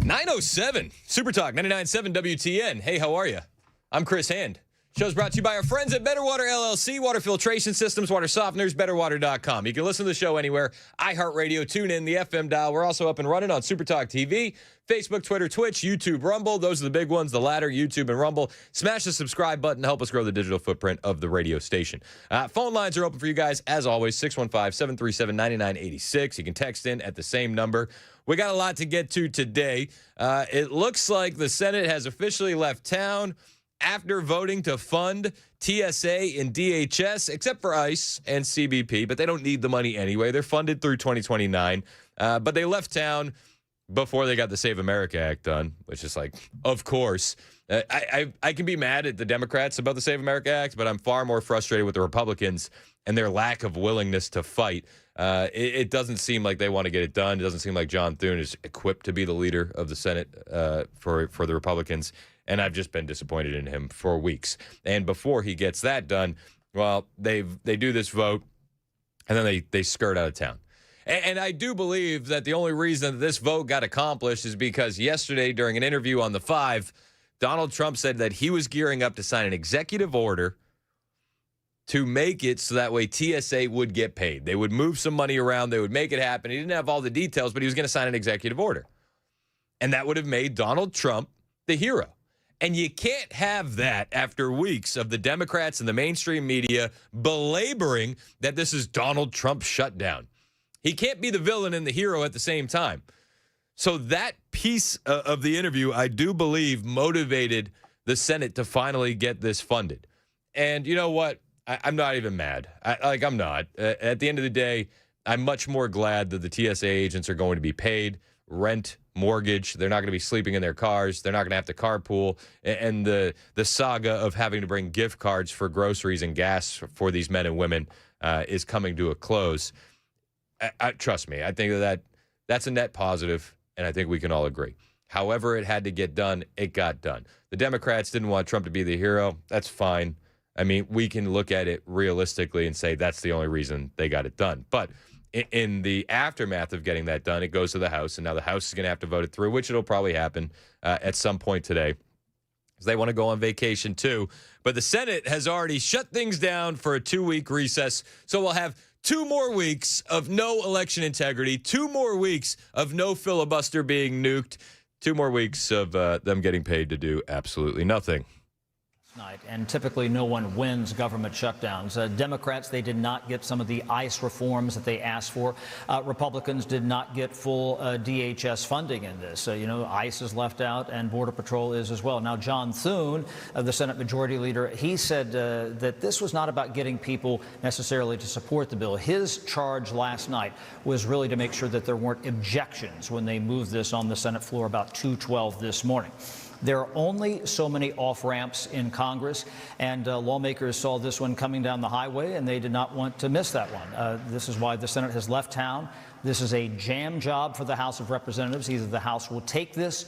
907 Super Talk 99.7 WTN. Hey, how are you? I'm Chris Hand. Show's brought to you by our friends at Better Water LLC, water filtration systems, water softeners, betterwater.com. You can listen to the show anywhere. iHeartRadio, tune in, the FM dial. We're also up and running on Super Talk TV, Facebook, Twitter, Twitch, YouTube, Rumble. Those are the big ones, the latter, YouTube and Rumble. Smash the subscribe button to help us grow the digital footprint of the radio station. Phone lines are open for you guys, as always, 615-737-9986. You can text in at the same number. We got a lot to get to today. It looks like the Senate has officially left town after voting to fund TSA and DHS, except for ICE and CBP, but they don't need the money anyway. They're funded through 2029, but they left town before they got the Save America Act done, which is like, of course. I can be mad at the Democrats about the Save America Act, but I'm far more frustrated with the Republicans and their lack of willingness to fight. It doesn't seem like they want to get it done. It doesn't seem like John Thune is equipped to be the leader of the Senate for the Republicans. And I've just been disappointed in him for weeks. And before he gets that done, well, they do this vote, and then they skirt out of town. And I do believe that the only reason that this vote got accomplished is because yesterday, during an interview on The Five, Donald Trump said that he was gearing up to sign an executive order to make it so that way TSA would get paid. They would move some money around. They would make it happen. He didn't have all the details, but he was going to sign an executive order. And that would have made Donald Trump the hero. And you can't have that after weeks of the Democrats and the mainstream media belaboring that this is Donald Trump's shutdown. He can't be the villain and the hero at the same time. So that piece of the interview, I do believe, motivated the Senate to finally get this funded. And you know what? I'm not even mad. I'm not. At the end of the day, I'm much more glad that the TSA agents are going to be paid rent, mortgage. They're not going to be sleeping in their cars. They're not going to have to carpool. And the saga of having to bring gift cards for groceries and gas for these men and women is coming to a close. Trust me, I think that's a net positive, and I think we can all agree. However it had to get done, it got done. The Democrats didn't want Trump to be the hero. That's fine. I mean, we can look at it realistically and say that's the only reason they got it done. But in the aftermath of getting that done, it goes to the House, and now the House is going to have to vote it through, which it'll probably happen at some point today, because they want to go on vacation too. But the Senate has already shut things down for a 2-week recess, so we'll have 2 more weeks of no election integrity, 2 more weeks of no filibuster being nuked, 2 more weeks of them getting paid to do absolutely nothing. Night, and typically no one wins government shutdowns. Democrats, they did not get some of the ICE reforms that they asked for. Republicans did not get full DHS funding in this. ICE is left out and Border Patrol is as well. Now, John Thune, the Senate Majority Leader, he said that this was not about getting people necessarily to support the bill. His charge last night was really to make sure that there weren't objections when they moved this on the Senate floor about 2:12 this morning. There are only so many off-ramps in Congress, and lawmakers saw this one coming down the highway, and they did not want to miss that one. This is why the Senate has left town. This is a jam job for the House of Representatives. Either the House will take this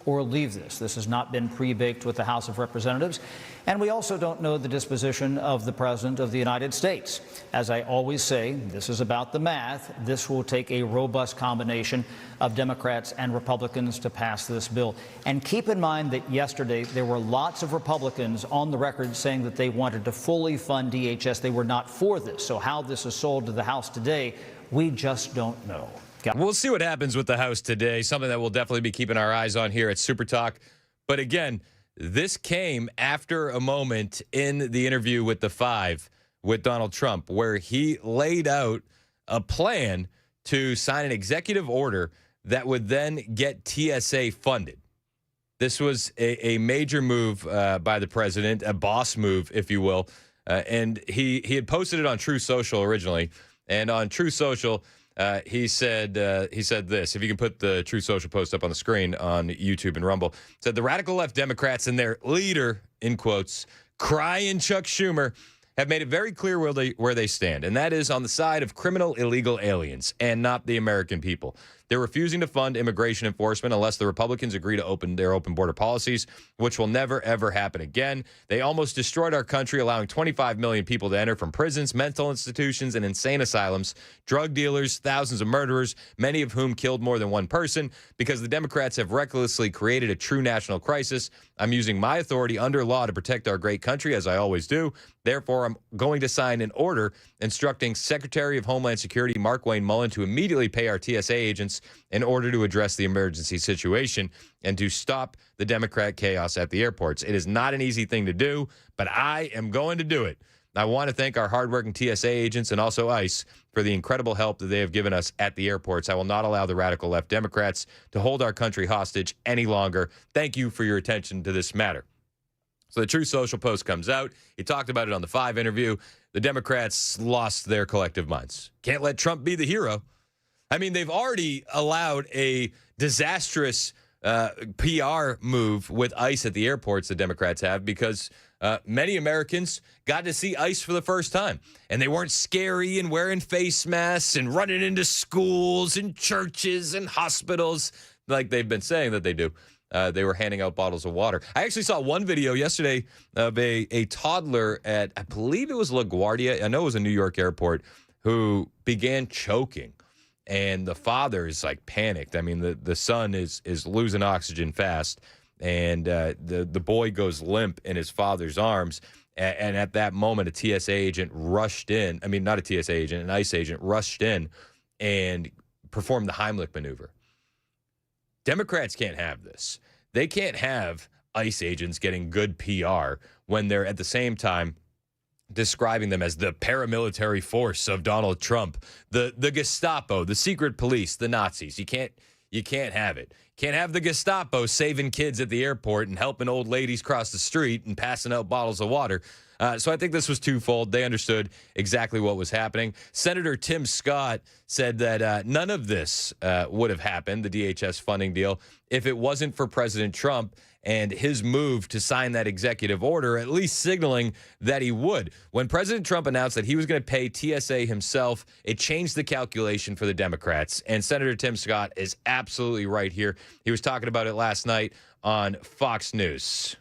or leave this. This has not been pre-baked with the House of Representatives. And we also don't know the disposition of the President of the United States. As I always say, this is about the math. This will take a robust combination of Democrats and Republicans to pass this bill. And keep in mind that yesterday there were lots of Republicans on the record saying that they wanted to fully fund DHS. They were not for this. So how this is sold to the House today, we just don't know. We'll see what happens with the House today, something that we'll definitely be keeping our eyes on here at Super Talk. But again, this came after a moment in the interview with The Five with Donald Trump, where he laid out a plan to sign an executive order that would then get TSA funded. This was a major move by the president, a boss move, if you will. And he had posted it on True Social originally. And on True Social, he said this. If you can put the True Social post up on the screen on YouTube and Rumble. Said the radical left Democrats and their leader, in quotes, crying Chuck Schumer, have made it very clear where they stand, and that is on the side of criminal illegal aliens and not the American people. They're refusing to fund immigration enforcement unless the Republicans agree to open border policies, which will never, ever happen again. They almost destroyed our country, allowing 25 million people to enter from prisons, mental institutions, and insane asylums, drug dealers, thousands of murderers, many of whom killed more than one person, because the Democrats have recklessly created a true national crisis. I'm using my authority under law to protect our great country, as I always do. Therefore, I'm going to sign an order instructing Secretary of Homeland Security Mark Wayne Mullen to immediately pay our TSA agents in order to address the emergency situation and to stop the Democrat chaos at the airports. It is not an easy thing to do, but I am going to do it. I want to thank our hardworking TSA agents and also ICE for the incredible help that they have given us at the airports. I will not allow the radical left Democrats to hold our country hostage any longer. Thank you for your attention to this matter. So the Truth Social post comes out. He talked about it on the 5 interview. The Democrats lost their collective minds. Can't let Trump be the hero. I mean, they've already allowed a disastrous PR move with ICE at the airports, the Democrats have, because many Americans got to see ICE for the first time. And they weren't scary and wearing face masks and running into schools and churches and hospitals like they've been saying that they do. They were handing out bottles of water. I actually saw one video yesterday of a toddler at, I believe it was LaGuardia, I know it was a New York airport, who began choking. And the father is like panicked. I mean, the son is losing oxygen fast. And the boy goes limp in his father's arms. And at that moment, a TSA agent rushed in. I mean, not a TSA agent, an ICE agent rushed in and performed the Heimlich maneuver. Democrats can't have this. They can't have ICE agents getting good PR when they're at the same time describing them as the paramilitary force of Donald Trump, the Gestapo, the secret police, the Nazis. You can't have it. Can't have the Gestapo saving kids at the airport and helping old ladies cross the street and passing out bottles of water. So I think this was twofold. They understood exactly what was happening. Senator Tim Scott said that none of this would have happened, the DHS funding deal, if it wasn't for President Trump and his move to sign that executive order, at least signaling that he would. When President Trump announced that he was going to pay TSA himself, it changed the calculation for the Democrats. And Senator Tim Scott is absolutely right here. He was talking about it last night on Fox News.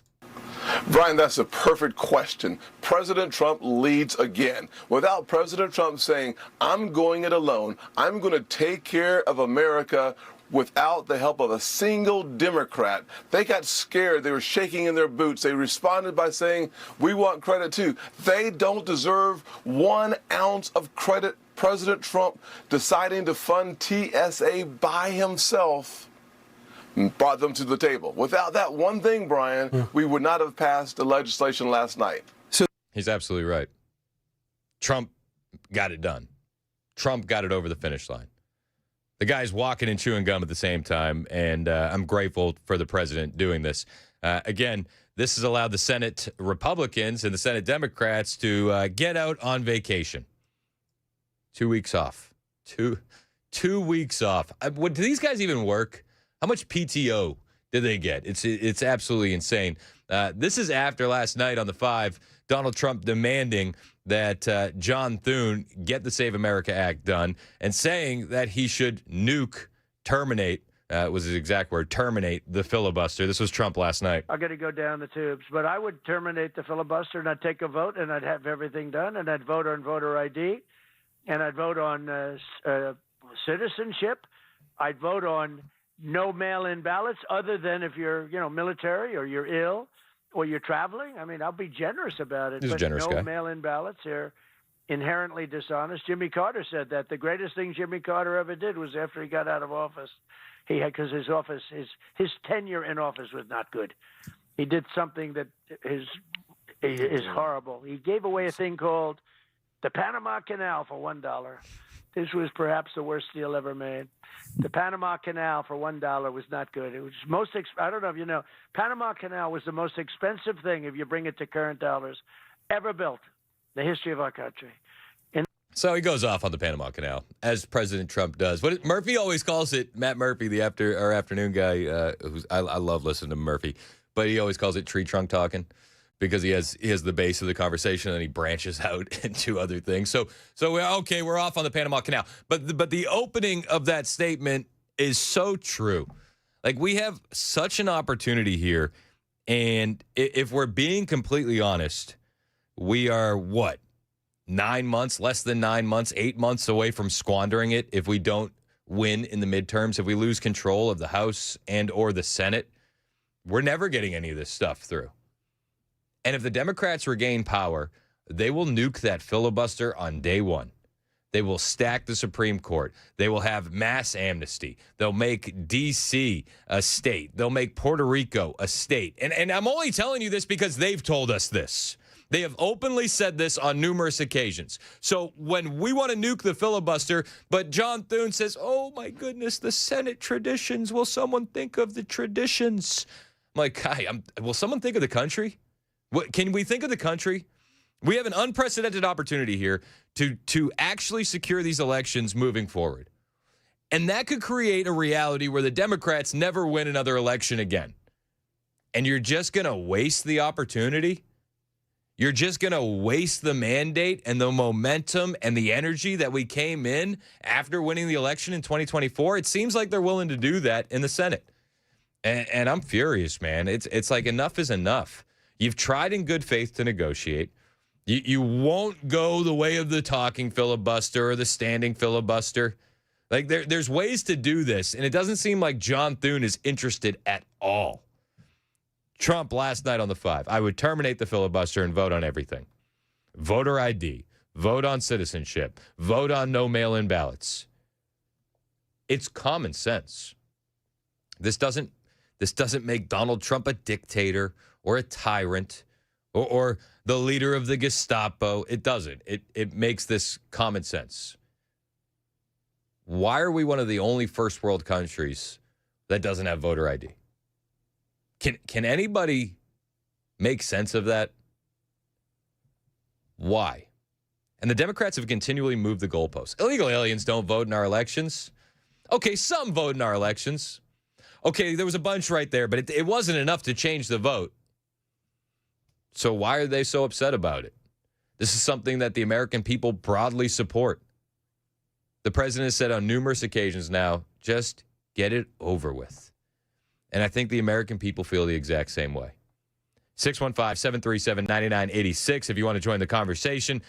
Brian, that's a perfect question. President Trump leads again. Without President Trump saying, I'm going it alone, I'm going to take care of America without the help of a single Democrat. They got scared. They were shaking in their boots. They responded by saying, we want credit too. They don't deserve 1 ounce of credit. President Trump deciding to fund TSA by himself brought them to the table. Without that one thing, Brian, we would not have passed the legislation last night. He's absolutely right. Trump got it done. Trump got it over the finish line. The guy's walking and chewing gum at the same time, and I'm grateful for the president doing this. Again, this has allowed the Senate Republicans and the Senate Democrats to get out on vacation. 2 weeks off. Two weeks off. Do these guys even work? How much PTO did they get? It's absolutely insane. This is after last night on the 5, Donald Trump demanding that John Thune get the Save America Act done and saying that he should terminate, was his exact word, terminate the filibuster. This was Trump last night. I'm going to go down the tubes, but I would terminate the filibuster and I'd take a vote and I'd have everything done and I'd vote on voter ID and I'd vote on citizenship. I'd vote on no mail-in ballots other than if you're, military or you're ill or you're traveling. I mean, I'll be generous about it. He's a generous guy. No mail-in ballots are inherently dishonest. Jimmy Carter said that. The greatest thing Jimmy Carter ever did was after he got out of office. Because his tenure in office was not good. He did something that is horrible. He gave away a thing called the Panama Canal for $1. This was perhaps the worst deal ever made. The Panama Canal for $1 was not good. It was I don't know if you know, Panama Canal was the most expensive thing, if you bring it to current dollars, ever built in the history of our country. So he goes off on the Panama Canal, as President Trump does. Murphy always calls it, Matt Murphy, the afternoon guy, I love listening to Murphy, but he always calls it tree trunk talking. because he has the base of the conversation and he branches out into other things. So we're off on the Panama Canal. But the opening of that statement is so true. Like, we have such an opportunity here, and if we're being completely honest, we are what? 9 months, less than 9 months, 8 months away from squandering it if we don't win in the midterms, if we lose control of the House and or the Senate. We're never getting any of this stuff through. And if the Democrats regain power, they will nuke that filibuster on day one. They will stack the Supreme Court. They will have mass amnesty. They'll make D.C. a state. They'll make Puerto Rico a state. And I'm only telling you this because they've told us this. They have openly said this on numerous occasions. So when we want to nuke the filibuster, but John Thune says, oh, my goodness, the Senate traditions. Will someone think of the traditions? I'm like, hi, will someone think of the country? Can we think of the country? We have an unprecedented opportunity here to actually secure these elections moving forward. And that could create a reality where the Democrats never win another election again. And you're just going to waste the opportunity? You're just going to waste the mandate and the momentum and the energy that we came in after winning the election in 2024? It seems like they're willing to do that in the Senate. And I'm furious, man. It's like enough is enough. You've tried in good faith to negotiate. You won't go the way of the talking filibuster or the standing filibuster. Like, there's ways to do this, and it doesn't seem like John Thune is interested at all. Trump last night on the 5, I would terminate the filibuster and vote on everything. Voter ID, vote on citizenship, vote on no mail-in ballots. It's common sense. This doesn't make Donald Trump a dictator or a tyrant or the leader of the Gestapo. It doesn't. It makes this common sense. Why are we one of the only first world countries that doesn't have voter ID? Can anybody make sense of that? Why? And the Democrats have continually moved the goalposts. Illegal aliens don't vote in our elections. Okay, some vote in our elections. Okay, there was a bunch right there, but it wasn't enough to change the vote. So why are they so upset about it? This is something that the American people broadly support. The president has said on numerous occasions now, just get it over with. And I think the American people feel the exact same way. 615-737-9986 if you want to join the conversation.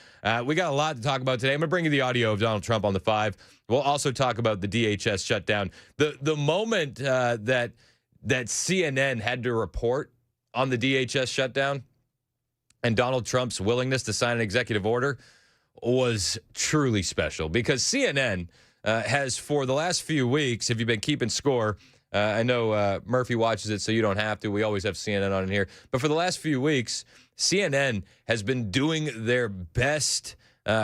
We got a lot to talk about today. I'm going to bring you the audio of Donald Trump on the 5. We'll also talk about the DHS shutdown. The moment that CNN had to report on the DHS shutdown and Donald Trump's willingness to sign an executive order was truly special, because CNN has, for the last few weeks, if you've been keeping score, I know Murphy watches it, so you don't have to. We always have CNN on in here. But for the last few weeks, CNN has been doing their best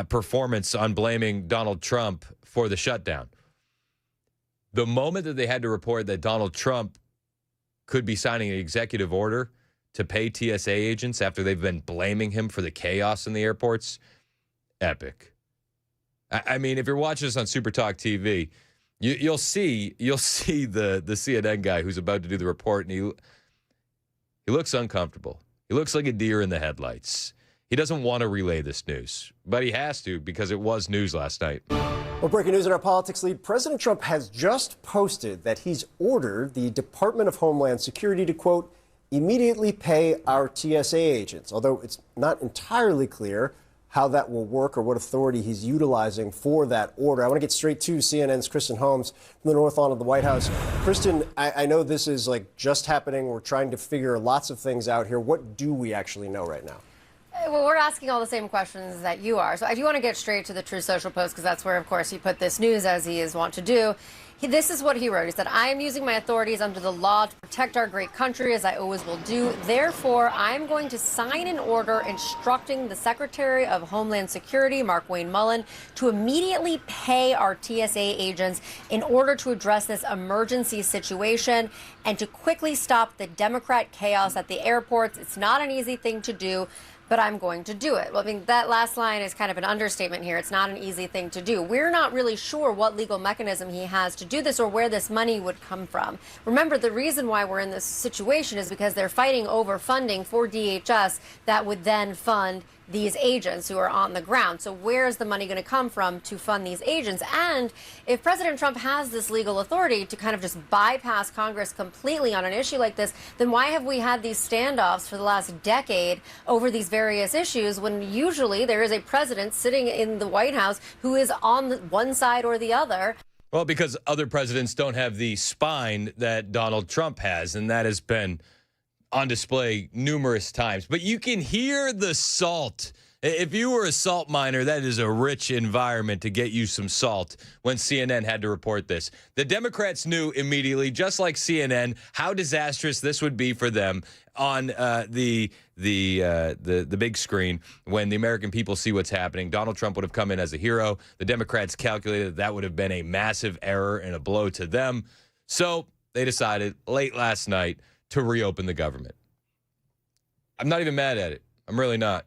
performance on blaming Donald Trump for the shutdown. The moment that they had to report that Donald Trump could be signing an executive order to pay TSA agents after they've been blaming him for the chaos in the airports, epic. I mean, if you're watching this on Super Talk TV, you'll see the CNN guy who's about to do the report, and he looks uncomfortable. He looks like a deer in the headlights. He doesn't want to relay this news, but he has to because it was news last night. Well, breaking news in our politics lead, President Trump has just posted that he's ordered the Department of Homeland Security to, quote, immediately pay our TSA agents, although it's not entirely clear how that will work or what authority he's utilizing for that order. I want to get straight to CNN's Kristen Holmes from the North Lawn of the White House. Kristen, I know this is like just happening. We're trying to figure lots of things out here. What do we actually know right now? Well, we're asking all the same questions that you are. So I do want to get straight to the Truth Social post, because that's where, of course, he put this news, as he is wont to do. This is what he wrote. He said, I am using my authorities under the law to protect our great country, as I always will do. Therefore, I am going to sign an order instructing the Secretary of Homeland Security, Mark Wayne Mullen, to immediately pay our TSA agents in order to address this emergency situation and to quickly stop the Democrat chaos at the airports. It's not an easy thing to do, but I'm going to do it. Well, I mean, that last line is kind of an understatement here. It's not an easy thing to do. We're not really sure what legal mechanism he has to do this or where this money would come from. Remember, the reason why we're in this situation is because they're fighting over funding for DHS that would then fund these agents who are on the ground. So where is the money going to come from to fund these agents? And if President Trump has this legal authority to kind of just bypass Congress completely on an issue like this, then why have we had these standoffs for the last decade over these various issues when usually there is a president sitting in the White House who is on one side or the other? Well, because other presidents don't have the spine that Donald Trump has, and that has been on display numerous times. But you can hear the salt. If you were a salt miner, that is a rich environment to get you some salt when CNN had to report this. The Democrats knew immediately, just like CNN, how disastrous this would be for them on the big screen when the American people see what's happening. Donald Trump would have come in as a hero. The Democrats calculated that would have been a massive error and a blow to them. So they decided late last night to reopen the government. I'm not even mad at it. I'm really not.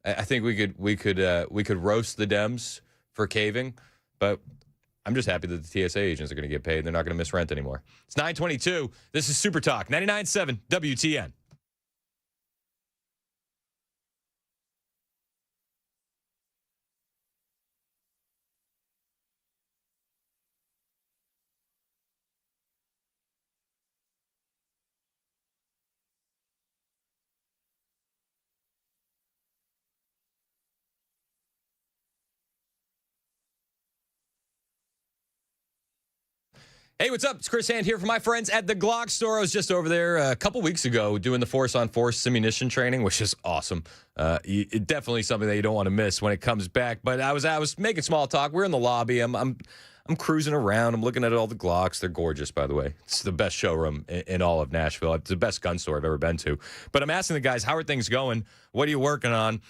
I think we could roast the Dems for caving, but I'm just happy that the TSA agents are going to get paid. They're not going to miss rent anymore. It's 9:22. This is Super Talk 99.7 WTN. Hey, what's up? It's Chris Hand here for my friends at the Glock store. I was just over there a couple weeks ago doing the force-on-force ammunition training, which is awesome. Definitely something that you don't want to miss when it comes back. But I was making small talk. We're in the lobby. I'm cruising around. I'm looking at all the Glocks. They're gorgeous, by the way. It's the best showroom in all of Nashville. It's the best gun store I've ever been to. But I'm asking the guys, how are things going? What are you working on?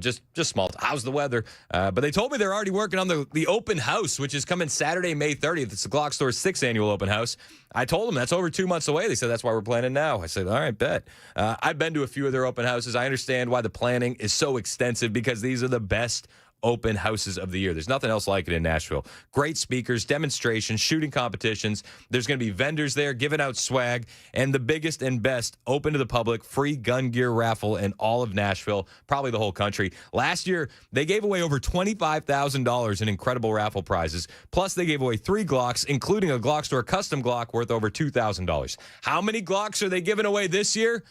Just small. How's the weather? But they told me they're already working on the open house, which is coming Saturday, May 30th. It's the Glock Store's 6th annual open house. I told them that's over 2 months away. They said that's why we're planning now. I said, all right, bet. I've been to a few of their open houses. I understand why the planning is so extensive because these are the best open houses of the year. There's nothing else like it in Nashville. Great speakers, demonstrations, shooting competitions. There's going to be vendors there giving out swag, and the biggest and best open to the public free gun gear raffle in all of Nashville, probably the whole country. Last year, they gave away over $25,000 in incredible raffle prizes. Plus, they gave away 3 Glocks, including a Glock Store custom Glock worth over $2,000. How many Glocks are they giving away this year?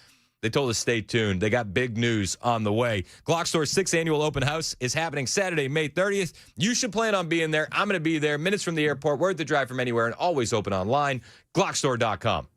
They told us stay tuned. They got big news on the way. Glock Store's 6th annual open house is happening Saturday, May 30th. You should plan on being there. I'm going to be there. Minutes from the airport, worth the drive from anywhere, and always open online. Glockstore.com.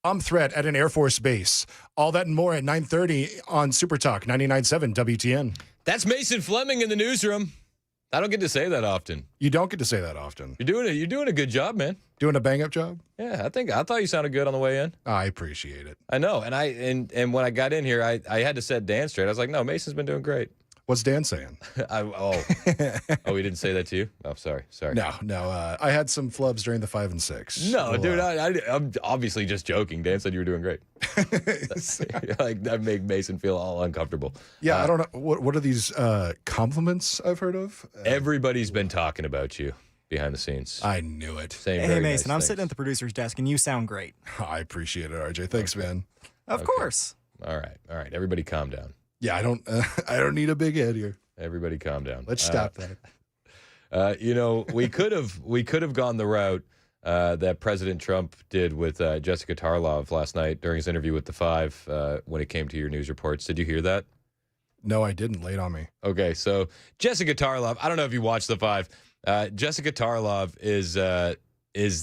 Bomb threat at an Air Force base. All that and more at 9:30 on Super Talk 99.7 WTN. That's Mason Fleming in the newsroom. I don't get to say that often. You don't get to say that often. You're doing a good job, man. Doing a bang-up job? Yeah, I thought you sounded good on the way in. I appreciate it. I know, and when I got in here, I had to set Dan straight. I was like, no, Mason's been doing great. What's Dan saying? Oh, he didn't say that to you? Oh, sorry. No. I had some flubs during the 5 and 6. No, dude, I'm obviously just joking. Dan said you were doing great. Like, that made Mason feel all uncomfortable. Yeah, I don't know. What are these compliments I've heard of? Everybody's been talking about you behind the scenes. I knew it. Hey, Mason, I'm sitting at the producer's desk, and you sound great. I appreciate it, RJ. Thanks, man. Of course. All right. Everybody calm down. Yeah, I don't need a big head here. Everybody calm down. Let's stop that. We could have gone the route that President Trump did with Jessica Tarlov last night during his interview with The Five when it came to your news reports. Did you hear that? No, I didn't. Lay it on me. Okay, so Jessica Tarlov, I don't know if you watched The Five. Jessica Tarlov is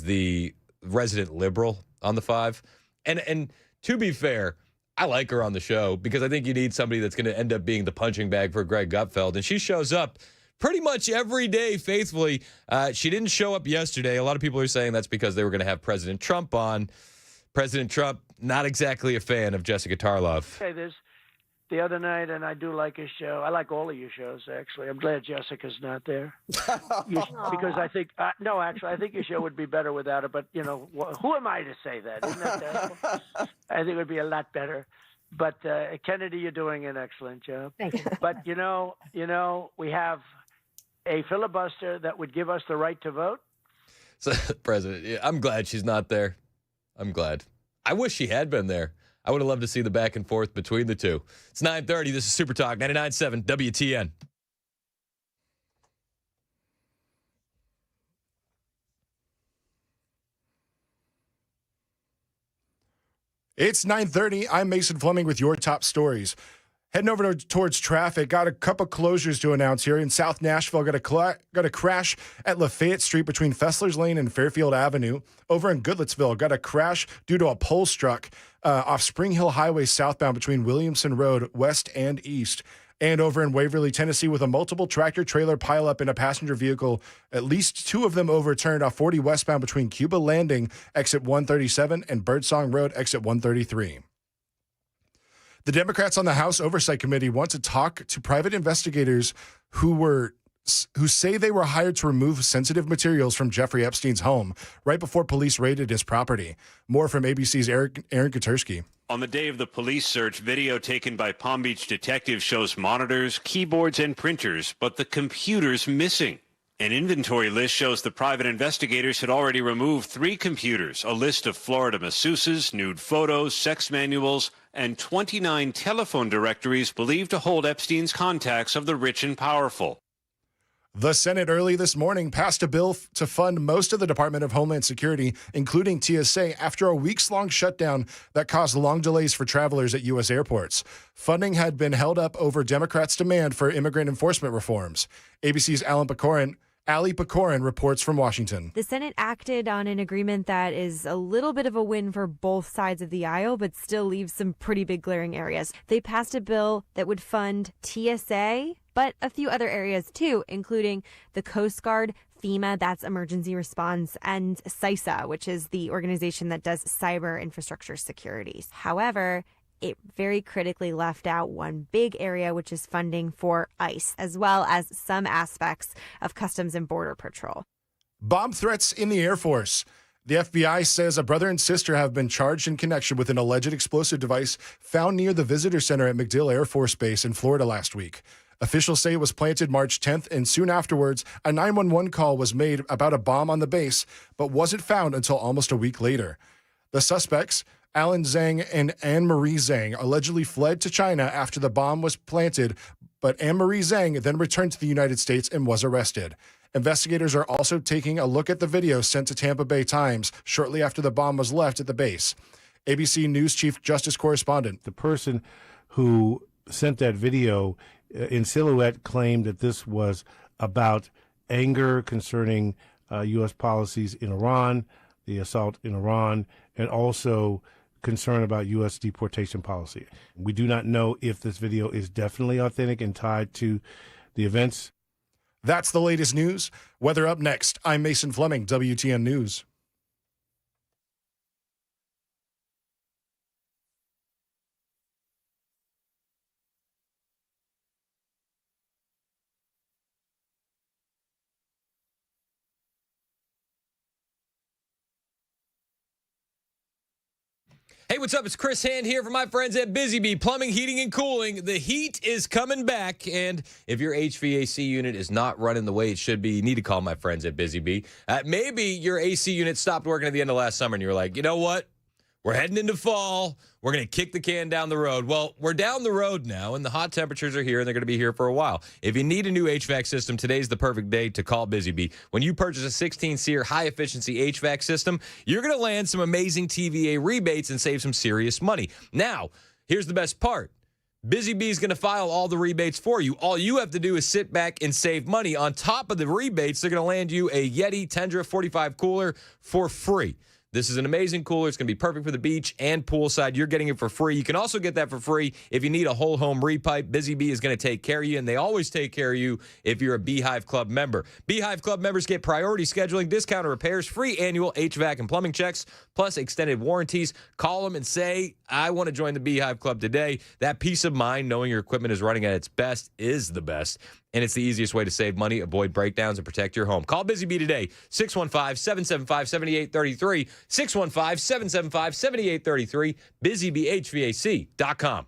the resident liberal on The Five. And to be fair, I like her on the show because I think you need somebody that's going to end up being the punching bag for Greg Gutfeld. And she shows up pretty much every day faithfully. She didn't show up yesterday. A lot of people are saying that's because they were going to have President Trump on. President Trump, not exactly a fan of Jessica Tarlov. Say this the other night, and I do like his show. I like all of your shows, actually. I'm glad Jessica's not there. Because I think, no, actually, I think your show would be better without her. But, who am I to say that? Isn't that terrible? I think it would be a lot better. But, Kennedy, you're doing an excellent job. Thank you. But, we have a filibuster that would give us the right to vote. So, President, I'm glad she's not there. I'm glad. I wish she had been there. I would have loved to see the back and forth between the two. It's 9:30. This is Super Talk 99.7 WTN. It's 9:30. I'm Mason Fleming with your top stories. Heading over towards traffic, got a couple closures to announce here. In South Nashville, got a crash at Lafayette Street between Fessler's Lane and Fairfield Avenue. Over in Goodlettsville, got a crash due to a pole struck off Spring Hill Highway southbound between Williamson Road west and east. And over in Waverly, Tennessee, with a multiple tractor-trailer pileup in a passenger vehicle, at least 2 of them overturned off 40 westbound between Cuba Landing, exit 137, and Birdsong Road, exit 133. The Democrats on the House Oversight Committee want to talk to private investigators who say they were hired to remove sensitive materials from Jeffrey Epstein's home right before police raided his property. More from ABC's Aaron Katersky. On the day of the police search, video taken by Palm Beach detectives shows monitors, keyboards, and printers, but the computer's missing. An inventory list shows the private investigators had already removed 3 computers, a list of Florida masseuses, nude photos, sex manuals, and 29 telephone directories believed to hold Epstein's contacts of the rich and powerful. The Senate early this morning passed a bill to fund most of the Department of Homeland Security, including TSA, after a weeks-long shutdown that caused long delays for travelers at U.S. airports. Funding had been held up over Democrats' demand for immigrant enforcement reforms. ABC's Ali Pecorin reports from Washington. The Senate acted on an agreement that is a little bit of a win for both sides of the aisle, but still leaves some pretty big glaring areas. They passed a bill that would fund TSA, but a few other areas too, including the Coast Guard, FEMA, that's emergency response, and CISA, which is the organization that does cyber infrastructure security. However, it very critically left out one big area, which is funding for ICE, as well as some aspects of Customs and Border Patrol. Bomb threats in the Air Force. The FBI says a brother and sister have been charged in connection with an alleged explosive device found near the visitor center at MacDill Air Force Base in Florida last week. Officials say it was planted March 10th, and soon afterwards, a 911 call was made about a bomb on the base, but wasn't found until almost a week later. The suspects, Alan Zhang and Anne-Marie Zhang, allegedly fled to China after the bomb was planted, but Anne-Marie Zhang then returned to the United States and was arrested. Investigators are also taking a look at the video sent to Tampa Bay Times shortly after the bomb was left at the base. ABC News Chief Justice Correspondent. The person who sent that video in silhouette claimed that this was about anger concerning U.S. policies in Iran, the assault in Iran, and also concern about U.S. deportation policy. We do not know if this video is definitely authentic and tied to the events. That's the latest news. Weather up next. I'm Mason Fleming, WTN News. Hey, what's up? It's Chris Hand here for my friends at Busy Bee Plumbing, Heating, and Cooling. The heat is coming back, and if your HVAC unit is not running the way it should be, you need to call my friends at Busy Bee. Maybe your AC unit stopped working at the end of last summer, and you were like, you know what? We're heading into fall. We're going to kick the can down the road. Well, we're down the road now, and the hot temperatures are here, and they're going to be here for a while. If you need a new HVAC system, today's the perfect day to call Busy Bee. When you purchase a 16-SEER high-efficiency HVAC system, you're going to land some amazing TVA rebates and save some serious money. Now, here's the best part. Busy Bee is going to file all the rebates for you. All you have to do is sit back and save money. On top of the rebates, they're going to land you a Yeti Tundra 45 cooler for free. This is an amazing cooler. It's going to be perfect for the beach and poolside. You're getting it for free. You can also get that for free if you need a whole home repipe. Busy Bee is going to take care of you, and they always take care of you if you're a Beehive Club member. Beehive Club members get priority scheduling, discounted repairs, free annual HVAC and plumbing checks, plus extended warranties. Call them and say, I want to join the Beehive Club today. That peace of mind knowing your equipment is running at its best is the best. And it's the easiest way to save money, avoid breakdowns, and protect your home. Call Busy Bee today, 615-775-7833, 615-775-7833, busybeehvac.com.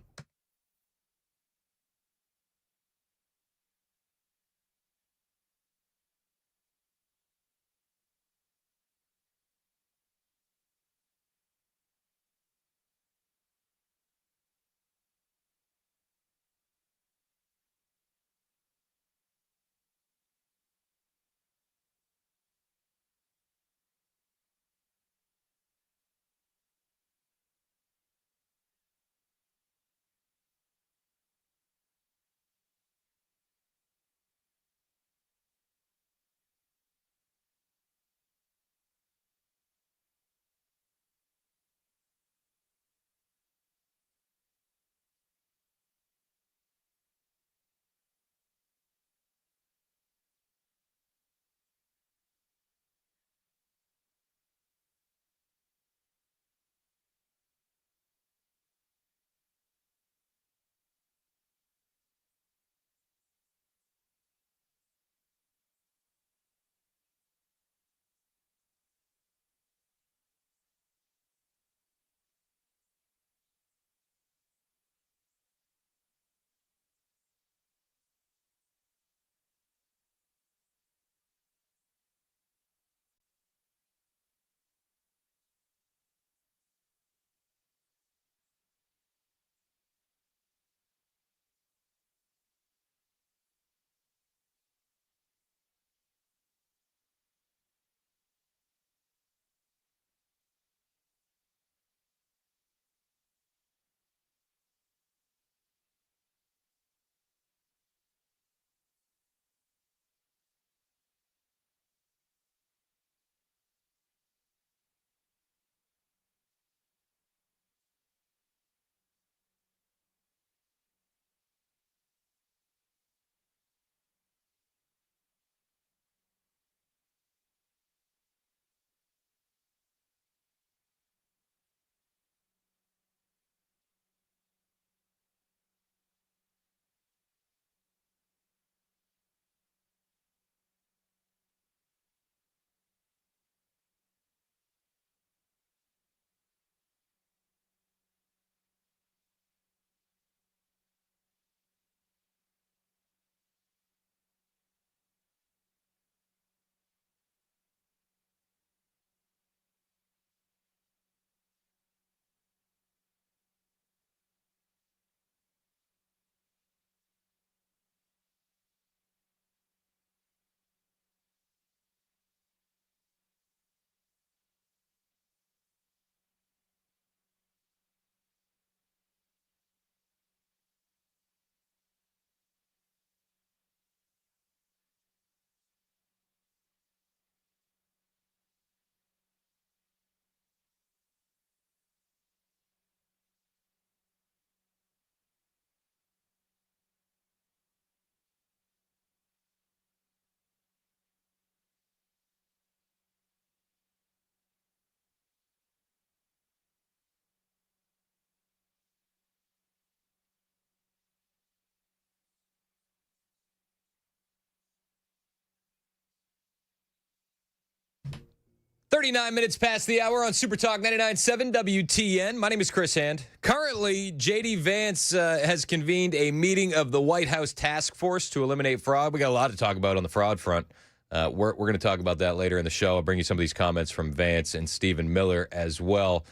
39 minutes past the hour on Super Talk 99.7 WTN. My name is Chris Hand. Currently, J.D. Vance has convened a meeting of the White House task force to eliminate fraud. We got a lot to talk about on the fraud front. We're going to talk about that later in the show. I'll bring you some of these comments from Vance and Stephen Miller as well.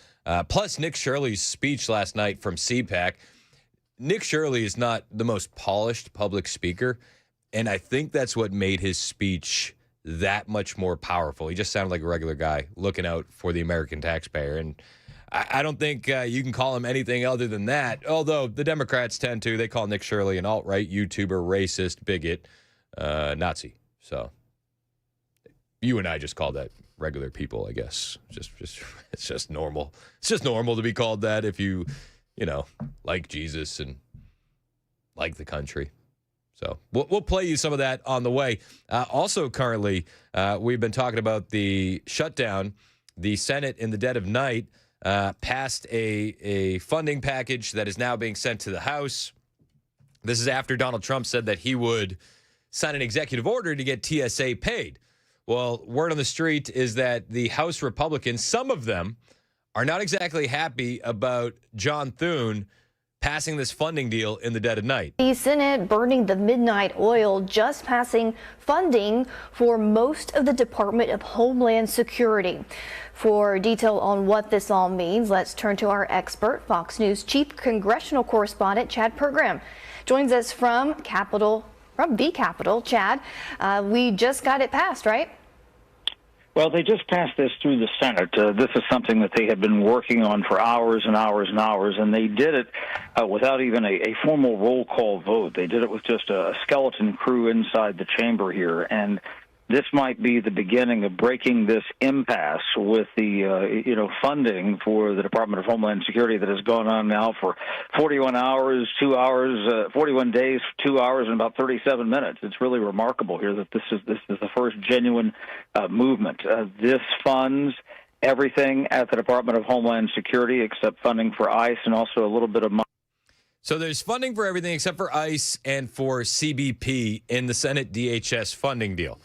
Plus, Nick Shirley's speech last night from CPAC. Nick Shirley is not the most polished public speaker, and I think that's what made his speech that much more powerful. He just sounded like a regular guy looking out for the American taxpayer. And I don't think you can call him anything other than that, although the Democrats tend to. They call Nick Shirley an alt-right YouTuber, racist, bigot, Nazi. So you and I just call that regular people, I guess. It's just normal. It's just normal to be called that if you like Jesus and like the country. So we'll play you some of that on the way. Also, currently, we've been talking about the shutdown. The Senate, in the dead of night, passed a funding package that is now being sent to the House. This is after Donald Trump said that he would sign an executive order to get TSA paid. Well, word on the street is that the House Republicans, some of them, are not exactly happy about John Thune passing this funding deal in the dead of night. The Senate burning the midnight oil, just passing funding for most of the Department of Homeland Security. For detail on what this all means, let's turn to our expert, Fox News Chief Congressional Correspondent Chad Pergram. Joins us from the Capitol. Chad, we just got it passed, right? Well, they just passed this through the Senate. This is something that they had been working on for hours and hours and hours, and they did it without even a formal roll call vote. They did it with just a skeleton crew inside the chamber here, and this might be the beginning of breaking this impasse with the funding for the Department of Homeland Security that has gone on now for 41 hours, 2 hours, 41 days, 2 hours, and about 37 minutes. It's really remarkable here that this is the first genuine movement. This funds everything at the Department of Homeland Security except funding for ICE and also a little bit of money. So there's funding for everything except for ICE and for CBP in the Senate DHS funding deal.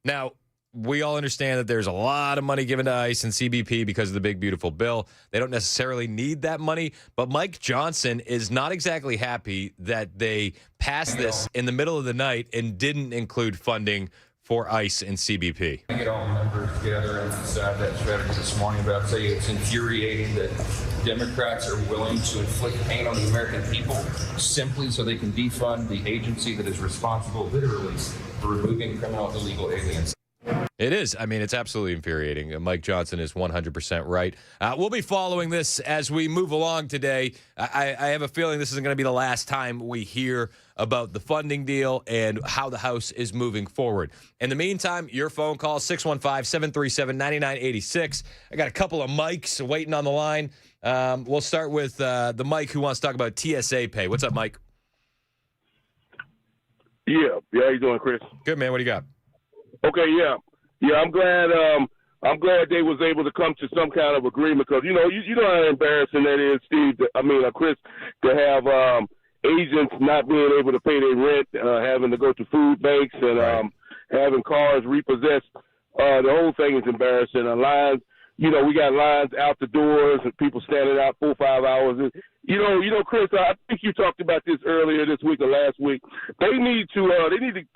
Now, we all understand that there's a lot of money given to ICE and CBP because of the big, beautiful bill. They don't necessarily need that money, but Mike Johnson is not exactly happy that they passed this in the middle of the night and didn't include funding for ICE and CBP. Get all members together and decide that strategy this morning, but I'd say it's infuriating that Democrats are willing to inflict pain on the American people simply so they can defund the agency that is responsible, literally, for removing criminal illegal aliens. It is. I mean, it's absolutely infuriating. Mike Johnson is 100% right. We'll be following this as we move along today. I have a feeling this isn't going to be the last time we hear about the funding deal and how the House is moving forward. In the meantime, your phone call, 615-737-9986. I got a couple of mics waiting on the line. We'll start with the Mike who wants to talk about TSA pay. What's up, Mike? Yeah. How you doing, Chris? Good, man. What do you got? Okay, yeah. I'm glad they was able to come to some kind of agreement because you know how embarrassing that is, Steve. Chris, to have agents not being able to pay their rent, having to go to food banks, and having cars repossessed. The whole thing is embarrassing. Lines, we got lines out the doors and people standing out 4 or 5 hours. And, Chris, I think you talked about this earlier this week or last week. They need to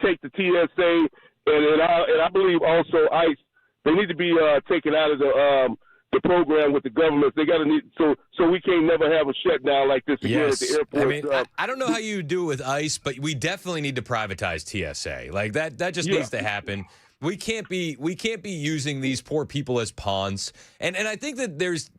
take the TSA and I believe also ICE. They need to be taken out of the program with the government. They got to need so we can't never have a shutdown like this again at the airport. I don't know how you do it with ICE, but we definitely need to privatize TSA. Like that just needs to happen. We can't be using these poor people as pawns. And I think that there's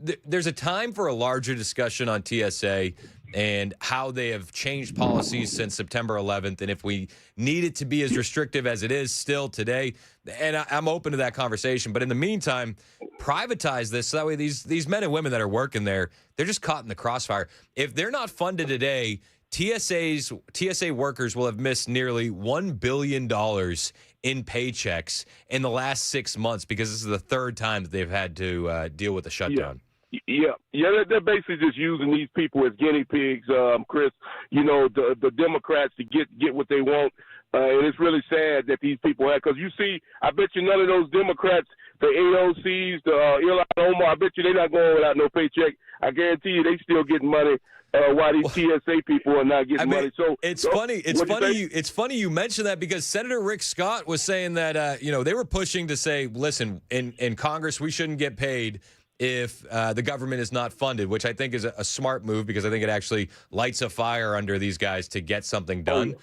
a time for a larger discussion on TSA and how they have changed policies since September 11th, and if we need it to be as restrictive as it is still today. And I'm open to that conversation. But in the meantime, privatize this so that way these men and women that are working there, they're just caught in the crossfire. If they're not funded today, TSA workers will have missed nearly $1 billion in paychecks in the last 6 months because this is the third time that they've had to deal with the shutdown. Yeah. They're basically just using these people as guinea pigs, Chris. The Democrats to get what they want. And it's really sad that these people have, because you see, I bet you none of those Democrats, the AOCs, the Ilhan Omar, I bet you they're not going without no paycheck. I guarantee you they still getting money while these TSA people are not getting money. So it's funny. It's funny you mentioned that, because Senator Rick Scott was saying that they were pushing to say, listen, in Congress we shouldn't get paid if the government is not funded, which I think is a smart move, because I think it actually lights a fire under these guys to get something done.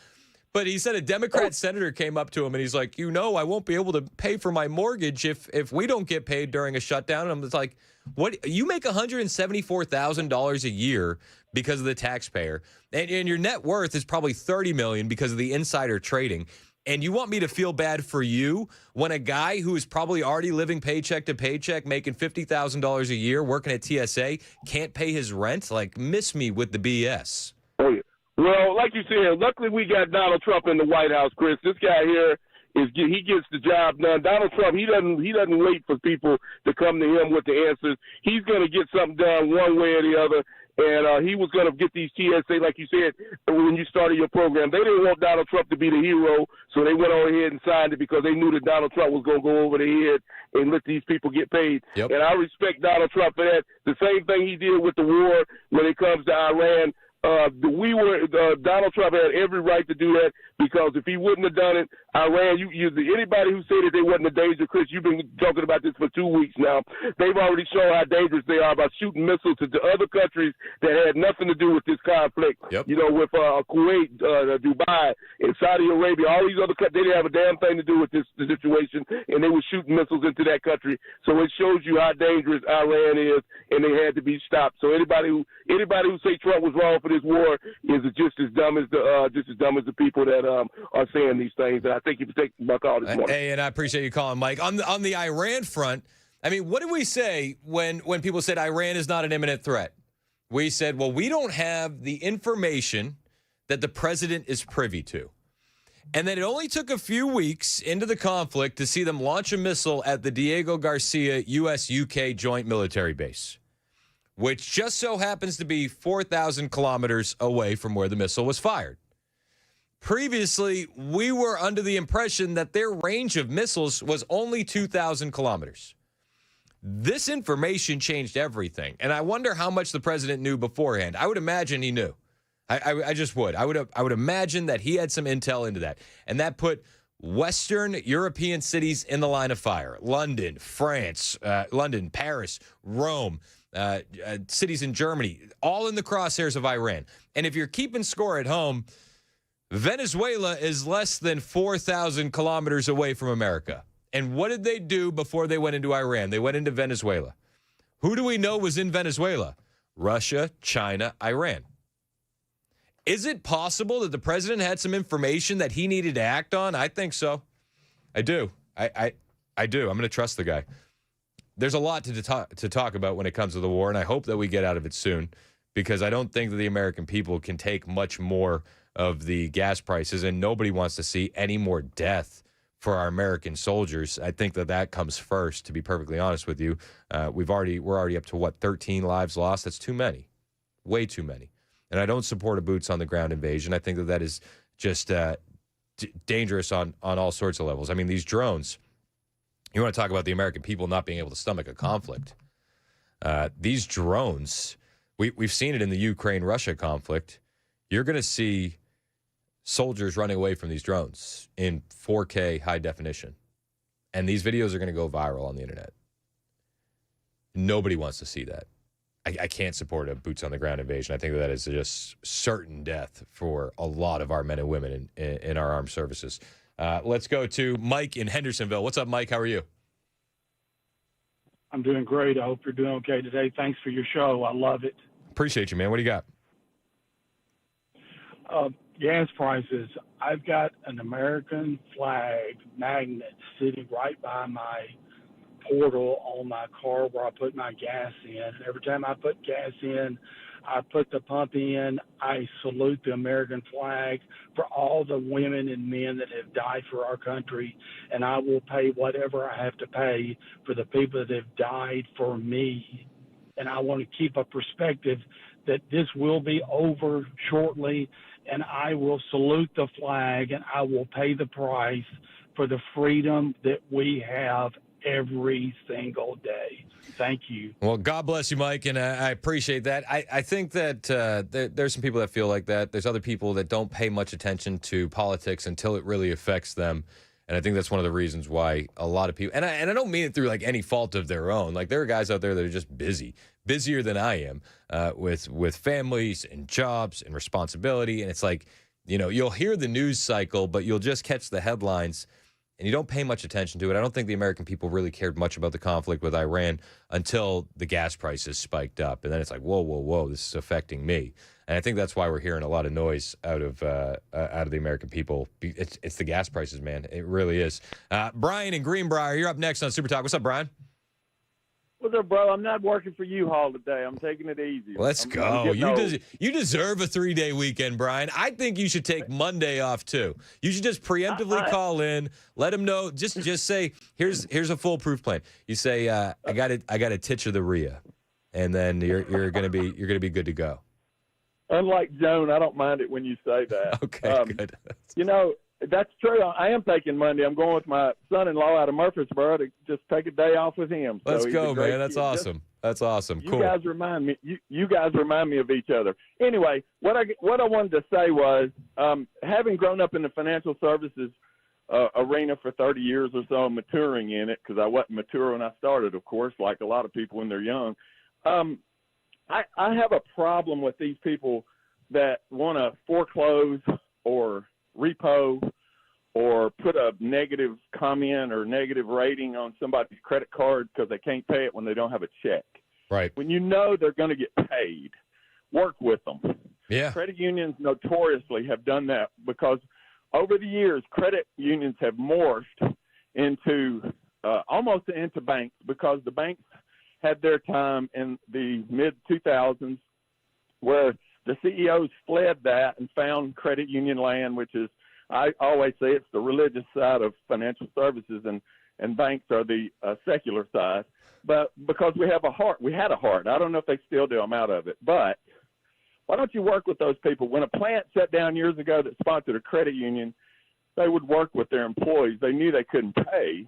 But he said a Democrat senator came up to him and he's like, I won't be able to pay for my mortgage if we don't get paid during a shutdown. And I'm just like, what? You make $174,000 a year because of the taxpayer, and your net worth is probably $30 million because of the insider trading. And you want me to feel bad for you when a guy who is probably already living paycheck to paycheck, making $50,000 a year, working at TSA, can't pay his rent? Like, miss me with the BS. Oh, yeah. Well, like you said, luckily we got Donald Trump in the White House, Chris. This guy here he gets the job done. Donald Trump, he doesn't wait for people to come to him with the answers. He's going to get something done one way or the other. And he was going to get these TSA, like you said, when you started your program. They didn't want Donald Trump to be the hero, so they went on ahead and signed it because they knew that Donald Trump was going to go over their head and let these people get paid. Yep. And I respect Donald Trump for that. The same thing he did with the war when it comes to Iran. Donald Trump had every right to do that, because if he wouldn't have done it, Iran, anybody who said that they wasn't a danger, Chris, you've been talking about this for 2 weeks now. They've already shown how dangerous they are by shooting missiles to other countries that had nothing to do with this conflict. Yep. With Kuwait, Dubai, and Saudi Arabia, all these other countries, they didn't have a damn thing to do with this situation, and they were shooting missiles into that country. So it shows you how dangerous Iran is, and they had to be stopped. So anybody who say Trump was wrong for this war is just as dumb as the people that are saying these things. And I thank you for taking my call this morning. Hey, and I appreciate you calling, Mike. On the Iran front, I mean, what did we say when people said Iran is not an imminent threat? We said, well, we don't have the information that the president is privy to. And then it only took a few weeks into the conflict to see them launch a missile at the Diego Garcia U.S.-UK joint military base, which just so happens to be 4,000 kilometers away from where the missile was fired. Previously, we were under the impression that their range of missiles was only 2,000 kilometers. This information changed everything, and I wonder how much the president knew beforehand. I would imagine he knew. I just would. I would imagine that he had some intel into that, and that put Western European cities in the line of fire. London, France, Paris, Rome, cities in Germany, all in the crosshairs of Iran. And if you're keeping score at home, Venezuela is less than 4,000 kilometers away from America. And what did they do before they went into Iran? They went into Venezuela. Who do we know was in Venezuela? Russia, China, Iran. Is it possible that the president had some information that he needed to act on? I think so. I do. I do. I'm going to trust the guy. There's a lot to talk about when it comes to the war, and I hope that we get out of it soon, because I don't think that the American people can take much more of the gas prices, and nobody wants to see any more death for our American soldiers. I think that comes first, to be perfectly honest with you. We're already up to 13 lives lost. That's too many, way too many. And I don't support a boots on the ground invasion. I think that is just dangerous on all sorts of levels. I mean, these drones. You want to talk about the American people not being able to stomach a conflict? These drones, we've seen it in the Ukraine-Russia conflict. You're going to see soldiers running away from these drones in 4K high definition. And these videos are going to go viral on the internet. Nobody wants to see that. I can't support a boots-on-the-ground invasion. I think that is just certain death for a lot of our men and women in our armed services. Let's go to Mike in Hendersonville. What's up, Mike? How are you? I'm doing great. I hope you're doing okay today. Thanks for your show. I love it. Appreciate you, man. What do you got? Gas prices. I've got an American flag magnet sitting right by my portal on my car where I put my gas in. And every time I put gas in, I put the pump in, I salute the American flag for all the women and men that have died for our country, and I will pay whatever I have to pay for the people that have died for me. And I want to keep a perspective that this will be over shortly, and I will salute the flag and I will pay the price for the freedom that we have every single day. Thank you. Well, God bless you, Mike, and I appreciate that. I think that there's some people that feel like that. There's other people that don't pay much attention to politics until it really affects them. And I think that's one of the reasons why a lot of people, and I don't mean it through like any fault of their own. Like there are guys out there that are just busy, busier than I am, with families and jobs and responsibility. And it's like, you know, you'll hear the news cycle, but you'll just catch the headlines and you don't pay much attention to it. I don't think the American people really cared much about the conflict with Iran until the gas prices spiked up. And then it's like, whoa, whoa, whoa, this is affecting me. And I think that's why we're hearing a lot of noise out of the American people. It's the gas prices, man. It really is. Brian in Greenbrier, you're up next on Super Talk. What's up, Brian? What's up, bro? I'm not working for U-Haul today. I'm taking it easy. Let's go. You deserve a 3-day weekend, Brian. I think you should take Monday off, too. You should just preemptively call in, let them know. Just say, here's a foolproof plan. You say, I got a titch of the RIA, and then you're gonna be good to go. Unlike Joan, I don't mind it when you say that. Okay, good. You know, that's true. I am taking Monday. I'm going with my son-in-law out of Murfreesboro to just take a day off with him. Let's go, man. That's awesome. That's awesome. Cool. You guys remind me. You guys remind me of each other. Anyway, what I wanted to say was, having grown up in the financial services arena for 30 years or so, maturing in it, because I wasn't mature when I started, of course, like a lot of people when they're young. I have a problem with these people that want to foreclose or repo or put a negative comment or negative rating on somebody's credit card because they can't pay it when they don't have a check. Right. When you know they're going to get paid, work with them. Yeah. Credit unions notoriously have done that because over the years, credit unions have morphed into almost into banks because the banks had their time in the mid-2000s where the CEOs fled that and found credit union land, which is, I always say it's the religious side of financial services, and banks are the secular side. But because we had a heart. I don't know if they still do. I'm out of it. But why don't you work with those people? When a plant shut down years ago that sponsored a credit union, they would work with their employees. They knew they couldn't pay.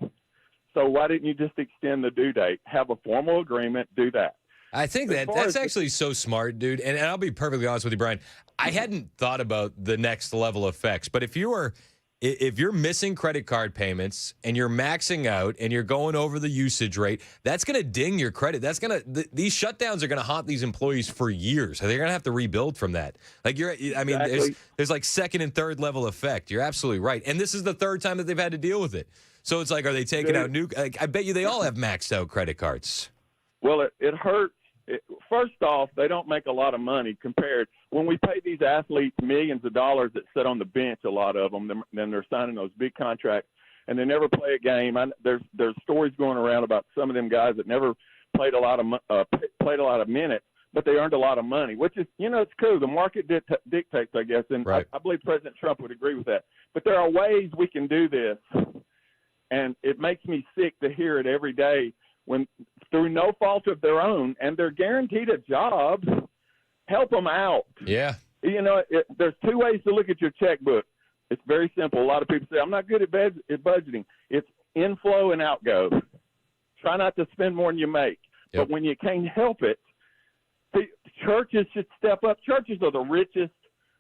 So why didn't you just extend the due date, have a formal agreement, do that? I think that's actually so smart, dude. And I'll be perfectly honest with you, Brian. I hadn't thought about the next level effects. But if you're missing credit card payments and you're maxing out and you're going over the usage rate, that's going to ding your credit. These shutdowns are going to haunt these employees for years. They're going to have to rebuild from that. Like Exactly. there's like second and third level effect. You're absolutely right. And this is the third time that they've had to deal with it. So it's like, are they taking out new? I bet you they all have maxed out credit cards. Well, it hurts. First off, they don't make a lot of money compared when we pay these athletes millions of dollars that sit on the bench. A lot of them, then they're signing those big contracts, and they never play a game. There's stories going around about some of them guys that never played a lot of minutes, but they earned a lot of money, which is, it's cool. The market dictates, I guess, and right. I believe President Trump would agree with that. But there are ways we can do this, and it makes me sick to hear it every day. When through no fault of their own, and they're guaranteed a job, help them out. Yeah. There's two ways to look at your checkbook. It's very simple. A lot of people say, I'm not good at budgeting. It's inflow and outgo. Try not to spend more than you make. Yep. But when you can't help it, churches should step up. Churches are the richest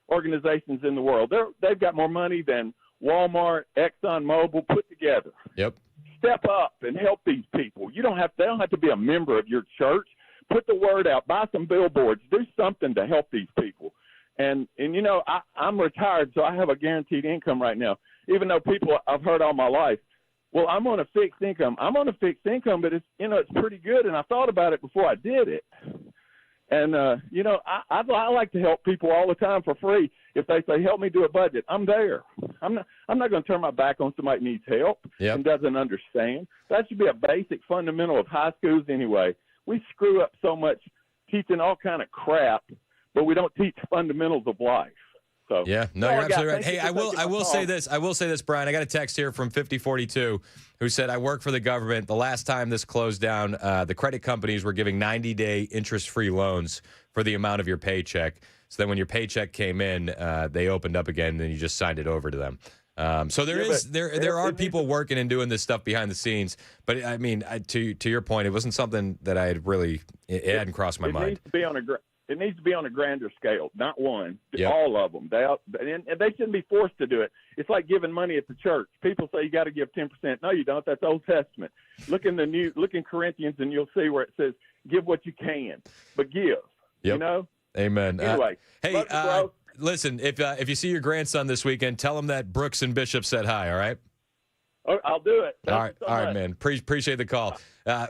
organizations in the world. They've got more money than Walmart, ExxonMobil put together. Yep. Step up and help these people. They don't have to be a member of your church. Put the word out. Buy some billboards. Do something to help these people. And I'm retired, so I have a guaranteed income right now. Even though people I've heard all my life, well, I'm on a fixed income. I'm on a fixed income, but it's pretty good. And I thought about it before I did it. And I like to help people all the time for free. If they say, help me do a budget, I'm there. I'm not going to turn my back on somebody who needs help and doesn't understand. That should be a basic fundamental of high schools anyway. We screw up so much teaching all kind of crap, but we don't teach fundamentals of life. So yeah, no, you're absolutely right. Hey, I will say this. I will say this, Brian. I got a text here from 5042 who said, I work for the government. The last time this closed down, the credit companies were giving 90-day interest-free loans for the amount of your paycheck. So then when your paycheck came in, they opened up again, and then you just signed it over to them. So there are people working and doing this stuff behind the scenes. But I mean, to your point, it wasn't something that I had really, it hadn't crossed my mind. It needs to be on a grander scale, not one. Yep. All of them. And they shouldn't be forced to do it. It's like giving money at the church. People say you got to give 10%. No, you don't. That's Old Testament. Look in Corinthians, and you'll see where it says, "Give what you can, but give." Yep. You know. Amen. Anyway, hey, listen, if you see your grandson this weekend, tell him that Brooks and Bishop said hi. All right. I'll do it. All right, man. Appreciate the call.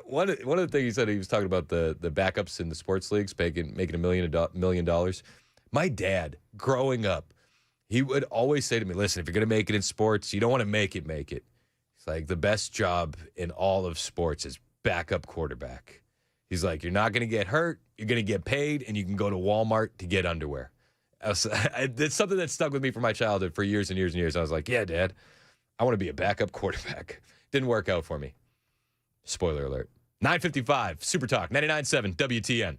One of the things he said, he was talking about the backups in the sports leagues making $1 million. My dad, growing up, he would always say to me, "Listen, if you're going to make it in sports, you don't want to make it. It's like the best job in all of sports is backup quarterback." He's like, "You're not going to get hurt. You're going to get paid, and you can go to Walmart to get underwear." It's something that stuck with me from my childhood for years and years and years. I was like, "Yeah, Dad, I want to be a backup quarterback." Didn't work out for me. Spoiler alert. 9:55, Super Talk, 99.7 WTN.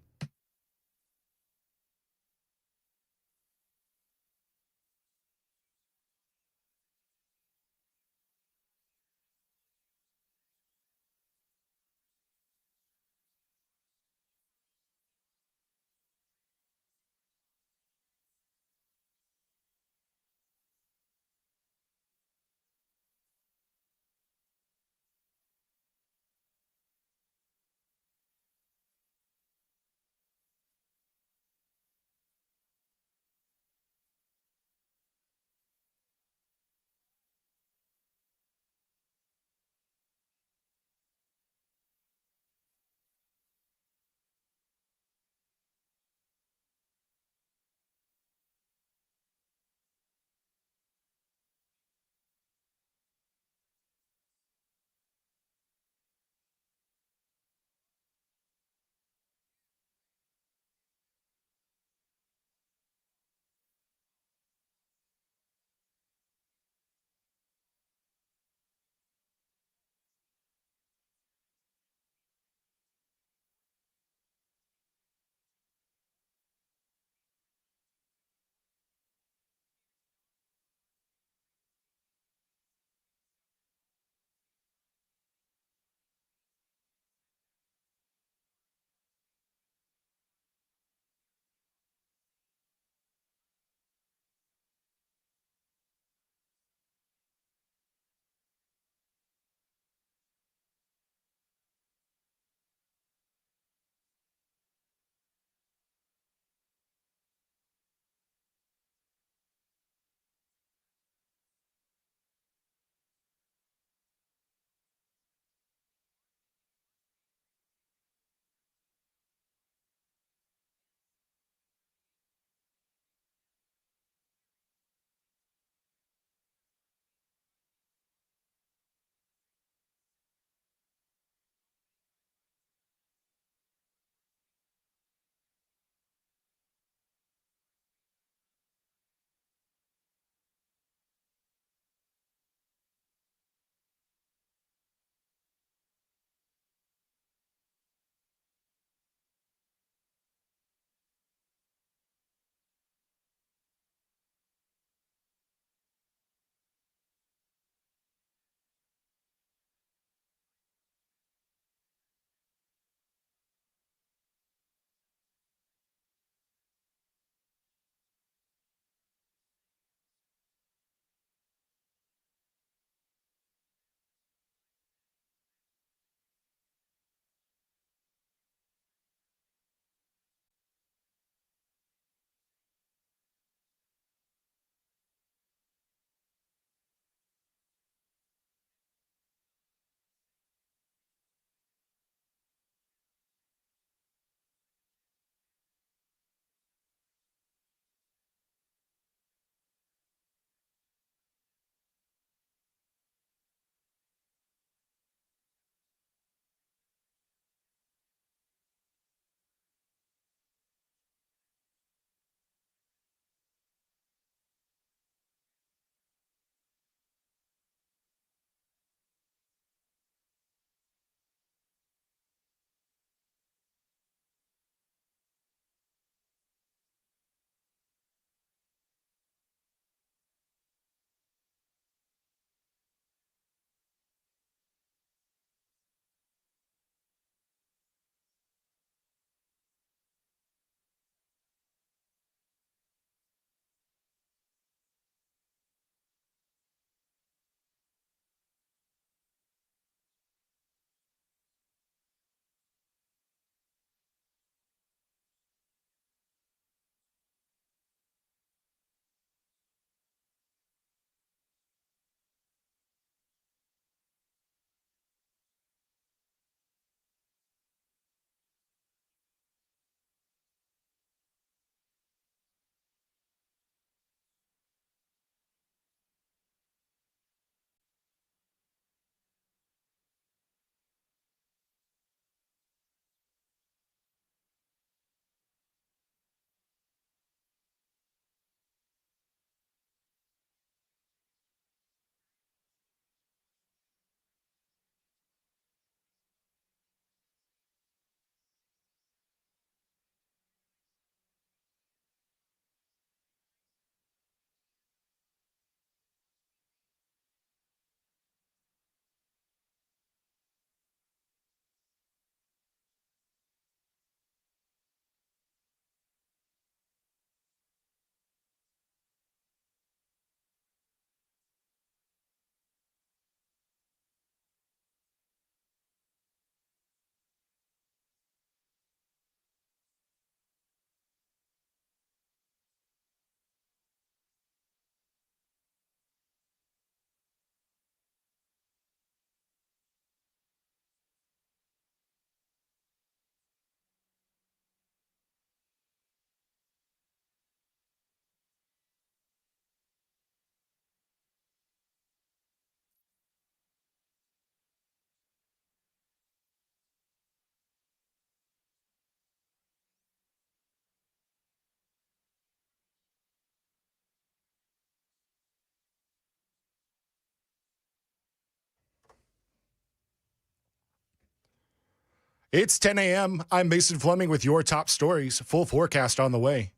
It's 10 a.m. I'm Mason Fleming with your top stories. Full forecast on the way.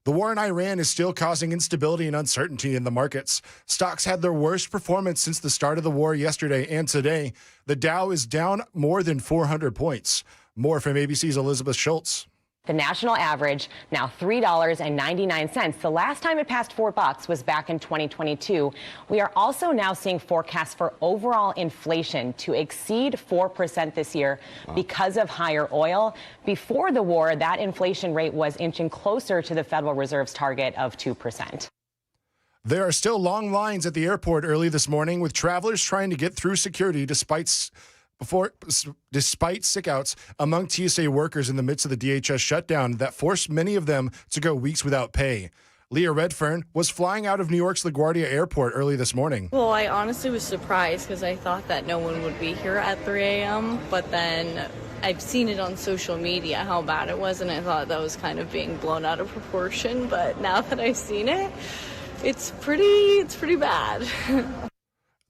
The war in Iran is still causing instability and uncertainty in the markets. Stocks had their worst performance since the start of the war yesterday and today. The Dow is down more than 400 points. More from ABC's Elizabeth Schultz. The national average now $3.99. The last time it passed $4 was back in 2022. We are also now seeing forecasts for overall inflation to exceed 4% this year because of higher oil. Before the war, that inflation rate was inching closer to the Federal Reserve's target of 2%. There are still long lines at the airport early this morning with travelers trying to get through security despite sickouts among TSA workers in the midst of the DHS shutdown that forced many of them to go weeks without pay. Leah Redfern was flying out of New York's LaGuardia Airport early this morning. Well, I honestly was surprised because I thought that no one would be here at 3 a.m., but then I've seen it on social media how bad it was, and I thought that was kind of being blown out of proportion, but now that I've seen it, it's pretty bad.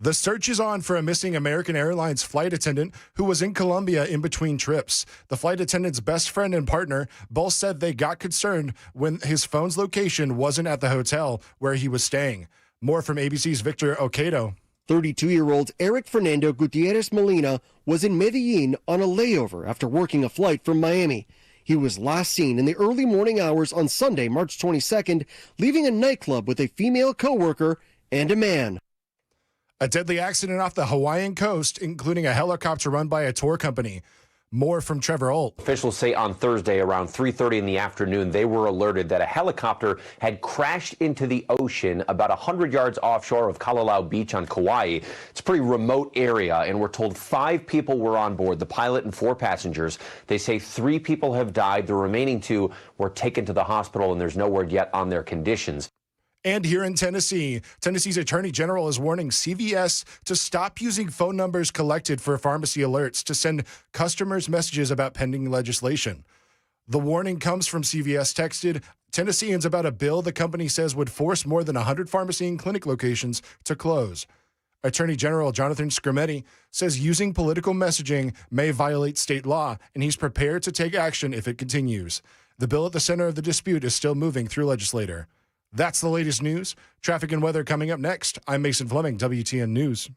The search is on for a missing American Airlines flight attendant who was in Colombia in between trips. The flight attendant's best friend and partner both said they got concerned when his phone's location wasn't at the hotel where he was staying. More from ABC's Victor Oquedo. 32-year-old Eric Fernando Gutierrez Molina was in Medellin on a layover after working a flight from Miami. He was last seen in the early morning hours on Sunday, March 22nd, leaving a nightclub with a female coworker and a man. A deadly accident off the Hawaiian coast, including a helicopter run by a tour company. More from Trevor Holt. Officials say on Thursday around 3:30 in the afternoon, they were alerted that a helicopter had crashed into the ocean about 100 yards offshore of Kalalau Beach on Kauai. It's a pretty remote area, and we're told 5 people were on board, the pilot and 4 passengers. They say 3 people have died. The remaining 2 were taken to the hospital, and there's no word yet on their conditions. And here in Tennessee, Tennessee's Attorney General is warning CVS to stop using phone numbers collected for pharmacy alerts to send customers messages about pending legislation. The warning comes from CVS texted Tennesseans about a bill the company says would force more than 100 pharmacy and clinic locations to close. Attorney General Jonathan Skrmetti says using political messaging may violate state law, and he's prepared to take action if it continues. The bill at the center of the dispute is still moving through legislature. That's the latest news. Traffic and weather coming up next. I'm Mason Fleming, WTN News.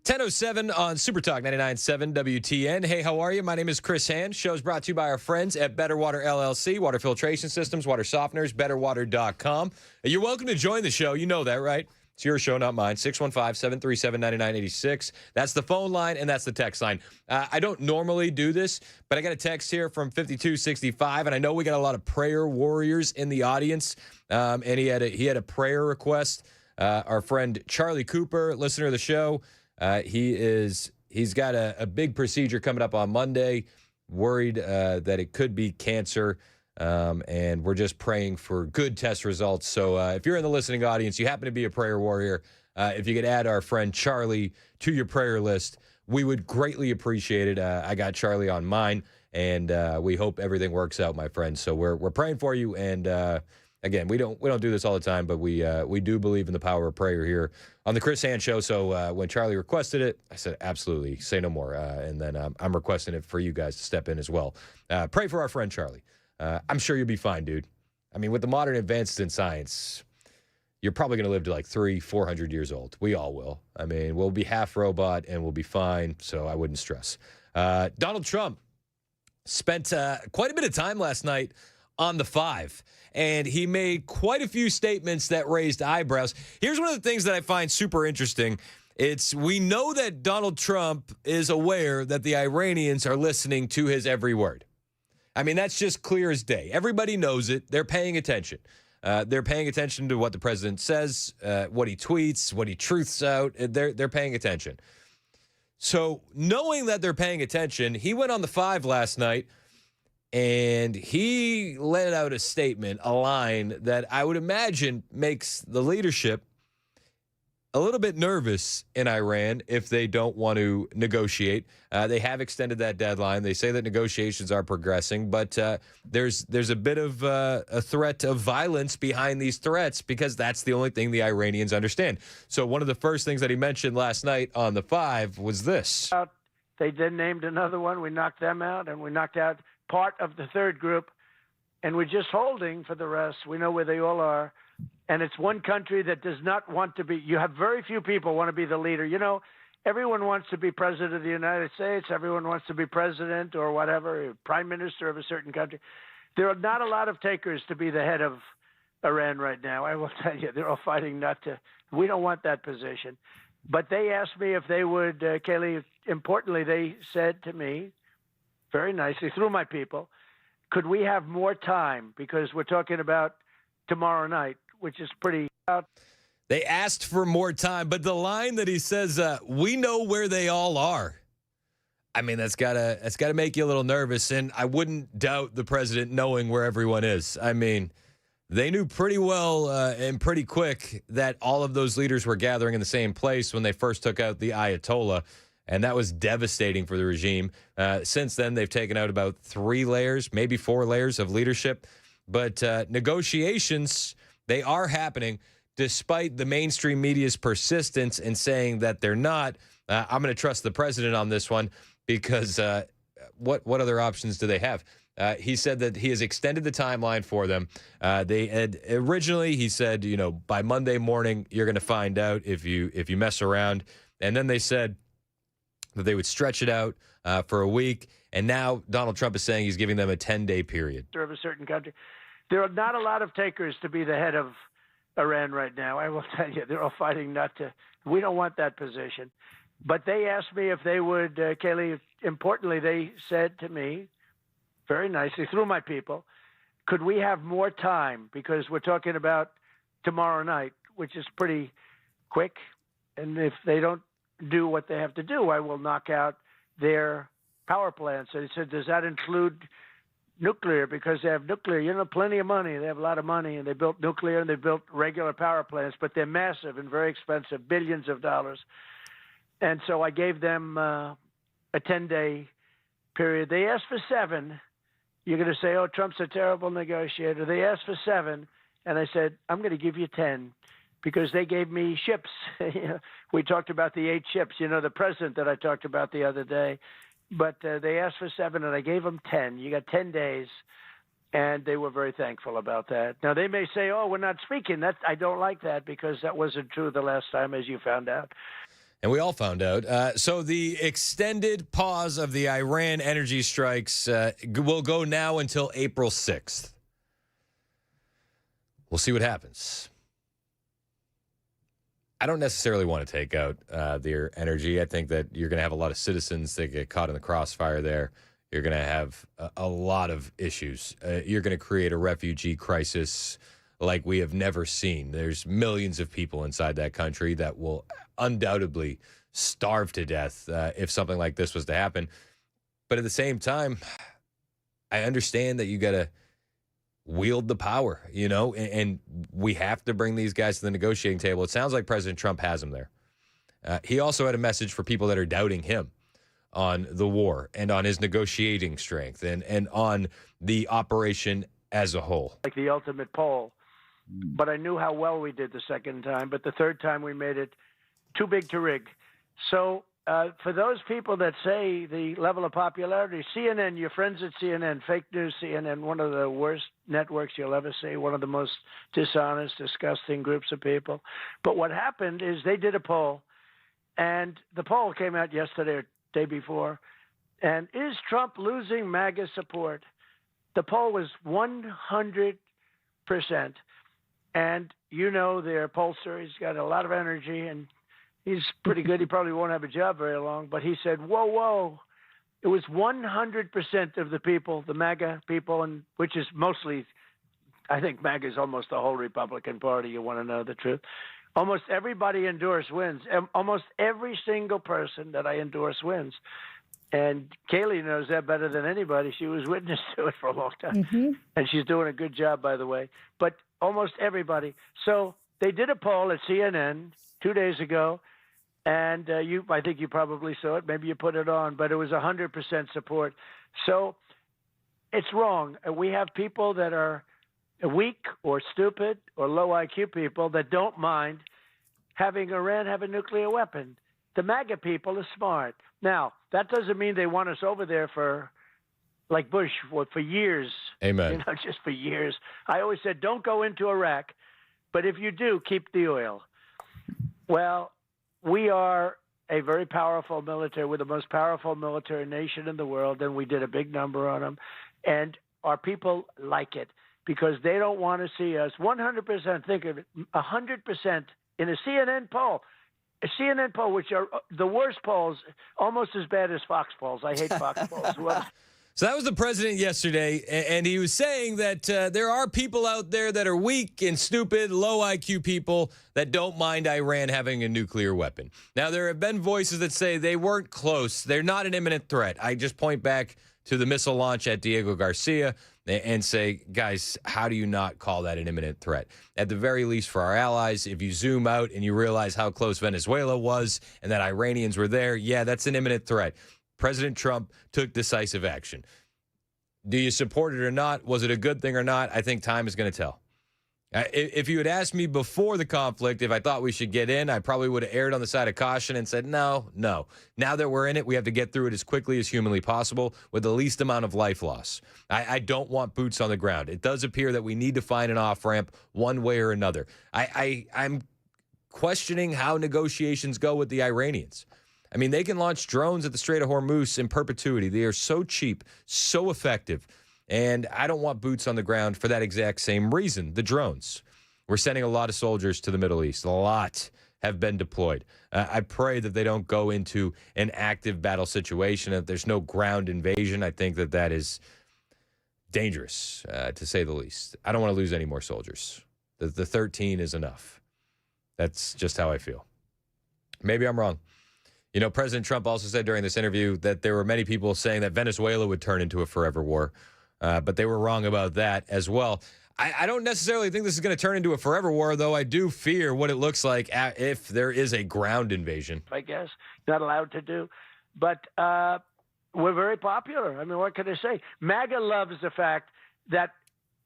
10:07 on Super Talk 99.7 WTN. Hey, how are you? My name is Chris Hand. Show's brought to you by our friends at Better Water LLC, water filtration systems, water softeners, betterwater.com. You're welcome to join the show. You know that, right? It's your show, not mine. 615-737-9986. That's the phone line, and that's the text line. I don't normally do this, but I got a text here from 5265, and I know we got a lot of prayer warriors in the audience, and he had a prayer request. Our friend Charlie Cooper, listener of the show, he's got a big procedure coming up on Monday, worried that it could be cancer, and we're just praying for good test results. So if you're in the listening audience, you happen to be a prayer warrior, if you could add our friend Charlie to your prayer list, we would greatly appreciate it. I got Charlie on mine, and we hope everything works out, my friend. So we're praying for you, and again, we don't do this all the time, but we do believe in the power of prayer here on the Chris Hand Show. So when Charlie requested it, I said, absolutely, say no more. And then I'm requesting it for you guys to step in as well. Pray for our friend Charlie. I'm sure you'll be fine, dude. I mean, with the modern advances in science, you're probably going to live to like 300-400 years old. We all will. I mean, we'll be half robot and we'll be fine, so I wouldn't stress. Donald Trump spent quite a bit of time last night on the 5, and he made quite a few statements that raised eyebrows. Here's one of the things that I find super interesting. We know that Donald Trump is aware that the Iranians are listening to his every word. I mean, that's just clear as day. Everybody knows it. They're paying attention. They're paying attention to what the president says, what he tweets, what he truths out. They're paying attention. So knowing that they're paying attention, he went on the 5 last night, and he let out a statement, a line that I would imagine makes the leadership a little bit nervous in Iran if they don't want to negotiate. They have extended that deadline. They say that negotiations are progressing, but there's a bit of a threat of violence behind these threats because that's the only thing the Iranians understand. So one of the first things that he mentioned last night on the 5 was this. They then named another one. We knocked them out, and we knocked out part of the third group, and we're just holding for the rest. We know where they all are, and it's one country that does not want to be. You have very few people want to be the leader. You know, everyone wants to be president of the United States. Everyone wants to be president or whatever, prime minister of a certain country. There are not a lot of takers to be the head of Iran right now. I will tell you, they're all fighting not to. We don't want that position. But they asked me if they would, Kaylee, importantly, they said to me, very nicely, through my people, could we have more time? Because we're talking about tomorrow night, which is pretty. They asked for more time, but the line that he says, we know where they all are. I mean, that's gotta make you a little nervous, and I wouldn't doubt the president knowing where everyone is. I mean, they knew pretty well and pretty quick that all of those leaders were gathering in the same place when they first took out the Ayatollah. And that was devastating for the regime. Since then, they've taken out about 3 layers, maybe 4 layers of leadership. But negotiations, they are happening despite the mainstream media's persistence in saying that they're not. I'm going to trust the president on this one because what other options do they have? He said that he has extended the timeline for them. They had originally, he said, by Monday morning, you're going to find out if you mess around. And then they said that they would stretch it out for a week. And now Donald Trump is saying he's giving them a 10-day period. Of a certain country. There are not a lot of takers to be the head of Iran right now. I will tell you, they're all fighting not to. We don't want that position. But they asked me if they would, Kaylee, importantly, they said to me, very nicely, through my people, could we have more time? Because we're talking about tomorrow night, which is pretty quick. And if they don't do what they have to do, I will knock out their power plants. So he said, does that include nuclear? Because they have nuclear, plenty of money. They have a lot of money, and they built nuclear and they built regular power plants, but they're massive and very expensive, billions of dollars. And so I gave them a 10-day period. They asked for 7. You're going to say, oh, Trump's a terrible negotiator. They asked for 7, and I said, I'm going to give you 10. Because they gave me ships. We talked about the 8 ships, the president that I talked about the other day. But they asked for 7, and I gave them 10. You got 10 days, and they were very thankful about that. Now, they may say, oh, we're not speaking. I don't like that because that wasn't true the last time, as you found out. And we all found out. So the extended pause of the Iran energy strikes will go now until April 6th. We'll see what happens. I don't necessarily want to take out their energy. I think that you're going to have a lot of citizens that get caught in the crossfire there. You're going to have a lot of issues. You're going to create a refugee crisis like we have never seen. There's millions of people inside that country that will undoubtedly starve to death if something like this was to happen. But at the same time, I understand that you got to wield the power, and we have to bring these guys to the negotiating table. It sounds like President Trump has them there. He also had a message for people that are doubting him on the war and on his negotiating strength and on the operation as a whole. Like the ultimate poll. But I knew how well we did the second time, but the third time we made it too big to rig. So for those people that say the level of popularity, CNN, your friends at CNN, fake news CNN, one of the worst networks you'll ever see, one of the most dishonest, disgusting groups of people. But what happened is they did a poll, and the poll came out yesterday or day before, and is Trump losing MAGA support? The poll was 100%. And their pollster, he's got a lot of energy, and he's pretty good. He probably won't have a job very long. But he said, whoa. It was 100% of the people, the MAGA people, and which is mostly, I think MAGA is almost the whole Republican Party. You want to know the truth. Almost everybody endorsed wins. Almost every single person that I endorse wins. And Kaylee knows that better than anybody. She was witness to it for a long time. Mm-hmm. And she's doing a good job, by the way. But almost everybody. So they did a poll at CNN 2 days ago, and I think you probably saw it. Maybe you put it on, but it was 100% support. So it's wrong. We have people that are weak or stupid or low IQ people that don't mind having Iran have a nuclear weapon. The MAGA people are smart. Now, that doesn't mean they want us over there for, like Bush, for years. Amen. Just for years. I always said, don't go into Iraq, but if you do, keep the oil. Well, we are a very powerful military. We're the most powerful military nation in the world, and we did a big number on them. And our people like it because they don't want to see us 100%, think of it, 100% in a CNN poll. A CNN poll, which are the worst polls, almost as bad as Fox polls. I hate Fox polls. So that was the president yesterday, and he was saying that there are people out there that are weak and stupid, low IQ people that don't mind Iran having a nuclear weapon. Now, there have been voices that say they weren't close. They're not an imminent threat. I just point back to the missile launch at Diego Garcia and say, guys, how do you not call that an imminent threat? At the very least for our allies, if you zoom out and you realize how close Venezuela was and that Iranians were there, yeah, that's an imminent threat. President Trump took decisive action. Do you support it or not? Was it a good thing or not? I think time is going to tell. If you had asked me before the conflict if I thought we should get in, I probably would have erred on the side of caution and said, no. Now that we're in it, we have to get through it as quickly as humanly possible with the least amount of life loss. I don't want boots on the ground. It does appear that we need to find an off-ramp one way or another. I'm questioning how negotiations go with the Iranians. I mean, they can launch drones at the Strait of Hormuz in perpetuity. They are so cheap, so effective. And I don't want boots on the ground for that exact same reason, the drones. We're sending a lot of soldiers to the Middle East. A lot have been deployed. I pray that they don't go into an active battle situation, that there's no ground invasion. I think that is dangerous, to say the least. I don't want to lose any more soldiers. The 13 is enough. That's just how I feel. Maybe I'm wrong. President Trump also said during this interview that there were many people saying that Venezuela would turn into a forever war. But they were wrong about that as well. I don't necessarily think this is going to turn into a forever war, though I do fear what it looks like if there is a ground invasion. I guess not allowed to do. But we're very popular. I mean, what can I say? MAGA loves the fact that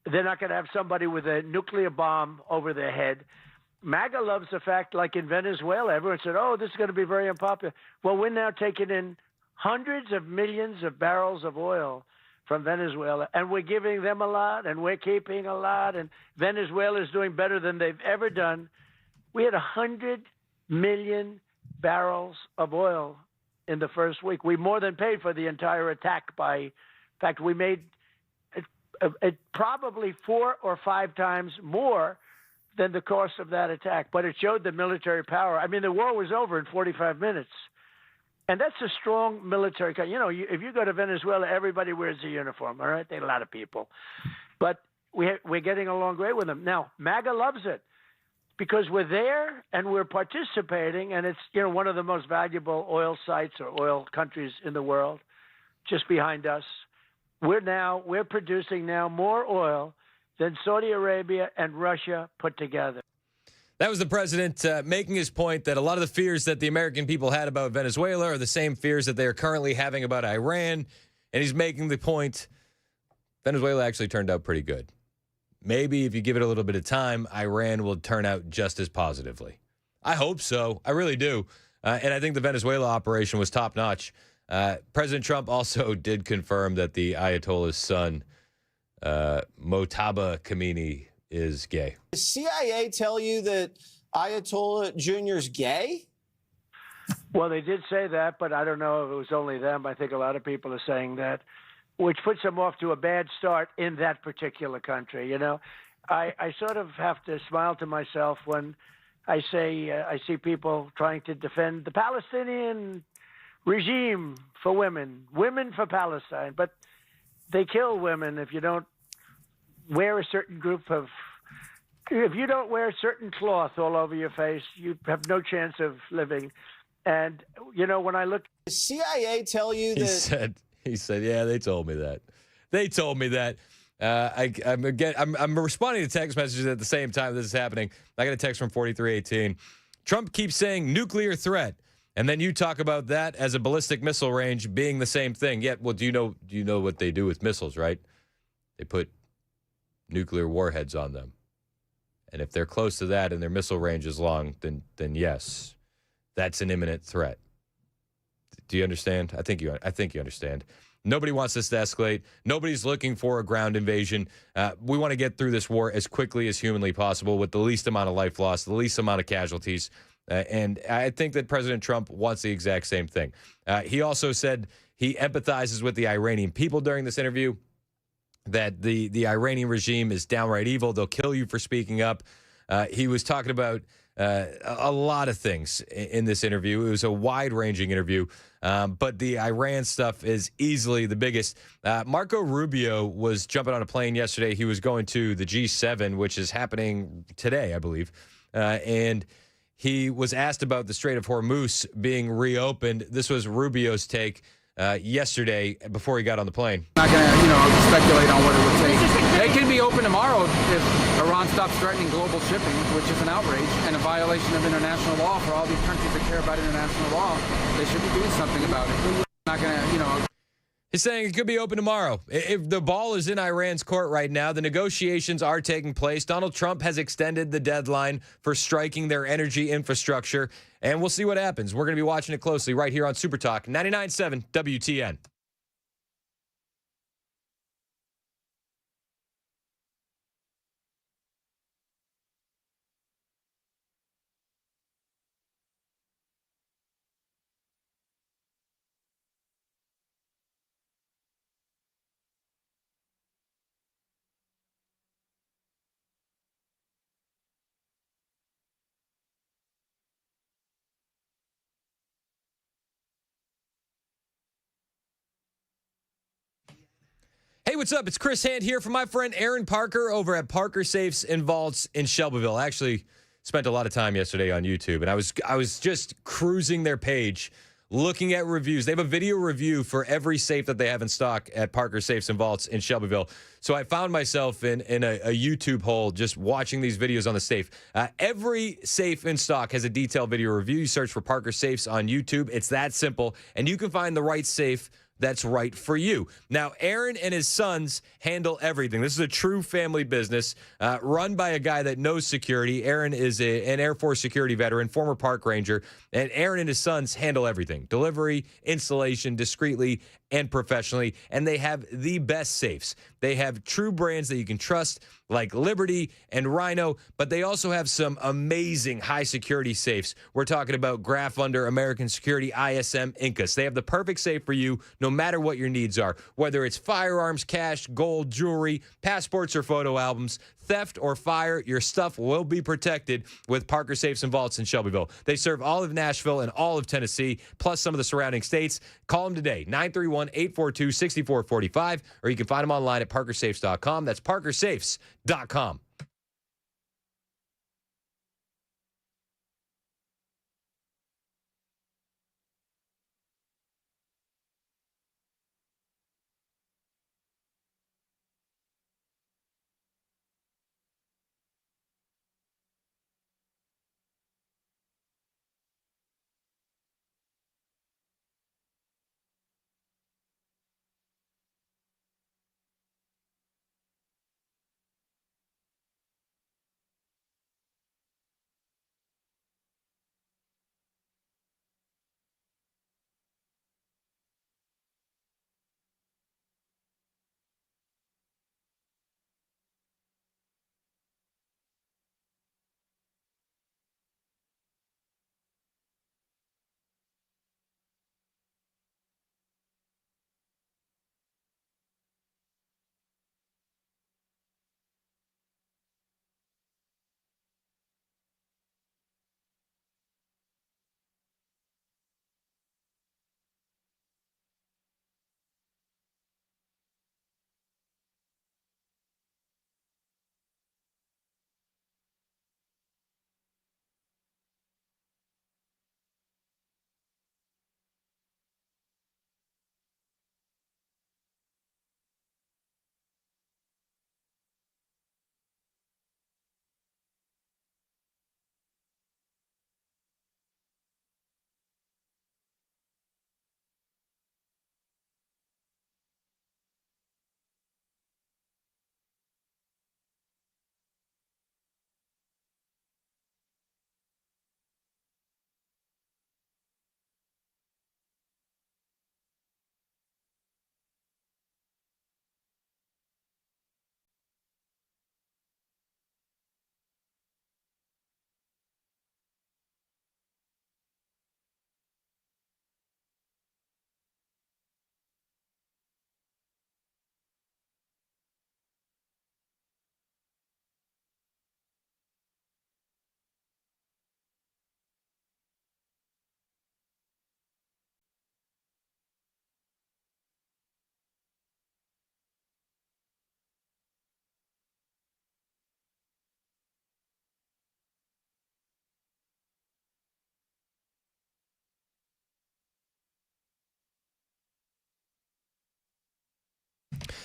they're not going to have somebody with a nuclear bomb over their head. MAGA loves the fact, like in Venezuela, everyone said, oh, this is going to be very unpopular. Well, we're now taking in hundreds of millions of barrels of oil from Venezuela, and we're giving them a lot, and we're keeping a lot, and Venezuela is doing better than they've ever done. We had $100 million barrels of oil in the first week. We more than paid for the entire attack in fact, we made it probably 4 or 5 times more than the cost of that attack. But it showed the military power. I mean, the war was over in 45 minutes. And that's a strong military. If you go to Venezuela, everybody wears a uniform, all right? There are a lot of people. But we're getting along great with them. Now, MAGA loves it because we're there and we're participating, and it's one of the most valuable oil sites or oil countries in the world just behind us. We're producing now more oil than Saudi Arabia and Russia put together. That was the president making his point that a lot of the fears that the American people had about Venezuela are the same fears that they are currently having about Iran. And he's making the point Venezuela actually turned out pretty good. Maybe if you give it a little bit of time, Iran will turn out just as positively. I hope so. I really do. And I think the Venezuela operation was top notch. President Trump also did confirm that the Ayatollah's son, Mojtaba Khomeini, is gay. Does CIA tell you that Ayatollah Jr.'s gay? Well, they did say that, but I don't know if it was only them. I think a lot of people are saying that, which puts them off to a bad start in that particular country. I sort of have to smile to myself when I see people trying to defend the Palestinian regime for women for Palestine, but they kill women if you don't wear a certain if you don't wear a certain cloth all over your face, you have no chance of living. And, when I look... Does CIA tell you that... He said, yeah, they told me that. They told me that. I'm responding to text messages at the same time this is happening. I got a text from 4318. Trump keeps saying nuclear threat. And then you talk about that as a ballistic missile range being the same thing. Yet, well, do you know what they do with missiles, right? They put nuclear warheads on them. And if they're close to that and their missile range is long, then yes, that's an imminent threat. Do you understand? I think you understand. Nobody wants this to escalate. Nobody's looking for a ground invasion. We want to get through this war as quickly as humanly possible with the least amount of life loss, the least amount of casualties. And I think that President Trump wants the exact same thing. He also said he empathizes with the Iranian people during this interview, that the Iranian regime is downright evil. They'll kill you for speaking up. He was talking about a lot of things in this interview. It was a wide-ranging interview, but the Iran stuff is easily the biggest. Marco Rubio was jumping on a plane yesterday. He was going to the G7, which is happening today, I believe, and he was asked about the Strait of Hormuz being reopened. This was Rubio's take yesterday before he got on the plane. I'm not going to, speculate on what it would take. It can be open tomorrow if Iran stops threatening global shipping, which is an outrage and a violation of international law for all these countries that care about international law. They should be doing something about it. I'm not going to, He's saying it could be open tomorrow. If the ball is in Iran's court right now, the negotiations are taking place. Donald Trump has extended the deadline for striking their energy infrastructure, and we'll see what happens. We're going to be watching it closely right here on Super Talk 99.7 WTN. Hey, what's up? It's Chris Hand here from my friend Aaron Parker over at Parker Safes and Vaults in Shelbyville. I actually spent a lot of time yesterday on YouTube, and I was just cruising their page, looking at reviews. They have a video review for every safe that they have in stock at Parker Safes and Vaults in Shelbyville. So I found myself in a YouTube hole just watching these videos on the safe. Every safe in stock has a detailed video review. You search for Parker Safes on YouTube. It's that simple, and you can find the right safe that's right for you. Now, Aaron and his sons handle everything. This is a true family business run by a guy that knows security. Aaron is an Air Force security veteran, former park ranger, and Aaron and his sons handle everything. Delivery, installation, discreetly, and professionally, and they have the best safes. They have true brands that you can trust, like Liberty and Rhino, but they also have some amazing high-security safes. We're talking about Graph Under, American Security, ISM, Incas. They have the perfect safe for you, no matter what your needs are, whether it's firearms, cash, gold, jewelry, passports, or photo albums. Theft or fire, your stuff will be protected with Parker Safes and Vaults in Shelbyville. They serve all of Nashville and all of Tennessee, plus some of the surrounding states. Call them today, 931-842-6445, or you can find them online at parkersafes.com. That's parkersafes.com.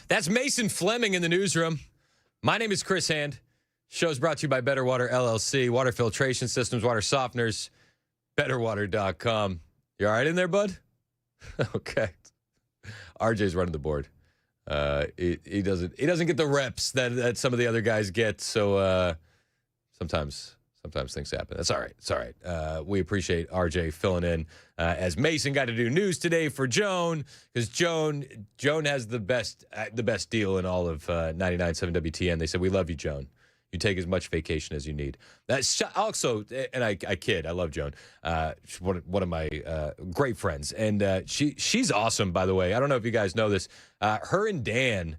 That's Mason Fleming in the newsroom. My name is Chris Hand. Show's brought to you by Better Water LLC, water filtration systems, water softeners, betterwater.com. You all right in there, bud? Okay. RJ's running the board. He doesn't get the reps that some of the other guys get, so sometimes things happen. That's all right. It's all right. We appreciate RJ filling in as Mason got to do news today for Joan, because Joan has the best deal in all of 99.7 WTN. They said, we love you, Joan. You take as much vacation as you need. That's also, and I kid, I love Joan. She's one of my great friends, and she's awesome, by the way. I don't know if you guys know this. Her and Dan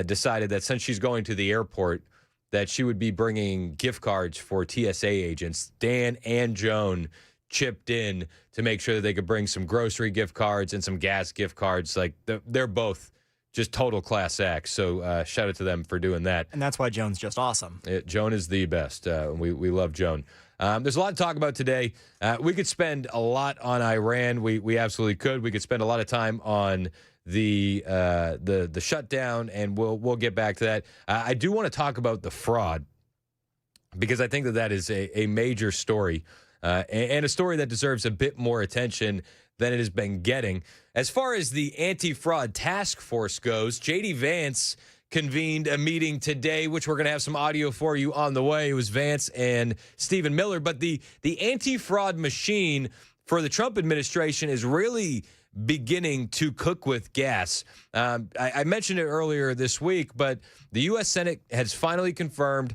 decided that since she's going to the airport, that she would be bringing gift cards for TSA agents. Dan and Joan chipped in to make sure that they could bring some grocery gift cards and some gas gift cards. Like, they're both just total class acts. So shout out to them for doing that. And that's why Joan's just awesome. Joan is the best. We love Joan. There's a lot to talk about today. We could spend a lot on Iran. We absolutely could. We could spend a lot of time on the shutdown, and we'll get back to that. I do want to talk about the fraud, because I think that is a major story, and a story that deserves a bit more attention than it has been getting. As far as the anti-fraud task force goes, J.D. Vance convened a meeting today, which we're going to have some audio for you on the way. It was Vance and Stephen Miller. But the anti-fraud machine for the Trump administration is really beginning to cook with gas. I mentioned it earlier this week, but the U.S. Senate has finally confirmed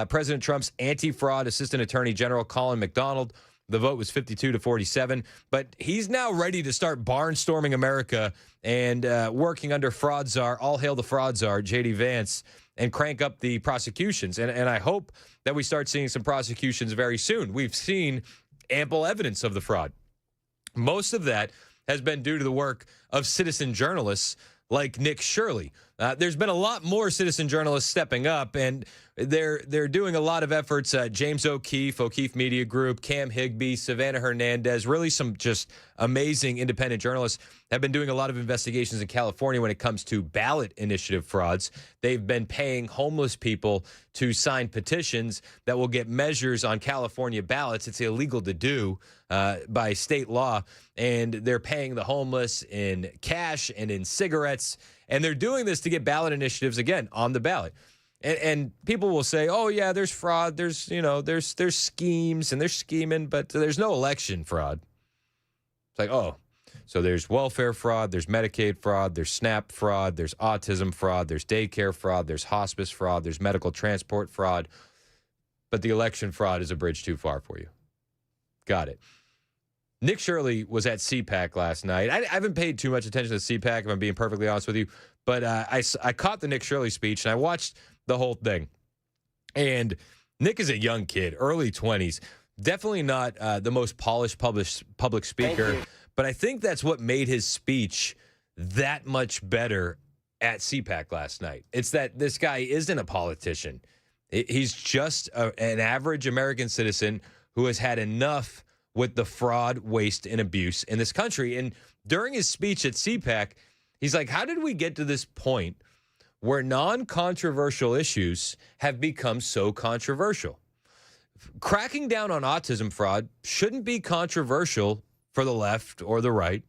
President Trump's anti-fraud Assistant Attorney General Colin McDonald. The vote was 52-47, but he's now ready to start barnstorming America and working under fraud czar, all hail the fraud czar, J.D. Vance, and crank up the prosecutions. And I hope that we start seeing some prosecutions very soon. We've seen ample evidence of the fraud. Most of that has been due to the work of citizen journalists like Nick Shirley. There's been a lot more citizen journalists stepping up, and they're doing a lot of efforts. James O'Keefe Media Group, Cam Higbee, Savannah Hernandez, really some just amazing independent journalists have been doing a lot of investigations in California when it comes to ballot initiative frauds. They've been paying homeless people to sign petitions that will get measures on California ballots. It's illegal to do by state law, and they're paying the homeless in cash and in cigarettes, and they're doing this to get ballot initiatives, again, on the ballot. And people will say, oh, yeah, there's fraud. There's schemes and they're scheming, but there's no election fraud. It's like, oh, so there's welfare fraud, there's Medicaid fraud, there's SNAP fraud, there's autism fraud, there's daycare fraud, there's hospice fraud, there's medical transport fraud. But the election fraud is a bridge too far for you. Got it. Nick Shirley was at CPAC last night. I haven't paid too much attention to CPAC, if I'm being perfectly honest with you. But I caught the Nick Shirley speech, and I watched the whole thing. And Nick is a young kid, early 20s. Definitely not the most polished public speaker. But I think that's what made his speech that much better at CPAC last night. It's that this guy isn't a politician. He's just an average American citizen who has had enough with the fraud, waste, and abuse in this country. And during his speech at CPAC, he's like, how did we get to this point where non-controversial issues have become so controversial? Cracking down on autism fraud shouldn't be controversial for the left or the right.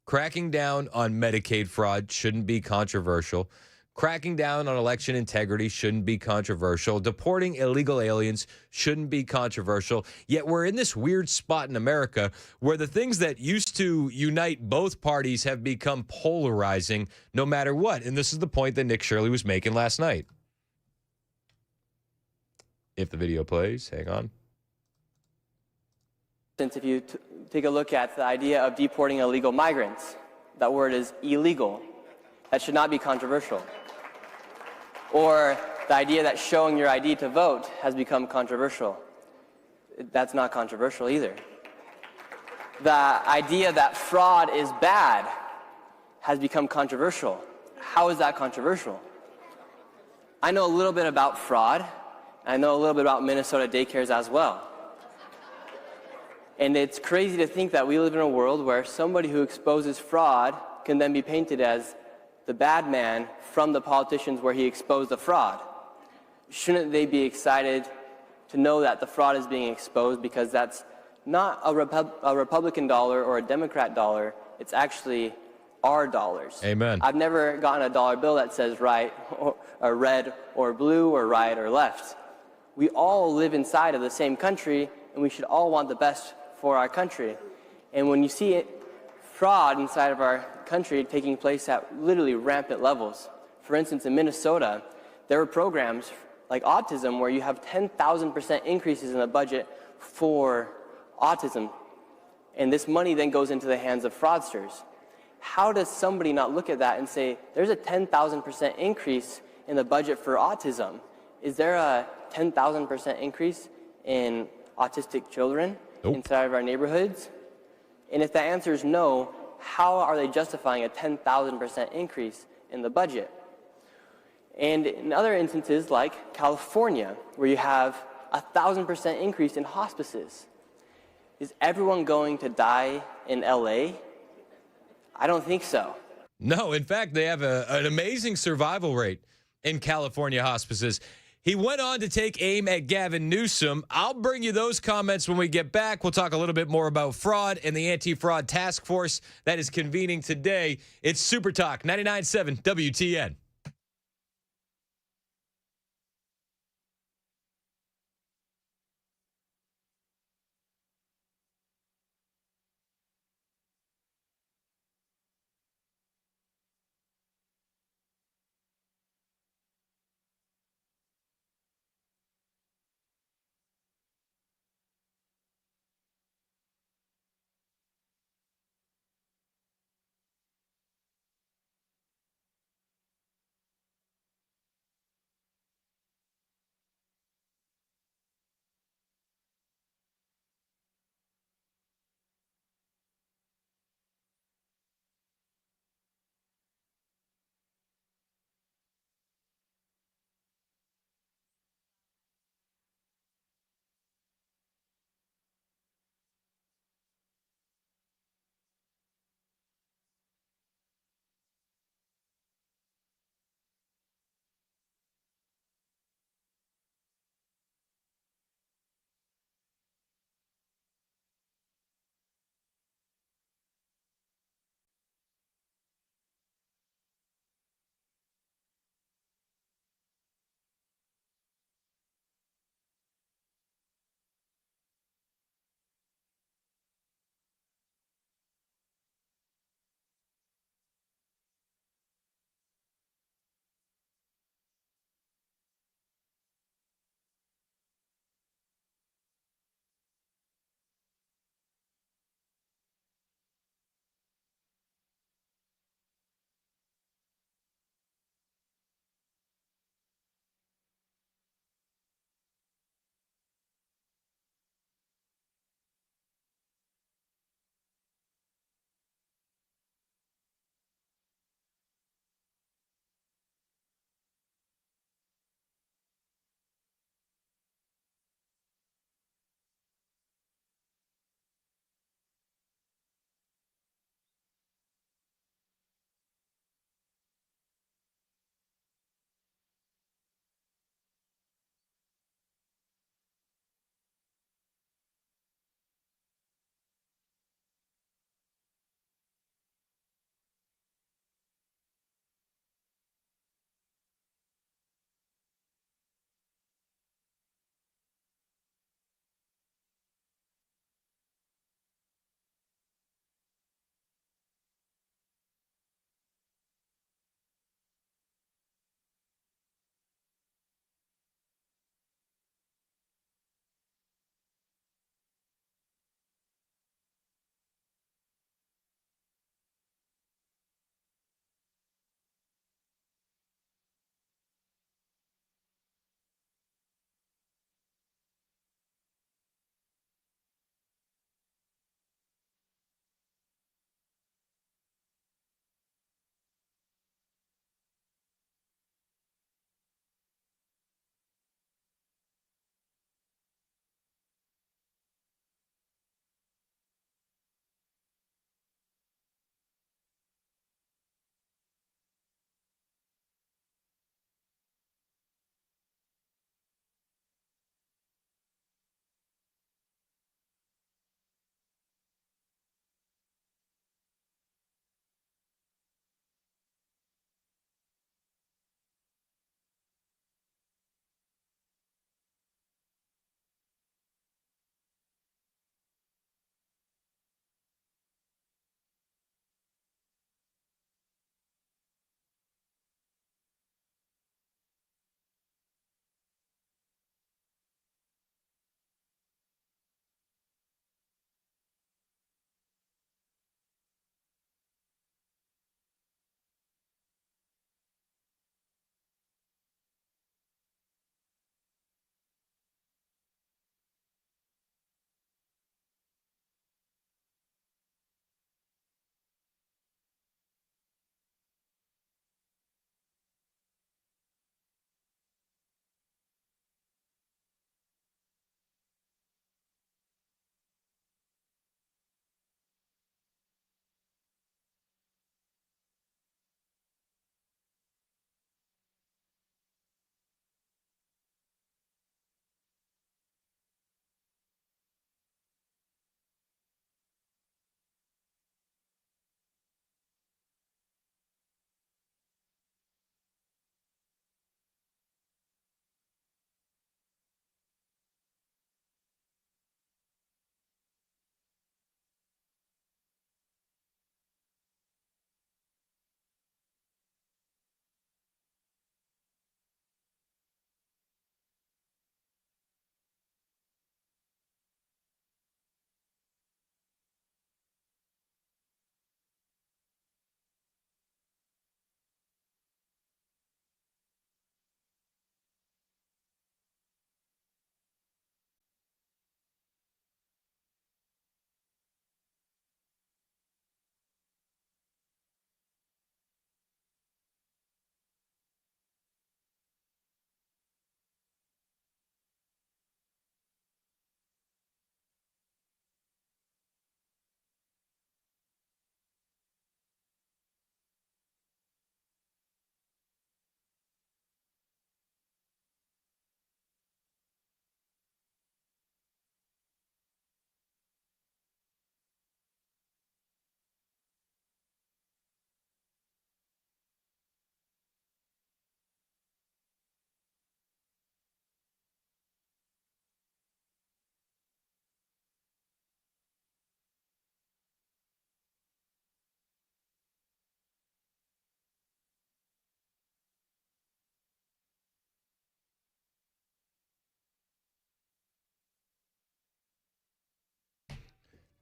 Cracking down on Medicaid fraud shouldn't be controversial. Cracking down on election integrity shouldn't be controversial. Deporting illegal aliens shouldn't be controversial. Yet we're in this weird spot in America where the things that used to unite both parties have become polarizing no matter what. And this is the point that Nick Shirley was making last night. If the video plays, hang on. Since if you take a look at the idea of deporting illegal migrants, that word is illegal. That should not be controversial. Or the idea that showing your ID to vote has become controversial. That's not controversial either. The idea that fraud is bad has become controversial. How is that controversial? I know a little bit about fraud. I know a little bit about Minnesota daycares as well. And it's crazy to think that we live in a world where somebody who exposes fraud can then be painted as the bad man from the politicians where he exposed the fraud. Shouldn't they be excited to know that the fraud is being exposed, because that's not a Republican dollar or a Democrat dollar, it's actually our dollars. Amen. I've never gotten a dollar bill that says right or red or blue or right or left. We all live inside of the same country, and we should all want the best for our country. And when you see it, fraud inside of our country taking place at literally rampant levels. For instance, in Minnesota, there were programs like autism where you have 10,000% increases in the budget for autism. And this money then goes into the hands of fraudsters. How does somebody not look at that and say, there's a 10,000% increase in the budget for autism? Is there a 10,000% increase in autistic children inside of our neighborhoods? And if the answer is no, how are they justifying a 10,000% increase in the budget? And in other instances like California, where you have 1,000% increase in hospices, is everyone going to die in LA? I don't think so. No, in fact, they have an amazing survival rate in California hospices. He went on to take aim at Gavin Newsom. I'll bring you those comments when we get back. We'll talk a little bit more about fraud and the anti-fraud task force that is convening today. It's Super Talk 99.7 WTN.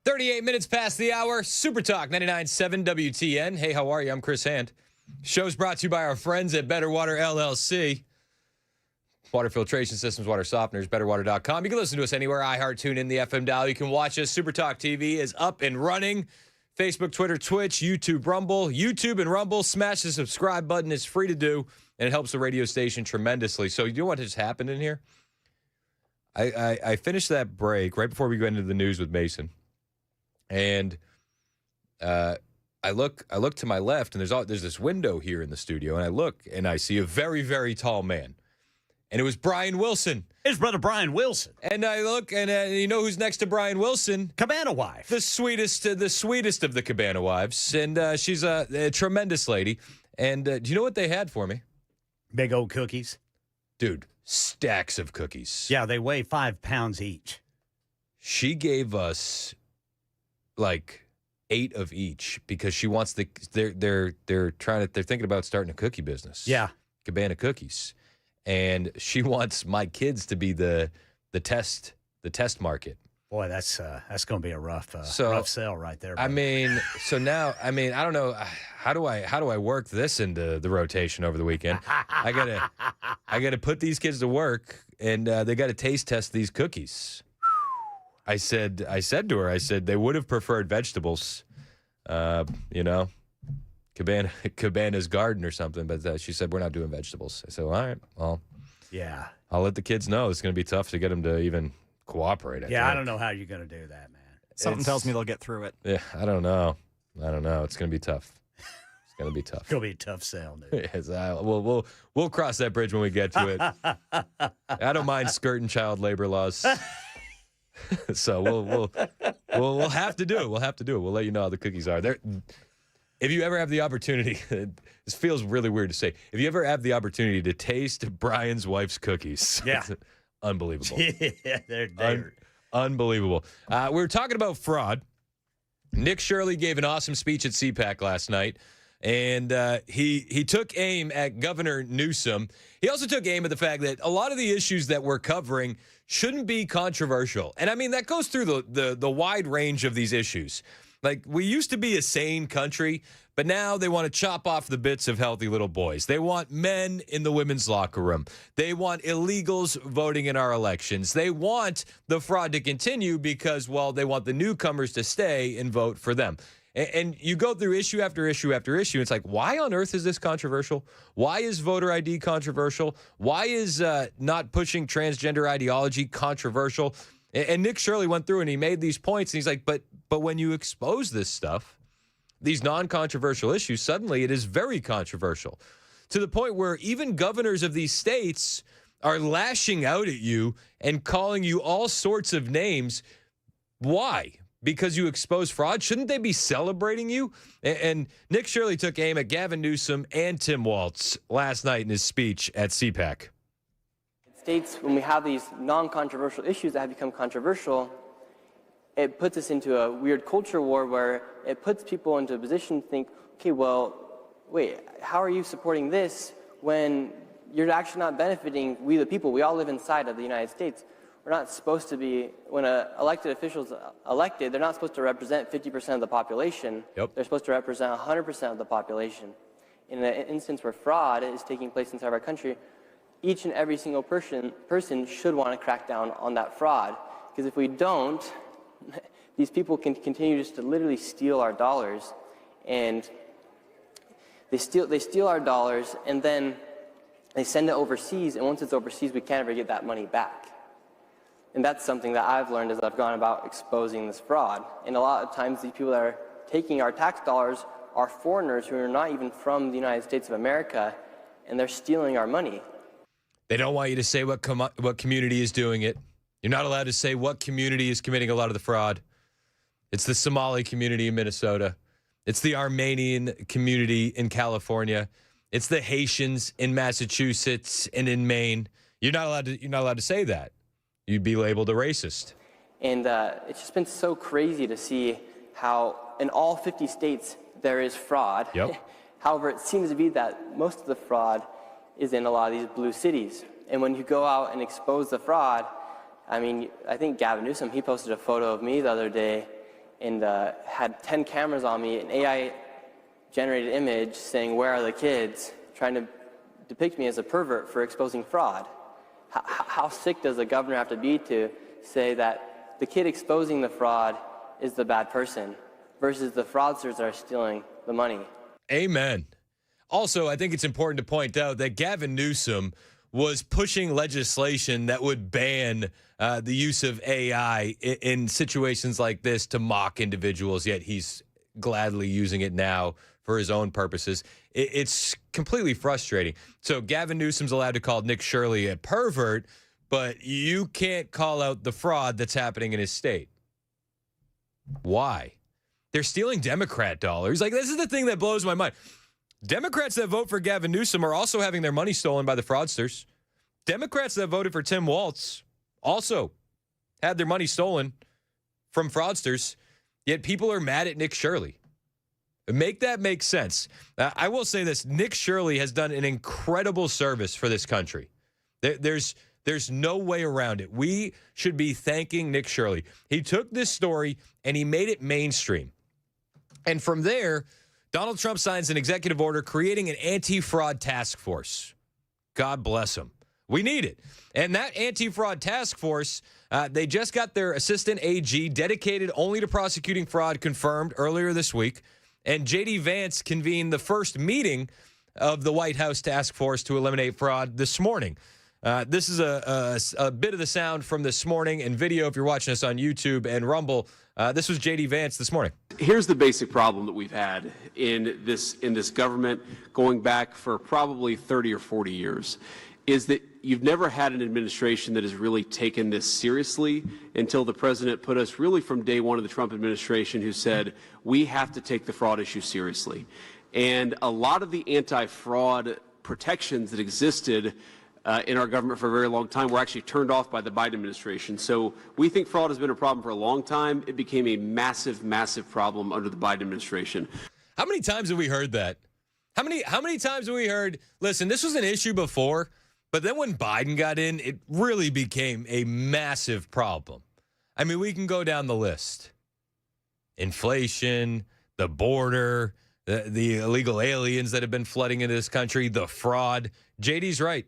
38 minutes past the hour. Super Talk 99.7 WTN. Hey, how are you? I'm Chris Hand. Show's brought to you by our friends at Better Water LLC. Water filtration systems, water softeners, betterwater.com. You can listen to us anywhere. iHeart, tune in the FM dial. You can watch us. Super Talk TV is up and running. Facebook, Twitter, Twitch, YouTube, Rumble. YouTube and Rumble. Smash the subscribe button. It's free to do, and it helps the radio station tremendously. So you know what just happened in here? I finished that break right before we go into the news with Mason. And I look to my left, and there's this window here in the studio, and I look, and I see a very, very tall man. And it was Brian Wilson. His brother Brian Wilson. And I look, and you know who's next to Brian Wilson? Cabana wife. The sweetest of the Cabana wives. And she's a tremendous lady. And do you know what they had for me? Big old cookies. Dude, stacks of cookies. Yeah, they weigh 5 pounds each. She gave us like 8 of each because she wants they're thinking about starting a cookie business. Yeah. Cabana cookies. And she wants my kids to be the test market. Boy, that's going to be a rough sell right there. I mean, so now, I don't know how do I work this into the rotation over the weekend? I gotta put these kids to work, and they got to taste test these cookies. I said to her, they would have preferred vegetables, Cabana's garden or something, but she said, we're not doing vegetables. I said, all right, well, yeah, I'll let the kids know. It's going to be tough to get them to even cooperate. I don't know how you're going to do that, man. Something tells me they'll get through it. Yeah, I don't know. It's going to be tough. It's going to be tough. It's going to be a tough sell, dude. Yes, we'll cross that bridge when we get to it. I don't mind skirting child labor laws. So we'll have to do it. We'll have to do it. We'll let you know how the cookies are. If you ever have the opportunity, this feels really weird to say. If you ever have the opportunity to taste Brian's wife's cookies, yeah, unbelievable. Yeah, they're unbelievable. We were talking about fraud. Nick Shirley gave an awesome speech at CPAC last night, and he took aim at Governor Newsom. He also took aim at the fact that a lot of the issues that we're covering shouldn't be controversial. And I mean, that goes through the wide range of these issues. Like, we used to be a sane country, but now they want to chop off the bits of healthy little boys. They want men in the women's locker room. They want illegals voting in our elections. They want the fraud to continue because, well, they want the newcomers to stay and vote for them. And you go through issue after issue after issue. It's like, why on earth is this controversial? Why is voter ID controversial? Why is not pushing transgender ideology controversial? And Nick Shirley went through and he made these points. And he's like, but when you expose this stuff, these non-controversial issues, suddenly it is very controversial to the point where even governors of these states are lashing out at you and calling you all sorts of names. Why? Because you expose fraud? Shouldn't they be celebrating you? And Nick Shirley took aim at Gavin Newsom and Tim Walz last night in his speech at CPAC. States, when we have these non-controversial issues that have become controversial, it puts us into a weird culture war where it puts people into a position to think, okay, well, wait, how are you supporting this when you're actually not benefiting we the people? We all live inside of the United States. We're not supposed to be, when elected officials elected, they're not supposed to represent 50% of the population. Yep. They're supposed to represent 100% of the population. In an instance where fraud is taking place inside of our country, each and every single person should want to crack down on that fraud. Because if we don't, these people can continue just to literally steal our dollars. And they steal our dollars, and then they send it overseas, and once it's overseas, we can't ever get that money back. And that's something that I've learned as I've gone about exposing this fraud. And a lot of times, these people that are taking our tax dollars are foreigners who are not even from the United States of America, and they're stealing our money. They don't want you to say what community is doing it. You're not allowed to say what community is committing a lot of the fraud. It's the Somali community in Minnesota. It's the Armenian community in California. It's the Haitians in Massachusetts and in Maine. You're not allowed to say that. You'd be labeled a racist. And it's just been so crazy to see how in all 50 states there is fraud. Yep. However, it seems to be that most of the fraud is in a lot of these blue cities. And when you go out and expose the fraud, I mean, I think Gavin Newsom, he posted a photo of me the other day, and had 10 cameras on me, an AI-generated image saying, "Where are the kids?" trying to depict me as a pervert for exposing fraud. How sick does the governor have to be to say that the kid exposing the fraud is the bad person versus the fraudsters that are stealing the money? Amen. Also, I think it's important to point out that Gavin Newsom was pushing legislation that would ban the use of AI in situations like this to mock individuals, yet he's gladly using it now for his own purposes. It's completely frustrating. So Gavin Newsom's allowed to call Nick Shirley a pervert, but you can't call out the fraud that's happening in his state. Why? They're stealing Democrat dollars. Like, this is the thing that blows my mind. Democrats that vote for Gavin Newsom are also having their money stolen by the fraudsters. Democrats that voted for Tim Walz also had their money stolen from fraudsters, yet people are mad at Nick Shirley. Make that make sense. I will say this. Nick Shirley has done an incredible service for this country. There's no way around it. We should be thanking Nick Shirley. He took this story and he made it mainstream. And from there, Donald Trump signs an executive order creating an anti-fraud task force. God bless him. We need it. And that anti-fraud task force, they just got their assistant AG dedicated only to prosecuting fraud confirmed earlier this week. And J.D. Vance convened the first meeting of the White House task force to eliminate fraud this morning. This is a bit of the sound from this morning and video if you're watching us on YouTube and Rumble. This was J.D. Vance this morning. Here's the basic problem that we've had in this government going back for probably 30 or 40 years is that you've never had an administration that has really taken this seriously until the president put us really from day one of the Trump administration who said we have to take the fraud issue seriously. And a lot of the anti-fraud protections that existed in our government for a very long time were actually turned off by the Biden administration. So we think fraud has been a problem for a long time. It became a massive, massive problem under the Biden administration. How many times have we heard that? How many times have we heard, listen, this was an issue before, but then when Biden got in, it really became a massive problem. I mean, we can go down the list. Inflation, the border, the illegal aliens that have been flooding into this country, the fraud. JD's right.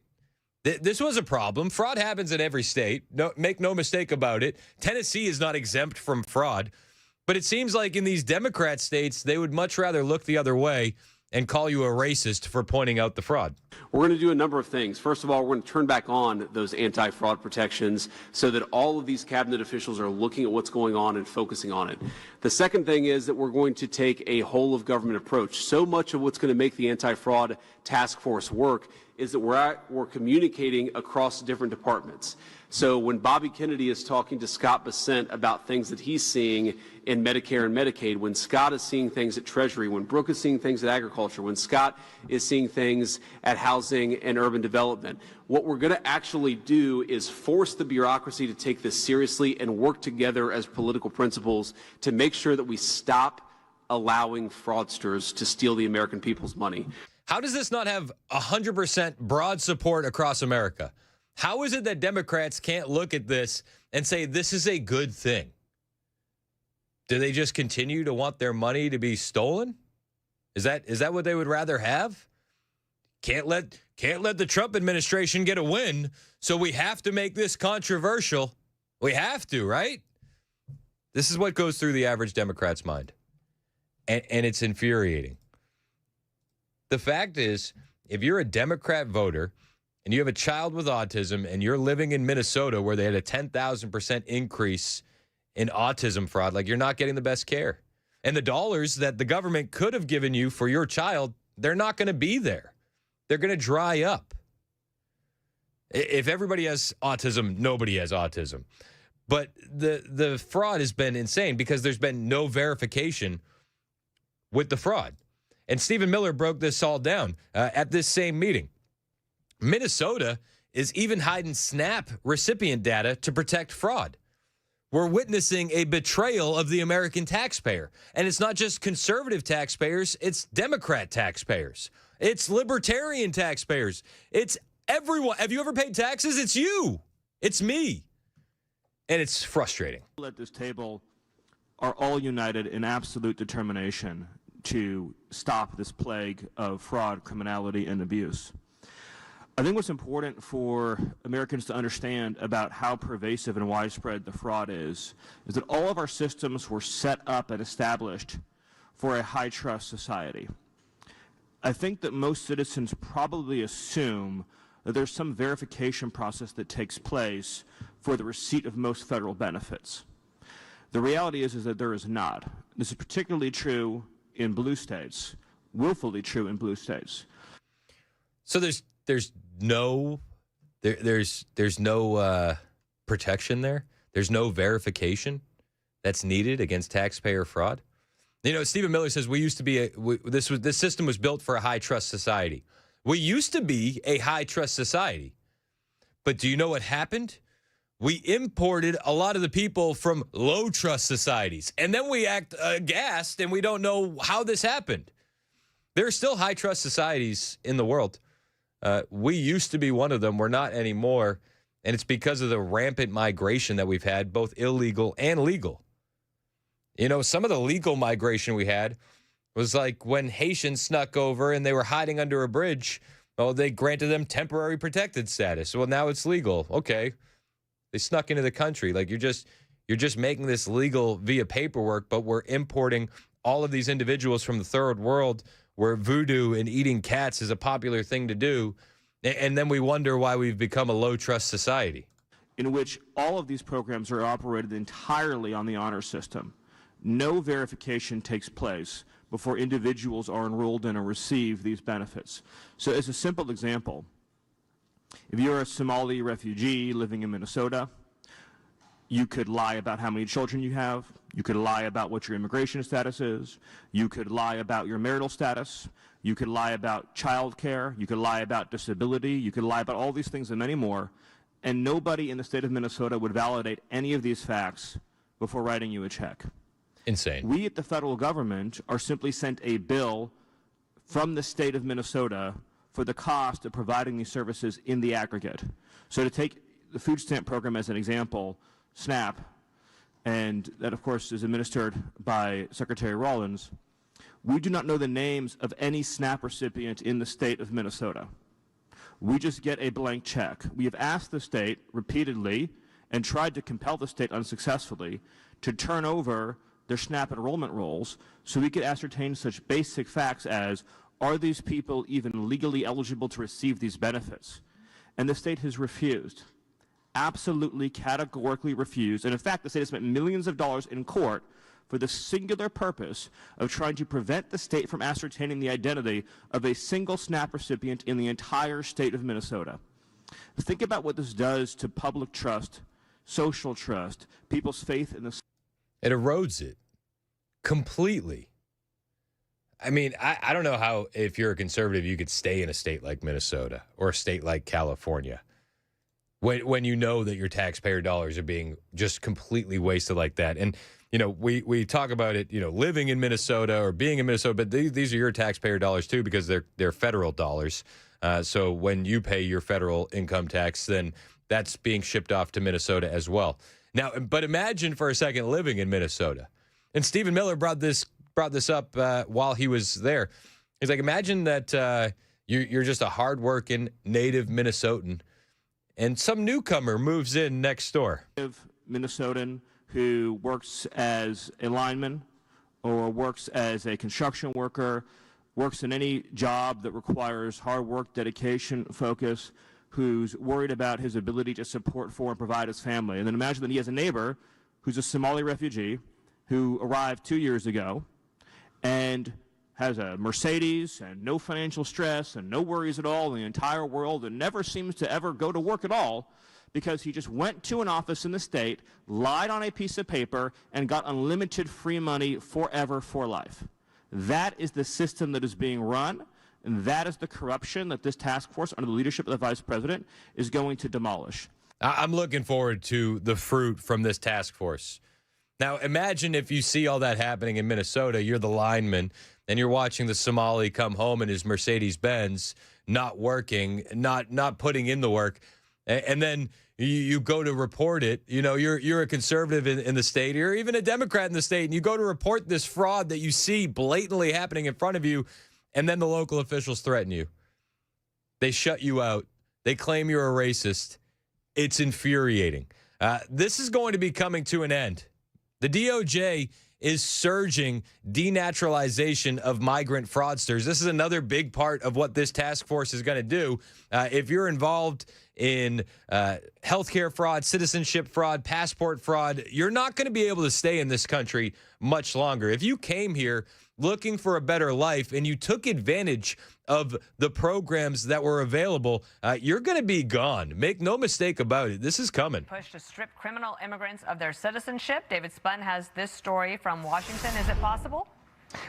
This was a problem. Fraud happens in every state. No, make no mistake about it. Tennessee is not exempt from fraud. But it seems like in these Democrat states, they would much rather look the other way and call you a racist for pointing out the fraud. We're going to do a number of things. First of all, we're going to turn back on those anti-fraud protections so that all of these cabinet officials are looking at what's going on and focusing on it. The second thing is that we're going to take a whole of government approach. So much of what's going to make the anti-fraud task force work is that we're communicating across different departments. So when Bobby Kennedy is talking to Scott Bessent about things that he's seeing in Medicare and Medicaid, when Scott is seeing things at Treasury, when Brooke is seeing things at Agriculture, when Scott is seeing things at Housing and Urban Development, what we're going to actually do is force the bureaucracy to take this seriously and work together as political principles to make sure that we stop allowing fraudsters to steal the American people's money. How does this not have 100% broad support across America? How is it that Democrats can't look at this and say this is a good thing? Do they just continue to want their money to be stolen? Is that what they would rather have? Can't let the Trump administration get a win, so we have to make this controversial. We have to, right? This is what goes through the average Democrat's mind. And it's infuriating. The fact is, if you're a Democrat voter and you have a child with autism and you're living in Minnesota where they had a 10,000% increase in autism fraud, like, you're not getting the best care. And the dollars that the government could have given you for your child, they're not going to be there. They're going to dry up. If everybody has autism, nobody has autism. But the fraud has been insane because there's been no verification with the fraud. And Stephen Miller broke this all down at this same meeting. Minnesota is even hiding SNAP recipient data to protect fraud. We're witnessing a betrayal of the American taxpayer. And it's not just conservative taxpayers, it's Democrat taxpayers. It's libertarian taxpayers. It's everyone. Have you ever paid taxes? It's you. It's me. And it's frustrating. At this table are all united in absolute determination to stop this plague of fraud, criminality, and abuse. I think what's important for Americans to understand about how pervasive and widespread the fraud is that all of our systems were set up and established for a high-trust society. I think that most citizens probably assume that there's some verification process that takes place for the receipt of most federal benefits. The reality is that there is not. This is particularly true in blue states, willfully true in blue states. So there's no protection there. There's no verification that's needed against taxpayer fraud. You know, Stephen Miller says we used to be this system was built for a high trust society. We used to be a high trust society, but do you know what happened? We imported a lot of the people from low trust societies, and then we act aghast, and we don't know how this happened. There are still high trust societies in the world. We used to be one of them. We're not anymore. And it's because of the rampant migration that we've had, both illegal and legal. You know, some of the legal migration we had was like when Haitians snuck over and they were hiding under a bridge. Oh, they granted them temporary protected status. Well, now it's legal. Okay. They snuck into the country. Like you're just making this legal via paperwork, but we're importing all of these individuals from the third world where voodoo and eating cats is a popular thing to do, and then we wonder why we've become a low-trust society. In which all of these programs are operated entirely on the honor system. No verification takes place before individuals are enrolled in or receive these benefits. So as a simple example, if you're a Somali refugee living in Minnesota, you could lie about how many children you have. You could lie about what your immigration status is. You could lie about your marital status. You could lie about child care. You could lie about disability. You could lie about all these things and many more. And nobody in the state of Minnesota would validate any of these facts before writing you a check. Insane. We at the federal government are simply sent a bill from the state of Minnesota for the cost of providing these services in the aggregate. So to take the food stamp program as an example, SNAP, and that, of course, is administered by Secretary Rollins, we do not know the names of any SNAP recipient in the state of Minnesota. We just get a blank check. We have asked the state repeatedly and tried to compel the state unsuccessfully to turn over their SNAP enrollment rolls so we could ascertain such basic facts as, are these people even legally eligible to receive these benefits? And the state has refused. Absolutely, categorically refused. And in fact, the state has spent millions of dollars in court for the singular purpose of trying to prevent the state from ascertaining the identity of a single SNAP recipient in the entire state of Minnesota. Think about what this does to public trust, social trust, people's faith in the... It erodes it completely. I mean, I don't know how, if you're a conservative, you could stay in a state like Minnesota or a state like California when you know that your taxpayer dollars are being just completely wasted like that. And, you know, we talk about it, you know, living in Minnesota or being in Minnesota, but these are your taxpayer dollars too because they're federal dollars. So when you pay your federal income tax, then that's being shipped off to Minnesota as well. Now, but imagine for a second living in Minnesota. And Stephen Miller brought this up while he was there. He's like, imagine that you're just a hardworking native Minnesotan, and some newcomer moves in next door. Minnesotan who works as a lineman or works as a construction worker, works in any job that requires hard work, dedication, focus, who's worried about his ability to support for and provide his family. And then imagine that he has a neighbor who's a Somali refugee who arrived 2 years ago and has a Mercedes and no financial stress and no worries at all in the entire world and never seems to ever go to work at all because he just went to an office in the state, lied on a piece of paper, and got unlimited free money forever for life. That is the system that is being run, and that is the corruption that this task force under the leadership of the vice president is going to demolish. I'm looking forward to the fruit from this task force. Now, imagine if you see all that happening in Minnesota, you're the lineman, and you're watching the Somali come home in his Mercedes-Benz, not working, not putting in the work, and then you go to report it. You know, you're a conservative in the state, or even a Democrat in the state, and you go to report this fraud that you see blatantly happening in front of you, and then the local officials threaten you. They shut you out. They claim you're a racist. It's infuriating. This is going to be coming to an end. The DOJ is surging denaturalization of migrant fraudsters. This is another big part of what this task force is going to do. If you're involved in healthcare fraud, citizenship fraud, passport fraud, you're not going to be able to stay in this country much longer. If you came here looking for a better life and you took advantage of the programs that were available, you're going to be gone. Make no mistake about it. This is coming. Push to strip criminal immigrants of their citizenship. David Spun has this story from Washington. Is it possible?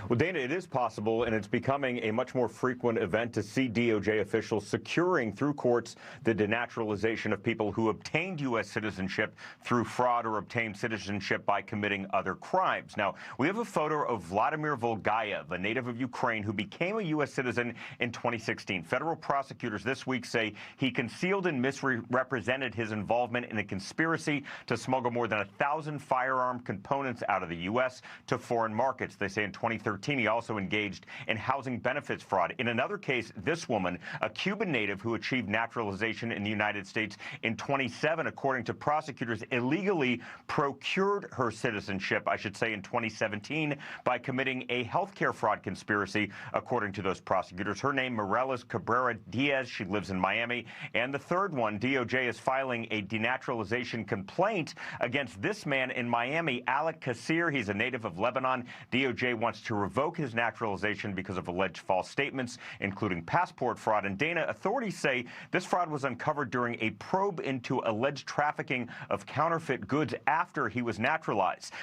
Well, Dana, it is possible, and it's becoming a much more frequent event to see DOJ officials securing through courts the denaturalization of people who obtained U.S. citizenship through fraud or obtained citizenship by committing other crimes. Now, we have a photo of Vladimir Volgayev, a native of Ukraine who became a U.S. citizen in 2016. Federal prosecutors this week say he concealed and misrepresented his involvement in a conspiracy to smuggle more than 1,000 firearm components out of the U.S. to foreign markets. They say in 2013, he also engaged in housing benefits fraud. In another case, this woman, a Cuban native who achieved naturalization in the United States in 2007, according to prosecutors, illegally procured her citizenship, I should say, in 2017 by committing a healthcare fraud conspiracy, according to those prosecutors. Her name, Morelis Cabrera Diaz. She lives in Miami. And the third one, DOJ is filing a denaturalization complaint against this man in Miami, Alec Kassir. He's a native of Lebanon. DOJ wants to revoke his naturalization because of alleged false statements, including passport fraud. And Dana, authorities say this fraud was uncovered during a probe into alleged trafficking of counterfeit goods after he was naturalized.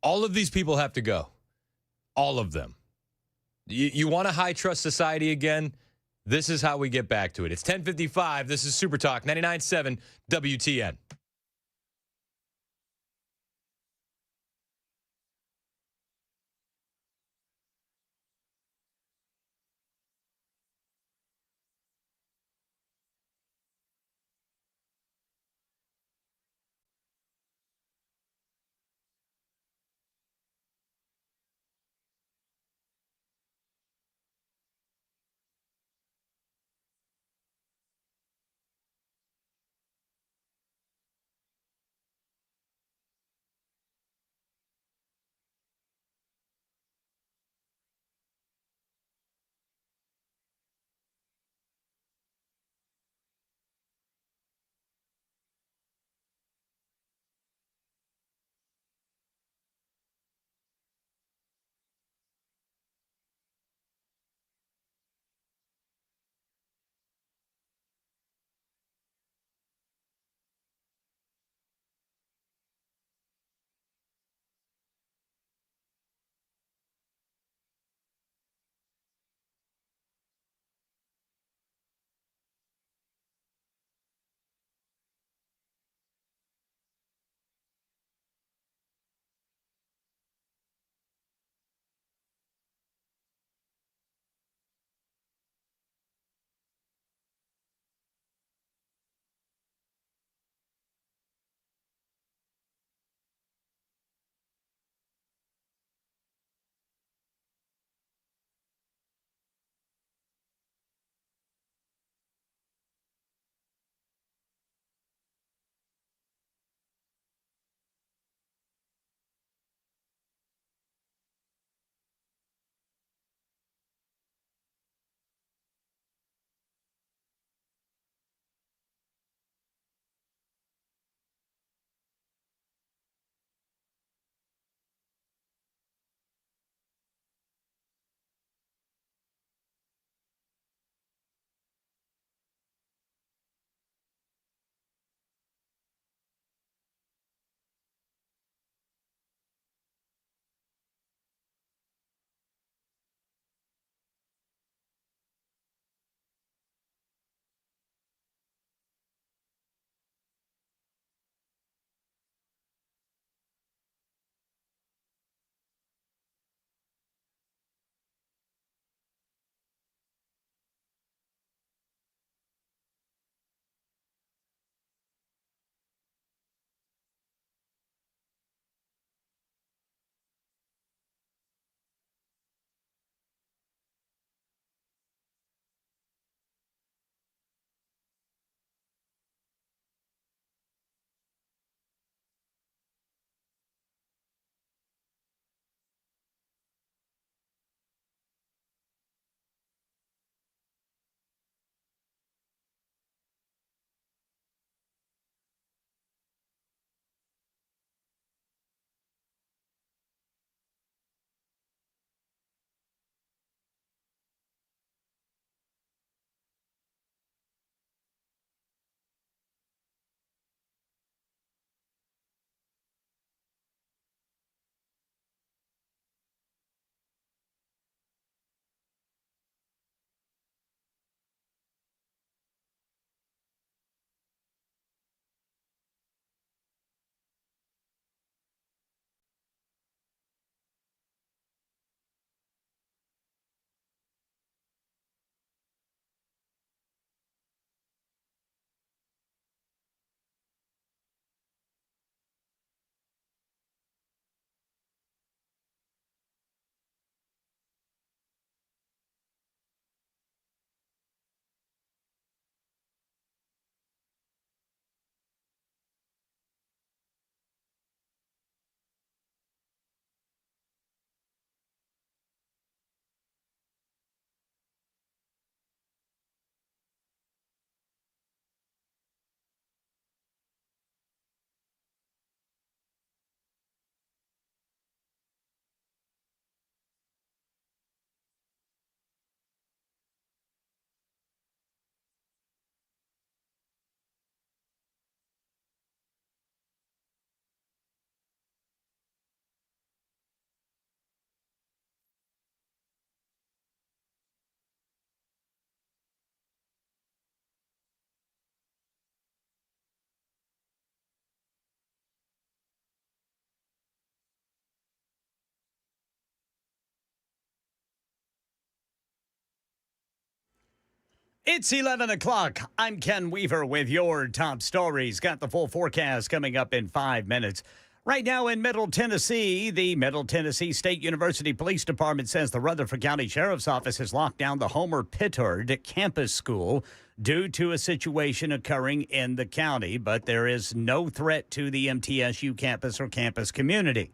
All of these people have to go. All of them. You want a high trust society again? This is how we get back to it. It's 10:55. This is Super Talk 99.7 WTN. It's 11 o'clock. I'm Ken Weaver with your top stories. Got the full forecast coming up in 5 minutes. Right now in Middle Tennessee, the Middle Tennessee State University Police Department says the Rutherford County Sheriff's Office has locked down the Homer Pittard campus school due to a situation occurring in the county, but there is no threat to the MTSU campus or campus community.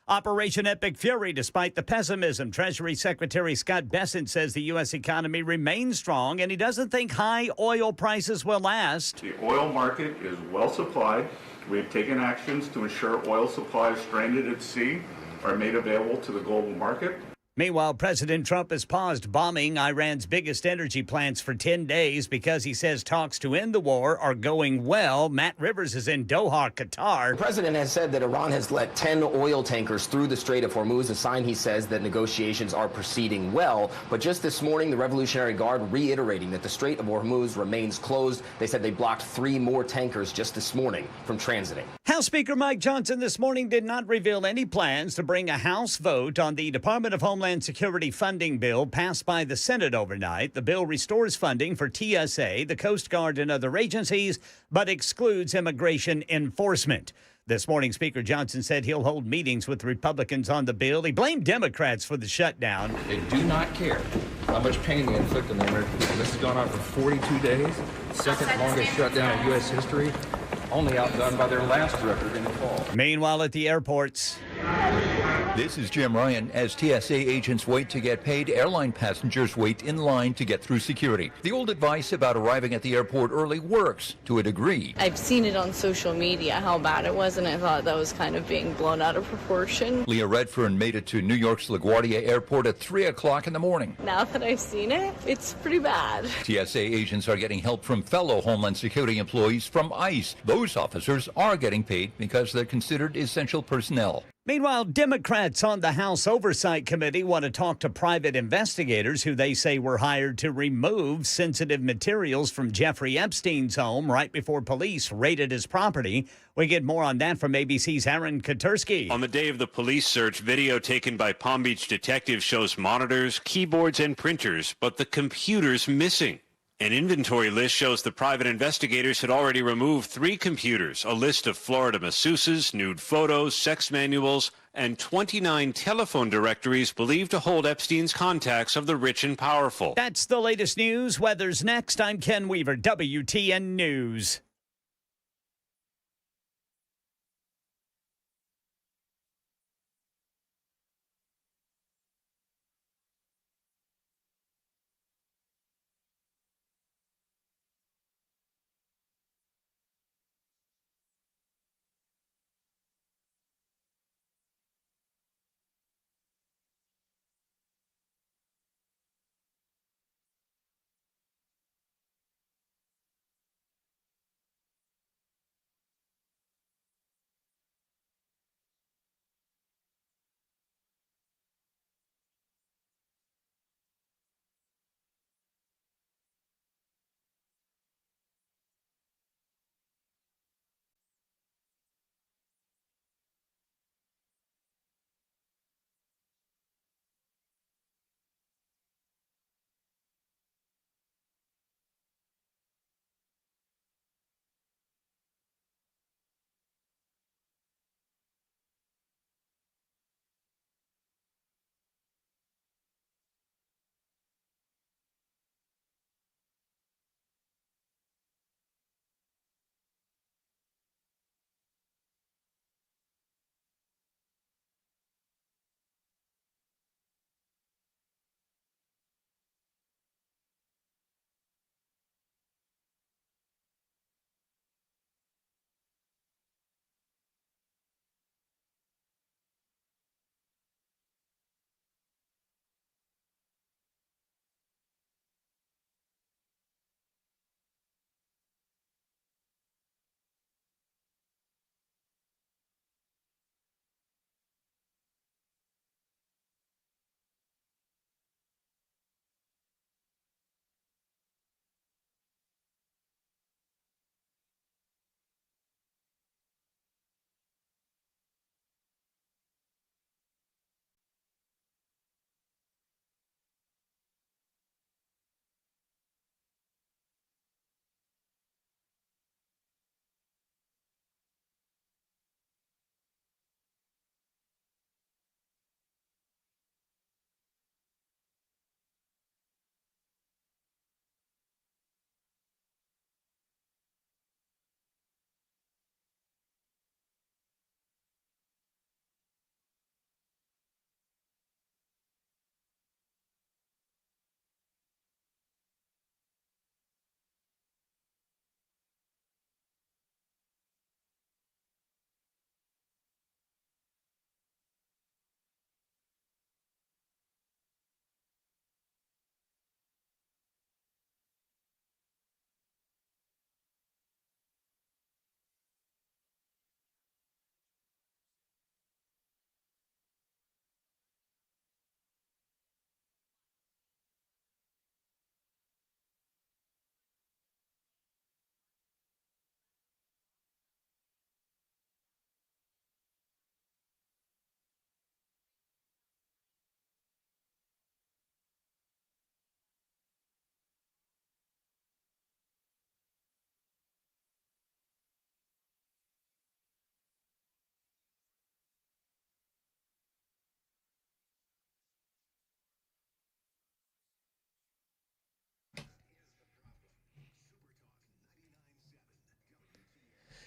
Operation Epic Fury, despite the pessimism, Treasury Secretary Scott Bessent says the U.S. economy remains strong, and he doesn't think high oil prices will last. The oil market is well supplied. We have taken actions to ensure oil supplies stranded at sea are made available to the global market. Meanwhile, President Trump has paused bombing Iran's biggest energy plants for 10 days because he says talks to end the war are going well. Matt Rivers is in Doha, Qatar. The president has said that Iran has let 10 oil tankers through the Strait of Hormuz, a sign, he says, that negotiations are proceeding well. But just this morning, the Revolutionary Guard reiterating that the Strait of Hormuz remains closed. They said they blocked 3 more tankers just this morning from transiting. House Speaker Mike Johnson this morning did not reveal any plans to bring a House vote on the Department of Homeland Security funding bill passed by the Senate overnight. The bill restores funding for TSA, the Coast Guard, and other agencies, but excludes immigration enforcement. This morning, Speaker Johnson said he'll hold meetings with Republicans on the bill. He blamed Democrats for the shutdown. They do not care how much pain they inflict on the American people. This has gone on for 42 days, second longest shutdown in U.S. history, only outdone by their last record in the fall. Meanwhile, at the airports. This is Jim Ryan. As TSA agents wait to get paid, airline passengers wait in line to get through security. The old advice about arriving at the airport early works to a degree. I've seen it on social media how bad it was, and I thought that was kind of being blown out of proportion. Leah Redfern made it to New York's LaGuardia Airport at 3 o'clock in the morning. Now that I've seen it, it's pretty bad. TSA agents are getting help from fellow Homeland Security employees from ICE. Those officers are getting paid because they're considered essential personnel. Meanwhile, Democrats on the House Oversight Committee want to talk to private investigators who they say were hired to remove sensitive materials from Jeffrey Epstein's home right before police raided his property. We get more on that from ABC's Aaron Katursky. On the day of the police search, video taken by Palm Beach detectives shows monitors, keyboards, and printers, but the computer's missing. An inventory list shows the private investigators had already removed 3 computers, a list of Florida masseuses, nude photos, sex manuals, and 29 telephone directories believed to hold Epstein's contacts of the rich and powerful. That's the latest news. Weather's next. I'm Ken Weaver, WTN News.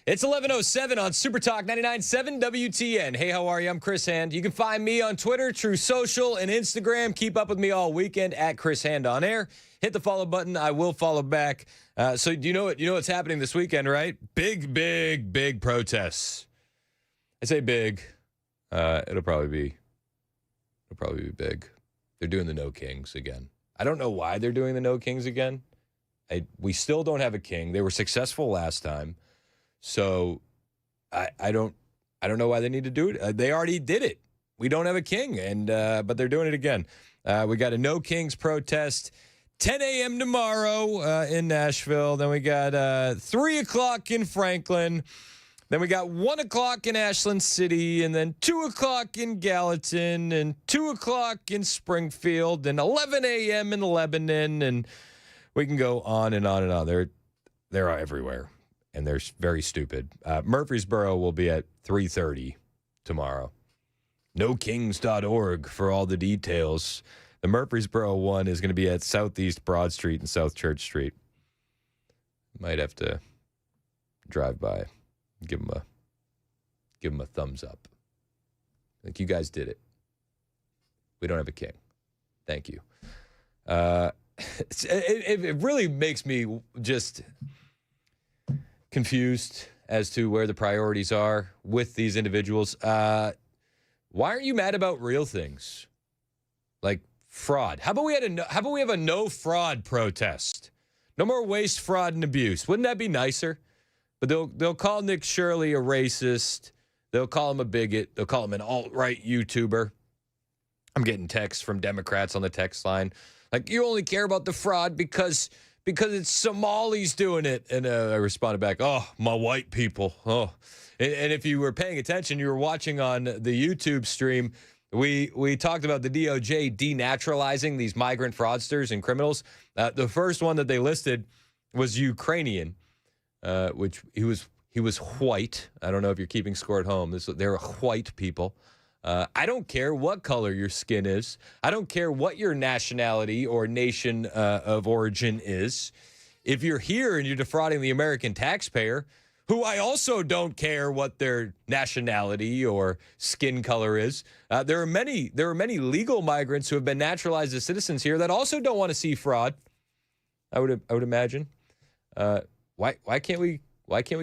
It's 11:07 on Super Talk 99.7 WTN. Hey, how are you? I'm Chris Hand. You can find me on Twitter, True Social, and Instagram. Keep up with me all weekend at Chris Hand on air. Hit the follow button. I will follow back. So do you know what's happening this weekend, right? Big protests. I say big. It'll probably be big. They're doing the No Kings again. I don't know why they're doing the No Kings again. We still don't have a king. They were successful last time. So I don't know why they need to do it. They already did it. We don't have a king, and but they're doing it again. We got a No Kings protest, 10 a.m. tomorrow in Nashville. Then we got 3 o'clock in Franklin. Then we got 1 o'clock in Ashland City, and then 2 o'clock in Gallatin, and 2 o'clock in Springfield, and 11 a.m. in Lebanon, and we can go on and on and on. They're everywhere. And they're very stupid. Murfreesboro will be at 3:30 tomorrow. NoKings.org for all the details. The Murfreesboro one is going to be at Southeast Broad Street and South Church Street. Might have to drive by, give them a thumbs up. Like, you guys did it. We don't have a king. Thank you. It really makes me just confused as to where the priorities are with these individuals. Why aren't you mad about real things like fraud? How about we have a no fraud protest? No more waste, fraud, and abuse. Wouldn't that be nicer? But they'll call Nick Shirley a racist. They'll call him a bigot. They'll call him an alt-right YouTuber. I'm getting texts from Democrats on the text line. Like, you only care about the fraud because it's Somalis doing it. And I responded back, oh, my white people. Oh. And if you were paying attention, you were watching on the YouTube stream, we talked about the DOJ denaturalizing these migrant fraudsters and criminals. The first one that they listed was Ukrainian, which he was white. I don't know if you're keeping score at home. They're white people. I don't care what color your skin is. I don't care what your nationality or nation of origin is. If you're here and you're defrauding the American taxpayer, who I also don't care what their nationality or skin color is, there are many legal migrants who have been naturalized as citizens here that also don't want to see fraud. I would imagine. Why can't we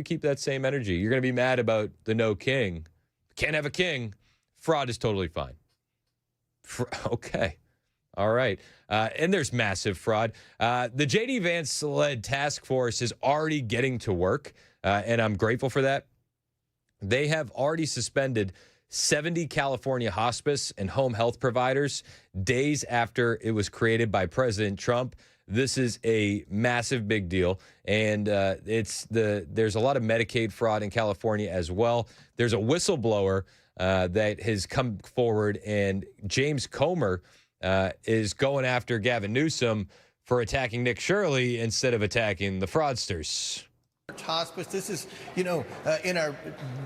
keep that same energy? You're going to be mad about the no king. Can't have a king. Fraud is totally fine. Okay. All right. And there's massive fraud. The J.D. Vance-led task force is already getting to work, and I'm grateful for that. They have already suspended 70 California hospice and home health providers days after it was created by President Trump. This is a massive big deal, and there's a lot of Medicaid fraud in California as well. There's a whistleblower that has come forward, and James Comer is going after Gavin Newsom for attacking Nick Shirley instead of attacking the fraudsters. Hospice, this is, in our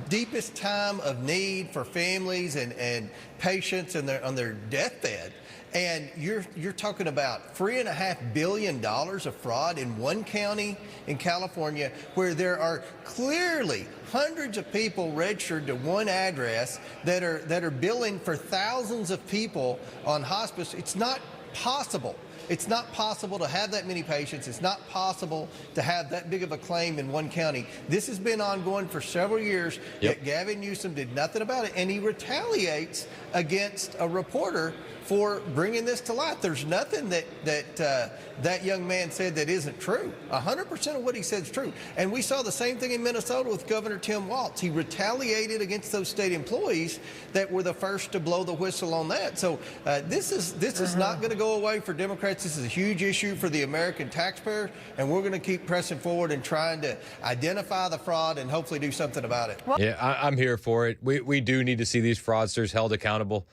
deepest time of need for families and patients on their deathbed. And you're talking about $3.5 billion of fraud in one county in California, where there are clearly hundreds of people registered to one address that are billing for thousands of people on hospice. It's not possible. It's not possible to have that many patients. It's not possible to have that big of a claim in one county. This has been ongoing for several years. Yet Gavin Newsom did nothing about it, and he retaliates against a reporter for bringing this to light. There's nothing that young man said that isn't true. 100% of what he said is true. And we saw the same thing in Minnesota with Governor Tim Walz. He retaliated against those state employees that were the first to blow the whistle on that. So this is not going to go away for Democrats. This is a huge issue for the American taxpayer, and we're going to keep pressing forward and trying to identify the fraud and hopefully do something about it. Yeah, I'm here for it. We do need to see these fraudsters held accountable.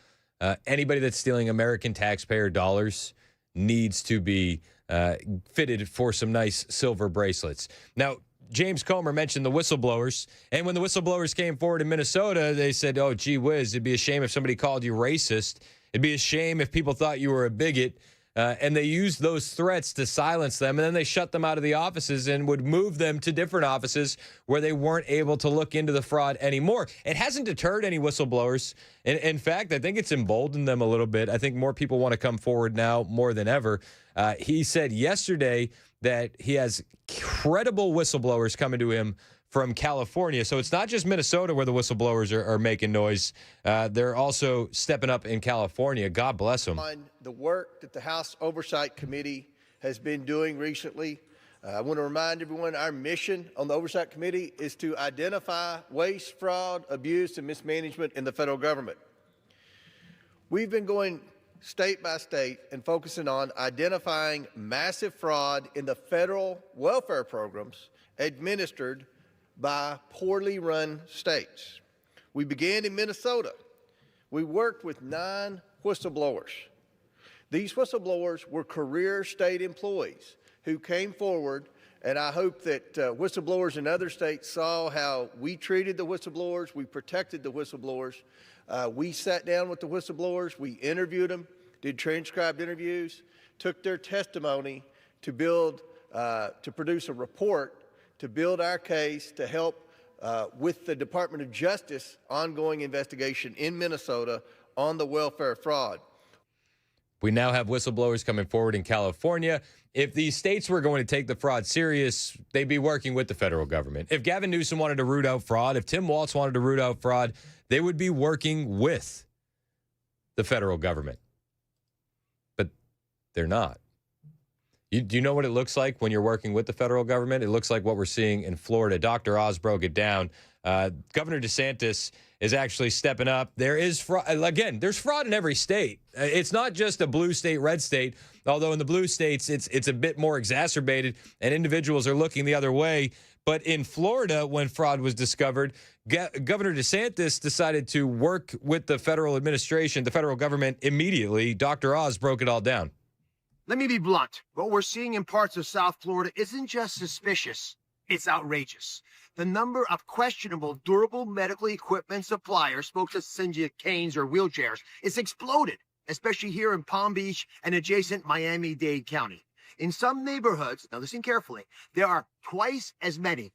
Anybody that's stealing American taxpayer dollars needs to be fitted for some nice silver bracelets. Now, James Comer mentioned the whistleblowers, and when the whistleblowers came forward in Minnesota, they said, oh, gee whiz, it'd be a shame if somebody called you racist. It'd be a shame if people thought you were a bigot. and they used those threats to silence them, and then they shut them out of the offices and would move them to different offices where they weren't able to look into the fraud anymore. It hasn't deterred any whistleblowers. In fact, I think it's emboldened them a little bit. I think more people want to come forward now more than ever. He said yesterday that he has credible whistleblowers coming to him from California. So it's not just Minnesota where the whistleblowers are making noise. They're also stepping up in California. God bless them. On the work that the House Oversight Committee has been doing recently, I want to remind everyone our mission on the Oversight Committee is to identify waste, fraud, abuse, and mismanagement in the federal government. We've been going state by state and focusing on identifying massive fraud in the federal welfare programs administered by poorly run states. We began in Minnesota. We worked with 9 whistleblowers. These whistleblowers were career state employees who came forward, and I hope that whistleblowers in other states saw how we treated the whistleblowers, we protected the whistleblowers. We sat down with the whistleblowers, we interviewed them, did transcribed interviews, took their testimony to produce a report to build our case to help with the Department of Justice ongoing investigation in Minnesota on the welfare fraud. We now have whistleblowers coming forward in California. If these states were going to take the fraud serious, they'd be working with the federal government. If Gavin Newsom wanted to root out fraud, if Tim Walz wanted to root out fraud, they would be working with the federal government. But they're not. Do you know what it looks like when you're working with the federal government? It looks like what we're seeing in Florida. Dr. Oz broke it down. Governor DeSantis is actually stepping up. There is fraud. Again, there's fraud in every state. It's not just a blue state, red state, although in the blue states, it's a bit more exacerbated and individuals are looking the other way. But in Florida, when fraud was discovered, Governor DeSantis decided to work with the federal administration, the federal government immediately. Dr. Oz broke it all down. Let me be blunt. What we're seeing in parts of South Florida isn't just suspicious, it's outrageous. The number of questionable durable medical equipment suppliers, folks that send you canes or wheelchairs, is exploded, especially here in Palm Beach and adjacent Miami-Dade County. In some neighborhoods, now listen carefully, there are twice as many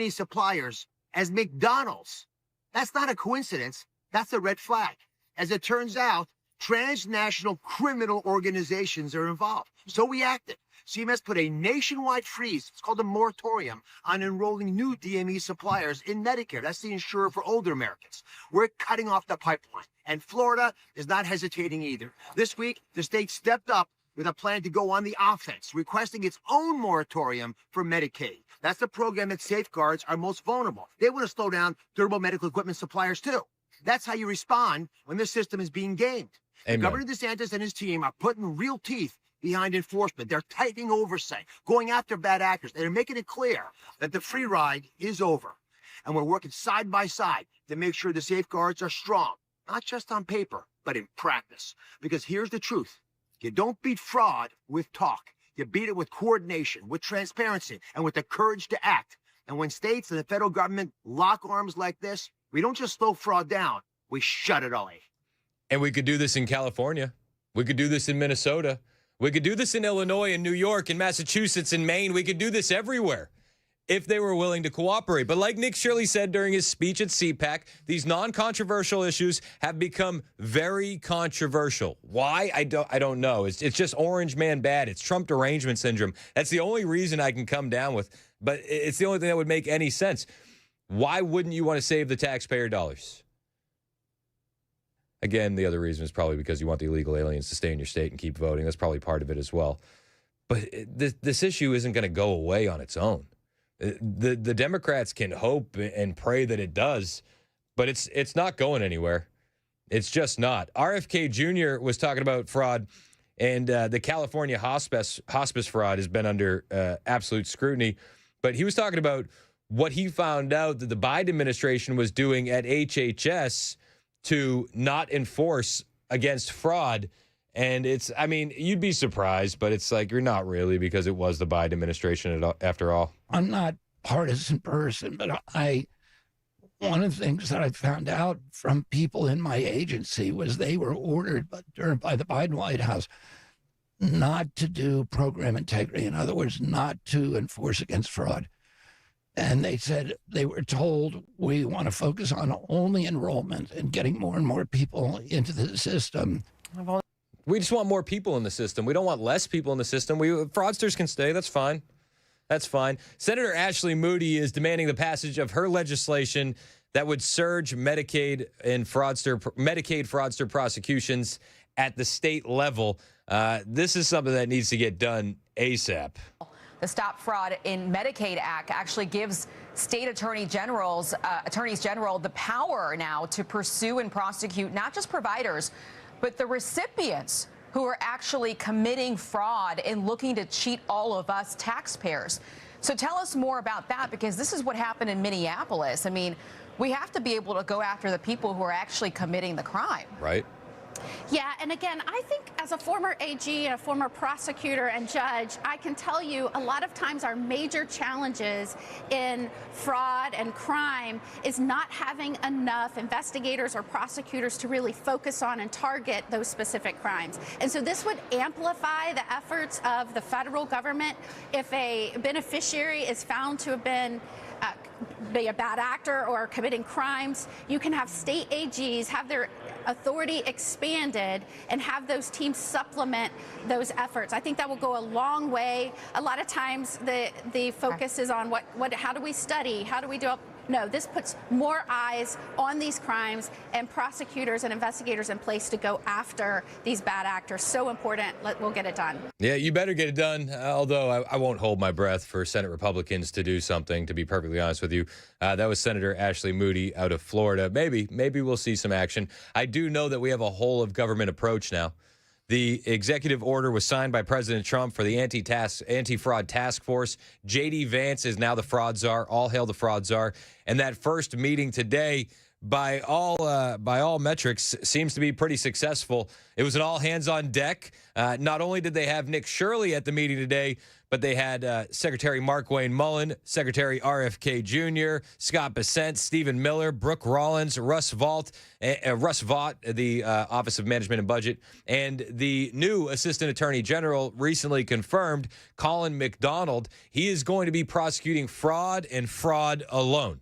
suppliers as McDonald's. That's not a coincidence. That's a red flag. As it turns out, transnational criminal organizations are involved. So we acted. CMS put a nationwide freeze, it's called a moratorium, on enrolling new DME suppliers in Medicare. That's the insurer for older Americans. We're cutting off the pipeline. And Florida is not hesitating either. This week, the state stepped up with a plan to go on the offense, requesting its own moratorium for Medicaid. That's the program that safeguards our most vulnerable. They want to slow down durable medical equipment suppliers, too. That's how you respond when the system is being gamed. Governor DeSantis and his team are putting real teeth behind enforcement. They're tightening oversight, going after bad actors. They're making it clear that the free ride is over. And we're working side by side to make sure the safeguards are strong, not just on paper, but in practice. Because here's the truth. You don't beat fraud with talk. You beat it with coordination, with transparency, and with the courage to act. And when states and the federal government lock arms like this, we don't just slow fraud down, we shut it away. And we could do this in California. We could do this in Minnesota. We could do this in Illinois and New York and Massachusetts and Maine. We could do this everywhere if they were willing to cooperate. But like Nick Shirley said during his speech at CPAC, these non-controversial issues have become very controversial. Why? I don't know. It's just orange man bad. It's Trump derangement syndrome. That's the only reason I can come down with. But it's the only thing that would make any sense. Why wouldn't you want to save the taxpayer dollars? Again, the other reason is probably because you want the illegal aliens to stay in your state and keep voting. That's probably part of it as well. But this issue isn't going to go away on its own. The Democrats can hope and pray that it does, but it's not going anywhere. It's just not. RFK Jr. was talking about fraud, and the California hospice fraud has been under absolute scrutiny. But he was talking about what he found out that the Biden administration was doing at HHS to not enforce against fraud. And you'd be surprised, but it's like, you're not really, because it was the Biden administration after all. I'm not a partisan person, but one of the things that I found out from people in my agency was they were ordered by the Biden White House not to do program integrity. In other words, not to enforce against fraud. And they said they were told, we want to focus on only enrollment and getting more and more people into the system. We just want more people in the system. We don't want less people in the system. Fraudsters can stay. That's fine. That's fine. Senator Ashley Moody is demanding the passage of her legislation that would surge Medicaid fraudster prosecutions at the state level. This is something that needs to get done ASAP. The Stop Fraud in Medicaid Act actually gives state attorneys general the power now to pursue and prosecute not just providers, but the recipients who are actually committing fraud and looking to cheat all of us taxpayers. So tell us more about that, because this is what happened in Minneapolis. I mean, we have to be able to go after the people who are actually committing the crime. Right. Yeah, and again, I think as a former AG and a former prosecutor and judge, I can tell you a lot of times our major challenges in fraud and crime is not having enough investigators or prosecutors to really focus on and target those specific crimes. And so this would amplify the efforts of the federal government. If a beneficiary is found to have been be a bad actor or committing crimes, you can have state AGs have their authority expanded and have those teams supplement those efforts. I think that will go a long way. A lot of times the focus is on how do we study? How do we do it? No, this puts more eyes on these crimes and prosecutors and investigators in place to go after these bad actors. So important. We'll get it done. Yeah, you better get it done, although I won't hold my breath for Senate Republicans to do something, to be perfectly honest with you. That was Senator Ashley Moody out of Florida. Maybe we'll see some action. I do know that we have a whole of government approach now. The executive order was signed by President Trump for the anti-fraud task force. J.D. Vance is now the fraud czar. All hail the fraud czar. And that first meeting today, by all metrics, seems to be pretty successful. It was an all hands on deck. Not only did they have Nick Shirley at the meeting today, but they had Secretary Mark Wayne Mullen, Secretary RFK Jr., Scott Bessent, Stephen Miller, Brooke Rollins, Russ Vaught, the Office of Management and Budget, and the new Assistant Attorney General recently confirmed, Colin McDonald. He is going to be prosecuting fraud and fraud alone.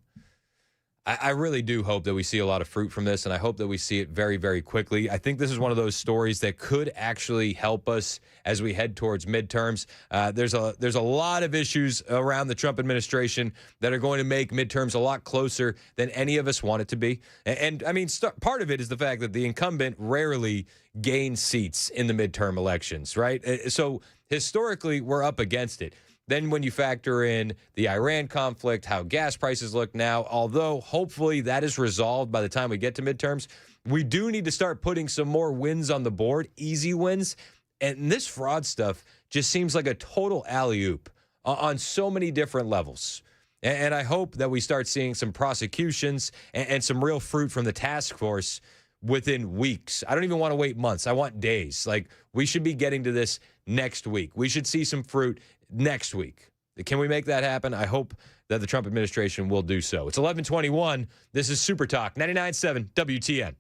I really do hope that we see a lot of fruit from this, and I hope that we see it very, very quickly. I think this is one of those stories that could actually help us as we head towards midterms. There's a lot of issues around the Trump administration that are going to make midterms a lot closer than any of us want it to be. And I mean, part of it is the fact that the incumbent rarely gains seats in the midterm elections, right? So historically, we're up against it. Then when you factor in the Iran conflict, how gas prices look now, although hopefully that is resolved by the time we get to midterms, we do need to start putting some more wins on the board, easy wins. And this fraud stuff just seems like a total alley-oop on so many different levels. And I hope that we start seeing some prosecutions and some real fruit from the task force within weeks. I don't even want to wait months. I want days. Like, we should be getting to this next week. We should see some fruit next week. Can we make that happen? I hope that the Trump administration will do so. It's 11:21. This is Super Talk 99.7 WTN.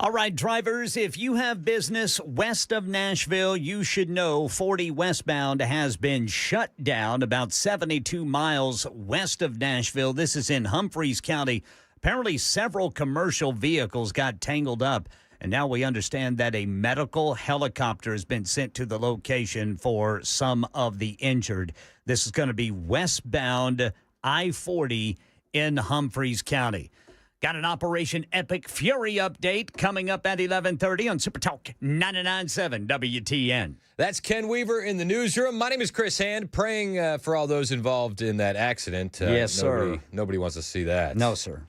All right, drivers, if you have business west of Nashville, you should know 40 westbound has been shut down about 72 miles west of Nashville. This is in Humphreys County. Apparently, several commercial vehicles got tangled up, and now we understand that a medical helicopter has been sent to the location for some of the injured. This is going to be westbound I-40 in Humphreys County. Got an Operation Epic Fury update coming up at 11:30 on Super Talk 99.7 WTN. That's Ken Weaver in the newsroom. My name is Chris Hand, praying for all those involved in that accident. Yes, sir. Nobody wants to see that. No, sir.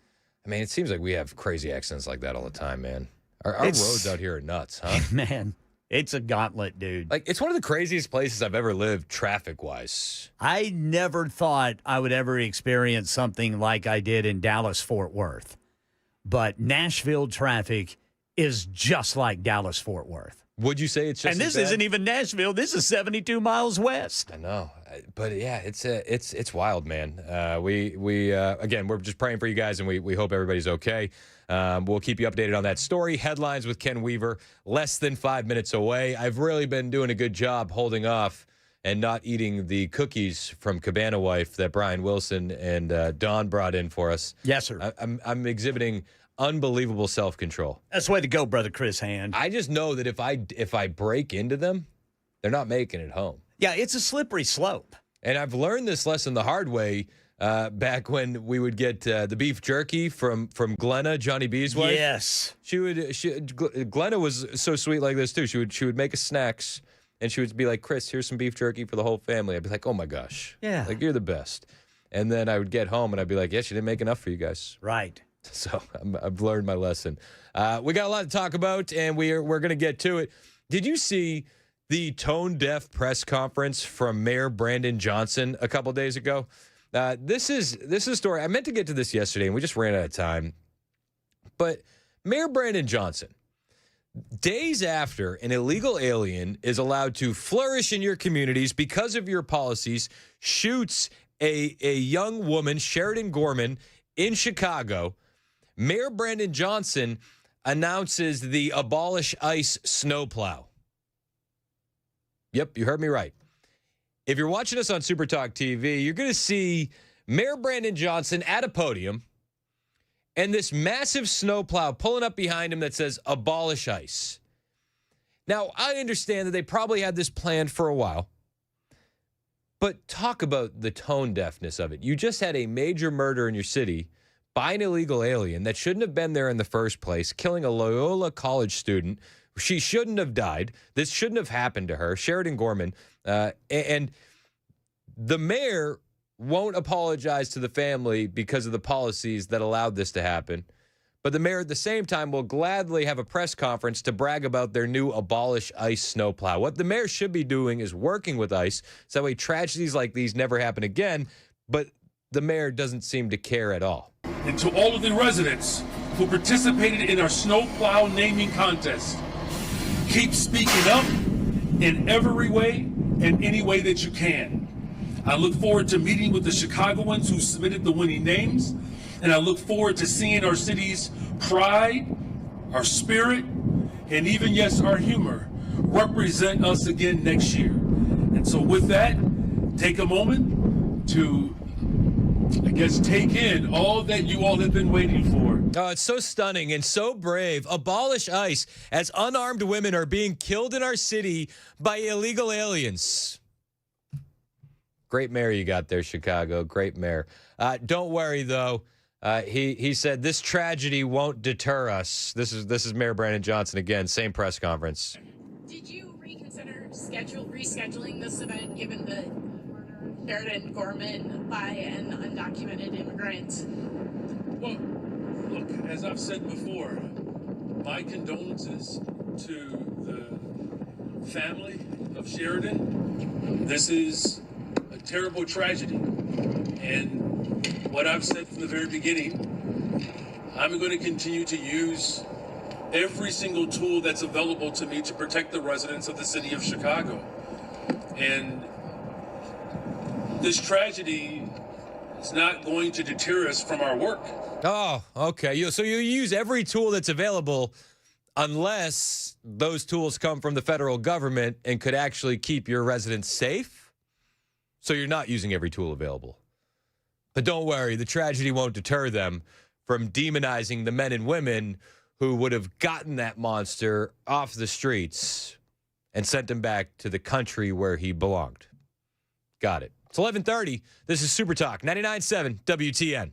I mean, it seems like we have crazy accidents like that all the time, man. Our roads out here are nuts, huh? Man, it's a gauntlet, dude. Like, it's one of the craziest places I've ever lived traffic-wise. I never thought I would ever experience something like I did in Dallas-Fort Worth. But Nashville traffic is just like Dallas-Fort Worth. Would you say it's just And this as bad? isn't even Nashville. This is 72 miles west. I know. But, yeah, it's wild, man. Again, we're just praying for you guys, and we hope everybody's okay. We'll keep you updated on that story. Headlines with Ken Weaver, less than 5 minutes away. I've really been doing a good job holding off and not eating the cookies from Cabana Wife that Brian Wilson and Dawn brought in for us. Yes, sir. I'm exhibiting unbelievable self-control. That's the way to go, Brother Chris Hand. I just know that if I break into them, they're not making it home. Yeah, it's a slippery slope. And I've learned this lesson the hard way back when we would get the beef jerky from Glenna, Johnny B's wife. Yes. Glenna was so sweet like this, too. She would make us snacks. And she would be like, Chris, here's some beef jerky for the whole family. I'd be like, oh, my gosh. Yeah. Like, you're the best. And then I would get home, and I'd be like, yeah, she didn't make enough for you guys. Right. So I've learned my lesson. We got a lot to talk about, and we're going to get to it. Did you see the tone-deaf press conference from Mayor Brandon Johnson a couple days ago? This is a story. I meant to get to this yesterday, and we just ran out of time. But Mayor Brandon Johnson, days after an illegal alien is allowed to flourish in your communities because of your policies, shoots a young woman, Sheridan Gorman, in Chicago, Mayor Brandon Johnson announces the Abolish ICE snowplow. Yep, you heard me right. If you're watching us on Super Talk TV, you're going to see Mayor Brandon Johnson at a podium and this massive snowplow pulling up behind him that says, Abolish ICE. Now, I understand that they probably had this planned for a while, but talk about the tone deafness of it. You just had a major murder in your city by an illegal alien that shouldn't have been there in the first place, killing a Loyola College student. She shouldn't have died. This shouldn't have happened to her, Sheridan Gorman. And the mayor won't apologize to the family because of the policies that allowed this to happen. But the mayor at the same time will gladly have a press conference to brag about their new Abolish ICE snowplow. What the mayor should be doing is working with ICE so that way tragedies like these never happen again. But the mayor doesn't seem to care at all. And to all of the residents who participated in our snowplow naming contest, keep speaking up in every way and any way that you can. I look forward to meeting with the Chicagoans who submitted the winning names, and I look forward to seeing our city's pride, our spirit, and even, yes, our humor represent us again next year. And so with that, take a moment to, I guess, take in all that you all have been waiting for. Oh, it's so stunning and so brave. Abolish ICE as unarmed women are being killed in our city by illegal aliens. Great mayor you got there, Chicago. Great mayor. Don't worry, though. He said this tragedy won't deter us. This is Mayor Brandon Johnson again. Same press conference. Did you reconsider rescheduling this event given the murder of Sheridan Gorman by an undocumented immigrant? Well, look, as I've said before, my condolences to the family of Sheridan. This is a terrible tragedy. And what I've said from the very beginning, I'm going to continue to use every single tool that's available to me to protect the residents of the city of Chicago. And this tragedy is not going to deter us from our work. Oh, okay. So you use every tool that's available. unless those tools come from the federal government and could actually keep your residents safe. So you're not using every tool available. But don't worry, the tragedy won't deter them from demonizing the men and women who would have gotten that monster off the streets and sent him back to the country where he belonged. Got it. It's 11:30. This is Super Talk 99.7 WTN.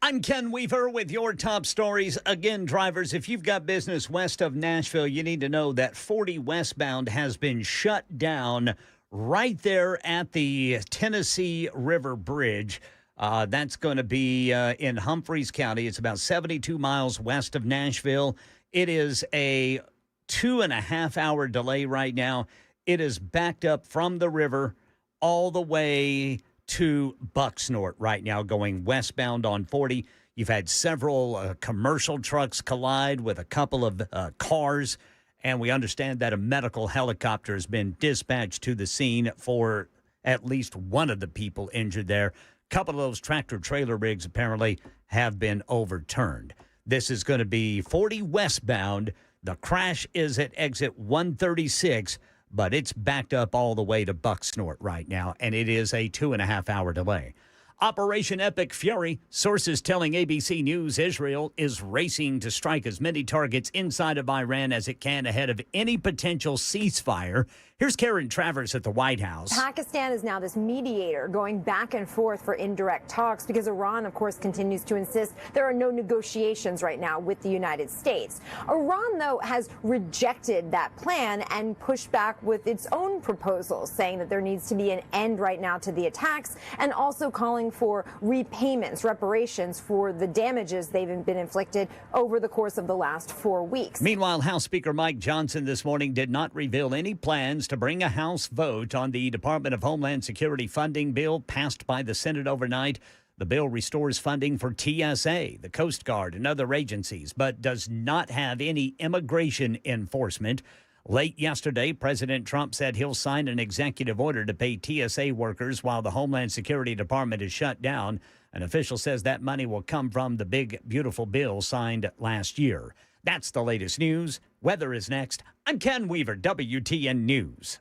I'm Ken Weaver with your top stories. Again, drivers, if you've got business west of Nashville, you need to know that 40 westbound has been shut down right there at the Tennessee River Bridge. That's going to be in Humphreys County. It's about 72 miles west of Nashville. It is a 2.5-hour delay right now. It is backed up from the river all the way to Bucksnort right now, going westbound on 40. You've had several commercial trucks collide with a couple of cars, and we understand that a medical helicopter has been dispatched to the scene for at least one of the people injured there. A couple of those tractor-trailer rigs apparently have been overturned. This is going to be 40 westbound. The crash is at exit 136, but it's backed up all the way to Bucksnort right now, and it is a 2.5-hour delay. Operation Epic Fury. Sources telling ABC News Israel is racing to strike as many targets inside of Iran as it can ahead of any potential ceasefire. Here's Karen Travers at the White House. Pakistan is now this mediator going back and forth for indirect talks because Iran, of course, continues to insist there are no negotiations right now with the United States. Iran, though, has rejected that plan and pushed back with its own proposals, saying that there needs to be an end right now to the attacks and also calling for repayments, reparations for the damages they've been inflicted over the course of the last 4 weeks. Meanwhile, House Speaker Mike Johnson this morning did not reveal any plans to bring a House vote on the Department of Homeland Security funding bill passed by the Senate overnight. The bill restores funding for TSA, the Coast Guard, and other agencies, but does not have any immigration enforcement. Late yesterday, President Trump said he'll sign an executive order to pay TSA workers while the Homeland Security Department is shut down. An official says that money will come from the big, beautiful bill signed last year. That's the latest news. Weather is next. I'm Ken Weaver, WTN News.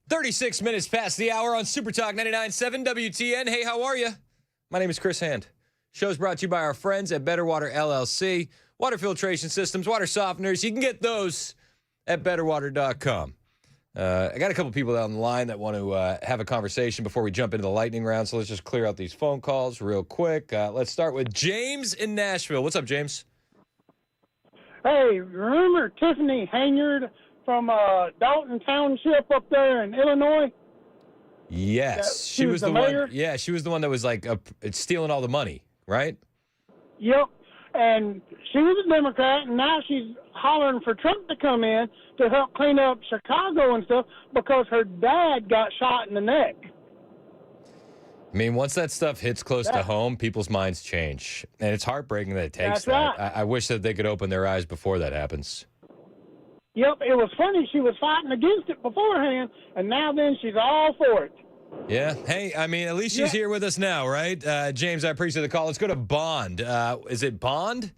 36 minutes past the hour on Super Talk 99.7 WTN. Hey, how are you? My name is Chris Hand. Show's brought to you by our friends at Better Water LLC. Water filtration systems, water softeners. You can get those at betterwater.com. I got a couple people down the line that want to have a conversation before we jump into the lightning round, so let's just clear out these phone calls real quick. Let's start with James in Nashville. What's up, James? Hey, remember Tiffany Hanyard from Dalton Township up there in Illinois? Yes. She was the mayor? one. Yeah, she was the one that was like stealing all the money, right? Yep. And she was a Democrat, and now she's hollering for Trump to come in to help clean up Chicago and stuff because her dad got shot in the neck. I mean, once that stuff hits close to home, people's minds change. And it's heartbreaking that it takes That's that. right. I wish that they could open their eyes before that happens. Yep, it was funny. She was fighting against it beforehand, and now then she's all for it. Yeah. Hey, I mean, at least she's here with us now, right? James, I appreciate the call. Let's go to Bond. Is it Bond?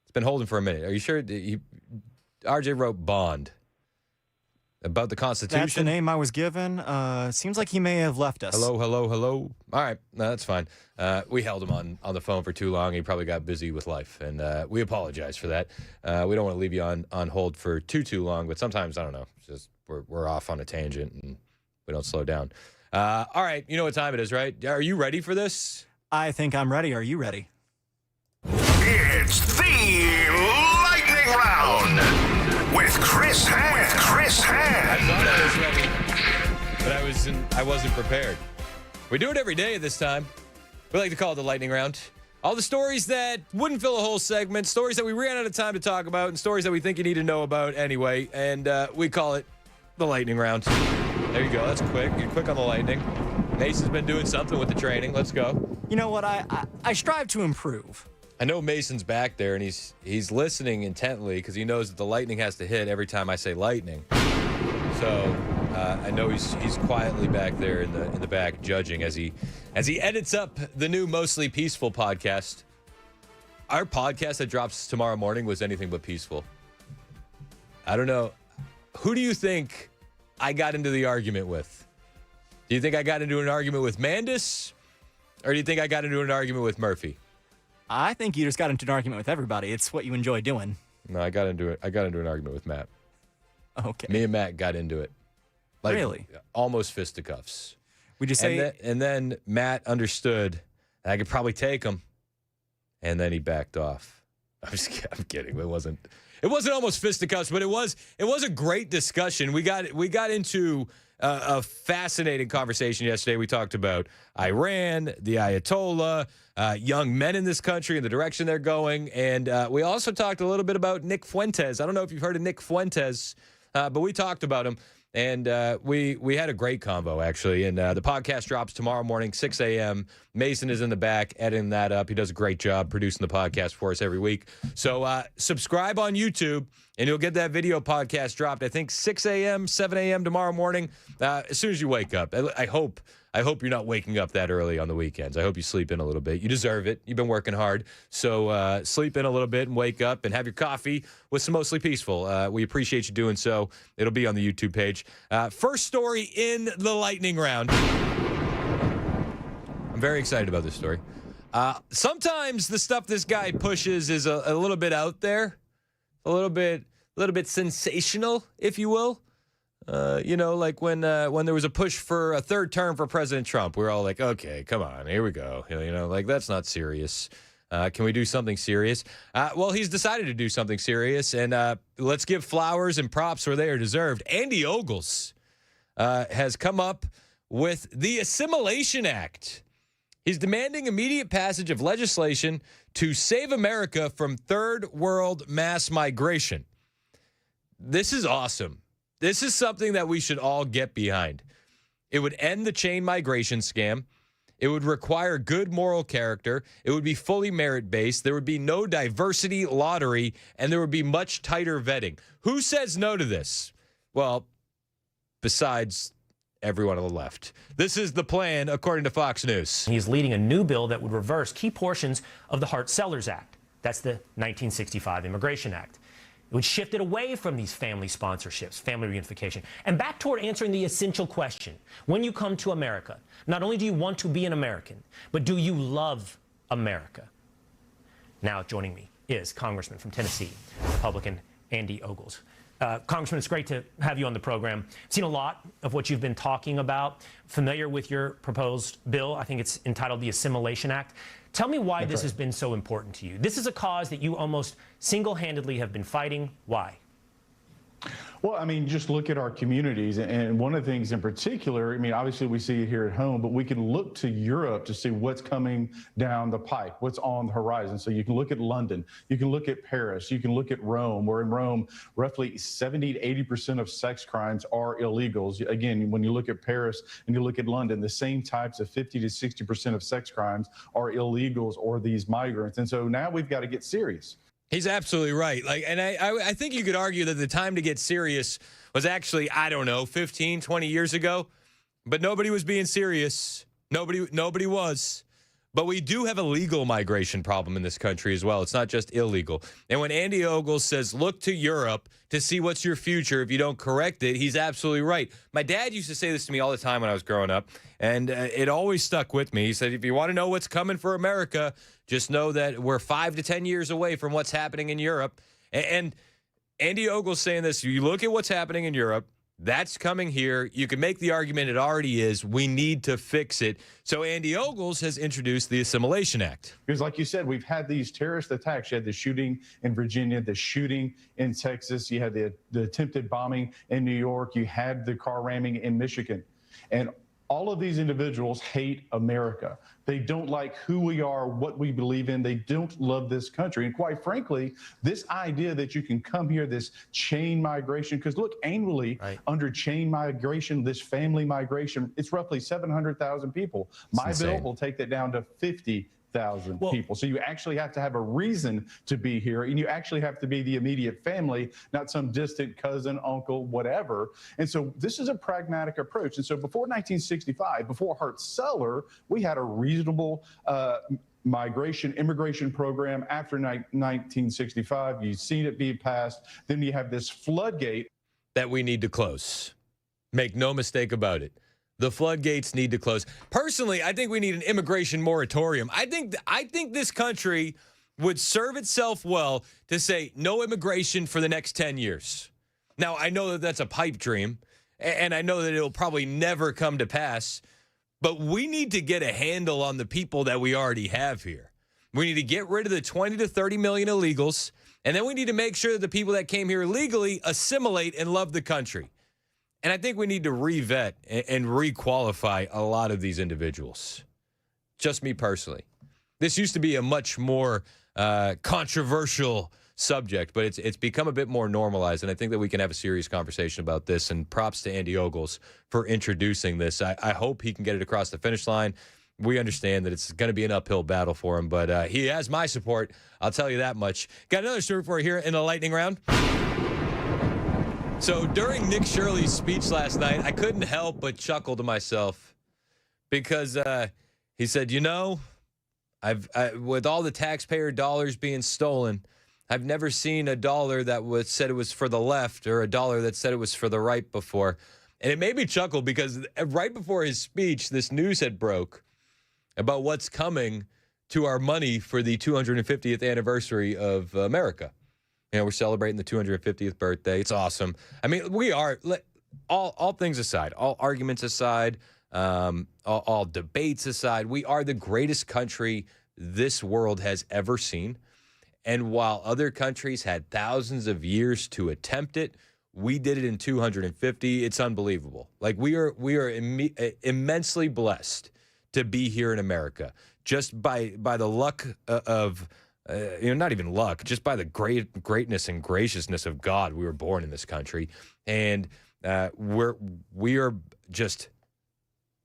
It's been holding for a minute. Are you sure? RJ wrote Bond. About the Constitution? That's the name I was given. Seems like he may have left us. Hello. All right. No, that's fine. We held him on the phone for too long. He probably got busy with life, and we apologize for that. We don't want to leave you on hold for too long, but sometimes, I don't know, it's just we're off on a tangent, and we don't slow down. All right. You know what time it is, right? Are you ready for this? I think I'm ready. Are you ready? It's the lightning round with Chris Hand. I thought I was ready, but I wasn't prepared. We do it every day at this time. We like to call it the lightning round. All the stories that wouldn't fill a whole segment, stories that we ran out of time to talk about, and stories that we think you need to know about anyway, and we call it the lightning round. There you go. That's quick. You're quick on the lightning. Mason's been doing something with the training. Let's go. You know what? I strive to improve. I know Mason's back there, and he's listening intently because he knows that the lightning has to hit every time I say lightning. So I know he's quietly back there in the back judging as he edits up the new Mostly Peaceful podcast. Our podcast that drops tomorrow morning was anything but peaceful. I don't know. Who do you think I got into the argument with? Do you think I got into an argument with Mandis, or do you think I got into an argument with Murphy? I think you just got into an argument with everybody. It's what you enjoy doing. No, I got into an argument with Matt. Okay. Me and Matt got into it. Like, really? Almost fisticuffs. Would you say? And then Matt understood that I could probably take him, and then he backed off. I'm kidding. It wasn't almost fisticuffs, but it was a great discussion. We got into a fascinating conversation yesterday. We talked about Iran, the Ayatollah, young men in this country and the direction they're going. And we also talked a little bit about Nick Fuentes. I don't know if you've heard of Nick Fuentes, but we talked about him. And we had a great convo, actually. And the podcast drops tomorrow morning, 6 a.m. Mason is in the back editing that up. He does a great job producing the podcast for us every week. So subscribe on YouTube, and you'll get that video podcast dropped, I think, 6 a.m., 7 a.m. tomorrow morning, as soon as you wake up. I hope you're not waking up that early on the weekends. I hope you sleep in a little bit. You deserve it. You've been working hard. So sleep in a little bit and wake up and have your coffee with some Mostly Peaceful. We appreciate you doing so. It'll be on the YouTube page. First story in the lightning round. I'm very excited about this story. Sometimes the stuff this guy pushes is a little bit out there, a little bit sensational, if you will. Like when there was a push for a third term for President Trump, we were all like, okay, come on, here we go. Like, that's not serious. Can we do something serious? Well, he's decided to do something serious, and let's give flowers and props where they are deserved. Andy Ogles has come up with the Assimilation Act. He's demanding immediate passage of legislation to save America from third world mass migration. This is awesome. This is something that we should all get behind. It would end the chain migration scam. It would require good moral character. It would be fully merit-based. There would be no diversity lottery, and there would be much tighter vetting. Who says no to this? Well, besides everyone on the left. This is the plan, according to Fox News. He's leading a new bill that would reverse key portions of the Hart-Sellers Act. That's the 1965 Immigration Act. It would shift it away from these family sponsorships, family reunification, and back toward answering the essential question. When you come to America, not only do you want to be an American, but do you love America? Now joining me is Congressman from Tennessee, Republican Andy Ogles. Congressman, it's great to have you on the program. I've seen a lot of what you've been talking about, familiar with your proposed bill. I think it's entitled the Assimilation Act. Tell me why this has been so important to you. This is a cause that you almost single-handedly have been fighting. Why? Well, I mean, just look at our communities. And one of the things in particular, I mean, obviously we see it here at home, but we can look to Europe to see what's coming down the pipe, what's on the horizon. So you can look at London, you can look at Paris, you can look at Rome, where in Rome, roughly 70 to 80% of sex crimes are illegals. Again, when you look at Paris and you look at London, the same types of 50 to 60% of sex crimes are illegals or these migrants. And so now we've got to get serious. He's absolutely right. And I think you could argue that the time to get serious was actually, I don't know, 15, 20 years ago. But nobody was being serious. Nobody was. But we do have a legal migration problem in this country as well. It's not just illegal. And when Andy Ogles says, look to Europe to see what's your future if you don't correct it, he's absolutely right. My dad used to say this to me all the time when I was growing up, and it always stuck with me. He said, if you want to know what's coming for America, just know that we're 5 to 10 years away from what's happening in Europe. And Andy Ogles saying this, you look at what's happening in Europe, that's coming here. You can make the argument it already is. We need to fix it. So Andy Ogles has introduced the Assimilation Act. Because like you said, we've had these terrorist attacks. You had the shooting in Virginia, the shooting in Texas. You had the attempted bombing in New York. You had the car ramming in Michigan. And all of these individuals hate America. They don't like who we are, what we believe in. They don't love this country. And quite frankly, this idea that you can come here, this chain migration, because look, annually under chain migration, this family migration, it's roughly 700,000 people. My bill will take that down to 50,000 people. So you actually have to have a reason to be here, and you actually have to be the immediate family, not some distant cousin, uncle, whatever. And so this is a pragmatic approach. And so before 1965, before Hart-Celler, we had a reasonable immigration program. After 1965, you've seen it be passed. Then you have this floodgate that we need to close. Make no mistake about it. The floodgates need to close. Personally, I think we need an immigration moratorium. I think this country would serve itself well to say no immigration for the next 10 years. Now, I know that that's a pipe dream, and I know that it'll probably never come to pass, but we need to get a handle on the people that we already have here. We need to get rid of the 20 to 30 million illegals, and then we need to make sure that the people that came here illegally assimilate and love the country. And I think we need to re-vet and re-qualify a lot of these individuals. Just me personally. This used to be a much more controversial subject, but it's become a bit more normalized, and I think that we can have a serious conversation about this, and props to Andy Ogles for introducing this. I hope he can get it across the finish line. We understand that it's going to be an uphill battle for him, but he has my support. I'll tell you that much. Got another story for you here in the lightning round. So during Nick Shirley's speech last night, I couldn't help but chuckle to myself because he said, you know, with all the taxpayer dollars being stolen, I've never seen a dollar that said it was for the left or a dollar that said it was for the right before. And it made me chuckle because right before his speech, this news had broke about what's coming to our money for the 250th anniversary of America. You know, we're celebrating the 250th birthday. It's awesome. I mean, we are, all things aside, all arguments aside, all debates aside, we are the greatest country this world has ever seen. And while other countries had thousands of years to attempt it, we did it in 250. It's unbelievable. Like, we are immensely blessed to be here in America, just by the luck of not even luck, just by the greatness and graciousness of God, we were born in this country, and we are just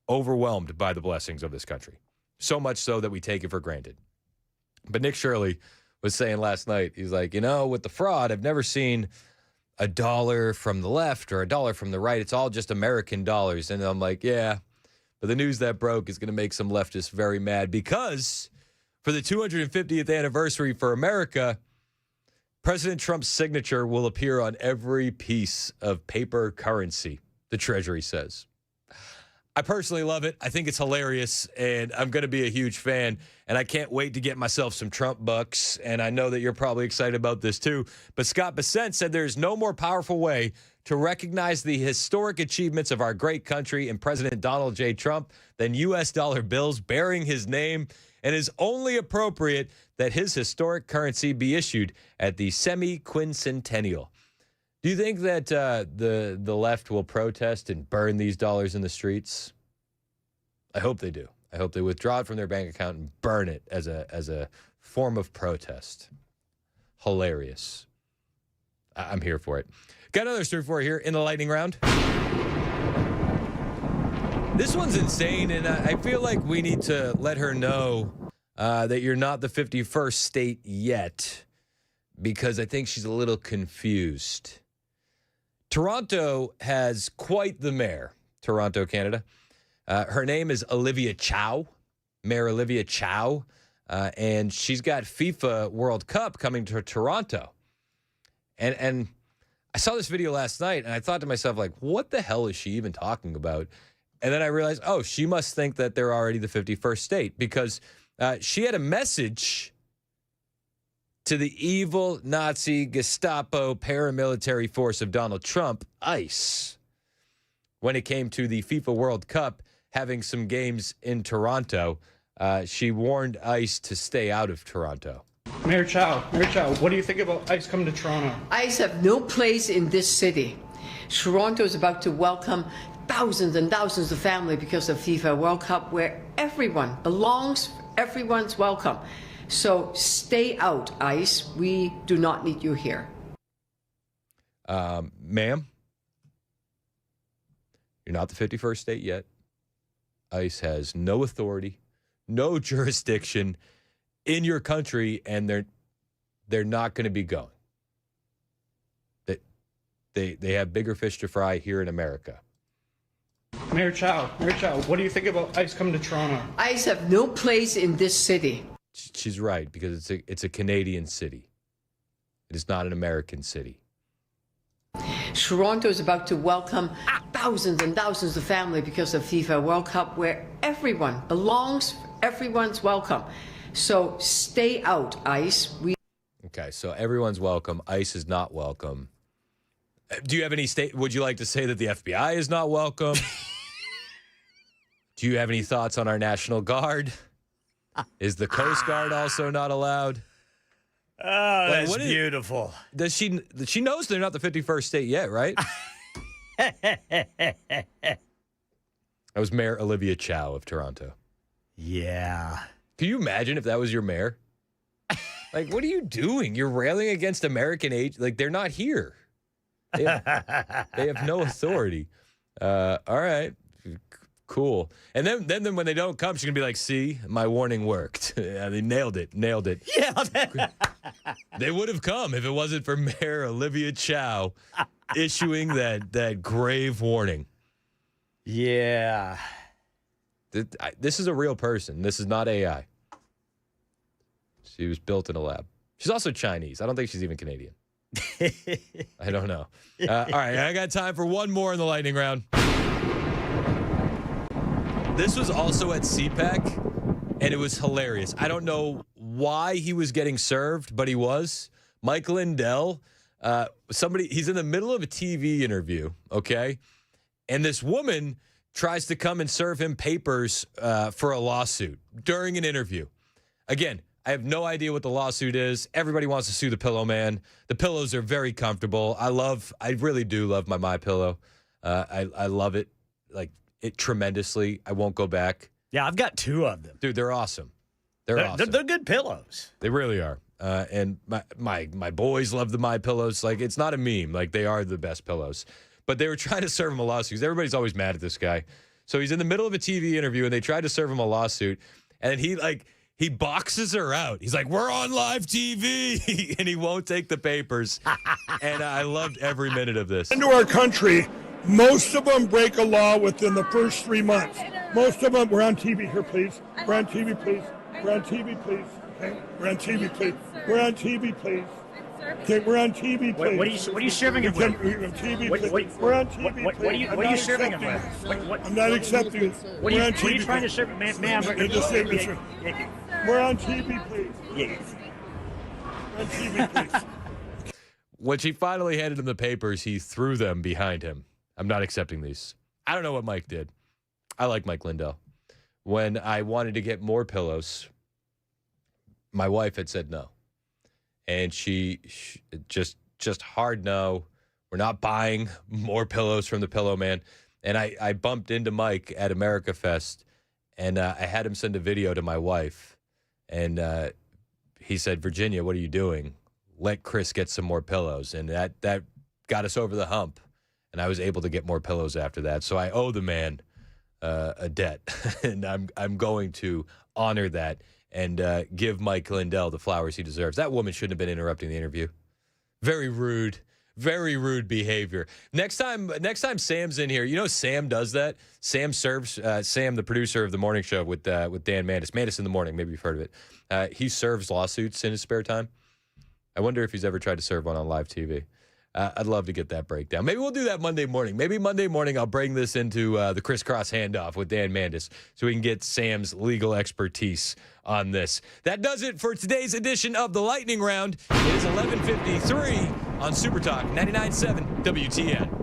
overwhelmed by the blessings of this country. So much so that we take it for granted. But Nick Shirley was saying last night, he's like, you know, with the fraud, I've never seen a dollar from the left or a dollar from the right. It's all just American dollars. And I'm like, yeah, but the news that broke is going to make some leftists very mad because for the 250th anniversary for America, President Trump's signature will appear on every piece of paper currency, the Treasury says. I personally love it. I think it's hilarious, and I'm going to be a huge fan, and I can't wait to get myself some Trump bucks, and I know that you're probably excited about this too. But Scott Bessent said there's no more powerful way to recognize the historic achievements of our great country and President Donald J. Trump than U.S. dollar bills bearing his name, and is only appropriate that his historic currency be issued at the semi-quincentennial. Do you think that the left will protest and burn these dollars in the streets? I hope they do. I hope they withdraw it from their bank account and burn it as a form of protest. Hilarious. I'm here for it. Got another story for you here in the lightning round. This one's insane, and I feel like we need to let her know that you're not the 51st state yet, because I think she's a little confused. Toronto has quite the mayor, Toronto, Canada. Her name is Olivia Chow, Mayor Olivia Chow, and she's got FIFA World Cup coming to Toronto. And I saw this video last night, and I thought to myself, like, what the hell is she even talking about? And then I realized, oh, she must think that they're already the 51st state, because she had a message to the evil Nazi Gestapo paramilitary force of Donald Trump, ICE, when it came to the FIFA World Cup having some games in Toronto. She warned ICE to stay out of Toronto. Mayor Chow, what do you think about ICE coming to Toronto? ICE have no place in this city. Toronto is about to welcome thousands and thousands of families because of FIFA World Cup, where everyone belongs, everyone's welcome. So stay out, ICE. We do not need you here. Ma'am, you're not the 51st state yet. ICE has no authority, no jurisdiction in your country, and they're not going to be going. They have bigger fish to fry here in America. Mayor Chow, what do you think about ICE coming to Toronto? ICE have no place in this city. She's right, because it's a Canadian city. It is not an American city. Toronto is about to welcome thousands and thousands of families because of FIFA World Cup, where everyone belongs, everyone's welcome. So stay out, ICE. Okay, so everyone's welcome. ICE is not welcome. Do you have any would you like to say that the FBI is not welcome? Do you have any thoughts on our National Guard? Is the Coast Guard also not allowed? Oh, that's beautiful. She knows they're not the 51st state yet, right? That was Mayor Olivia Chow of Toronto. Yeah. Can you imagine if that was your mayor? Like, what are you doing? You're railing against American age. Like, they're not here. They have no authority. All right. Cool. And then when they don't come, she's going to be like, see, my warning worked. Yeah, they nailed it. Yeah. They would have come if it wasn't for Mayor Olivia Chow issuing that grave warning. Yeah. This is a real person. This is not AI. She was built in a lab. She's also Chinese. I don't think she's even Canadian. I don't know. All right, I got time for one more in the lightning round. This was also at CPAC, and it was hilarious. I don't know why he was getting served, but he was. Mike Lindell, he's in the middle of a TV interview, okay? And this woman tries to come and serve him papers for a lawsuit during an interview. Again, I have no idea what the lawsuit is. Everybody wants to sue the Pillow Man. The pillows are very comfortable. I really do love my MyPillow. I love it, like it tremendously. I won't go back. Yeah, I've got 2 of them. Dude, they're awesome. They're awesome. They're good pillows. They really are. And my boys love the MyPillows. Like, it's not a meme. Like, they are the best pillows. But they were trying to serve him a lawsuit because everybody's always mad at this guy. So he's in the middle of a TV interview, and they tried to serve him a lawsuit. And he boxes her out. He's like, we're on live TV. And he won't take the papers. And I loved every minute of this. Into our country, most of them break a law within the first 3 months. Most of them, we're on TV here, please. We're on TV, please. We're on TV, please. Okay? We're on TV, please. We're on TV, please. Okay, we're on TV, please. What are you serving him with? TV, What- please. what- We're on TV, what are you- please. what are you I'm serving not him with? accepting What- it. I'm not accepting it. What are We're you, on what are you TV, trying to please. serve, ma'am? Just say, Mr. We're on TV, please. Yeah. We're on TV, please. When she finally handed him the papers, he threw them behind him. I'm not accepting these. I don't know what Mike did. I like Mike Lindell. When I wanted to get more pillows, my wife had said no. And she just hard no. We're not buying more pillows from the Pillow Man. And I bumped into Mike at America Fest, and I had him send a video to my wife. And he said, Virginia, what are you doing? Let Chris get some more pillows. And that got us over the hump. And I was able to get more pillows after that. So I owe the man a debt. And I'm going to honor that and give Mike Lindell the flowers he deserves. That woman shouldn't have been interrupting the interview. Very rude behavior. Next time Sam's in here, you know Sam does that. Sam serves, Sam, the producer of the morning show with Dan Mandis. Mandis in the Morning, maybe you've heard of it. He serves lawsuits in his spare time. I wonder if he's ever tried to serve one on live TV. I'd love to get that breakdown. Maybe we'll do that Monday morning. Maybe Monday morning I'll bring this into the crisscross handoff with Dan Mandis so we can get Sam's legal expertise on this. That does it for today's edition of the Lightning Round. It is 11:53 on Super Talk 99.7 WTN.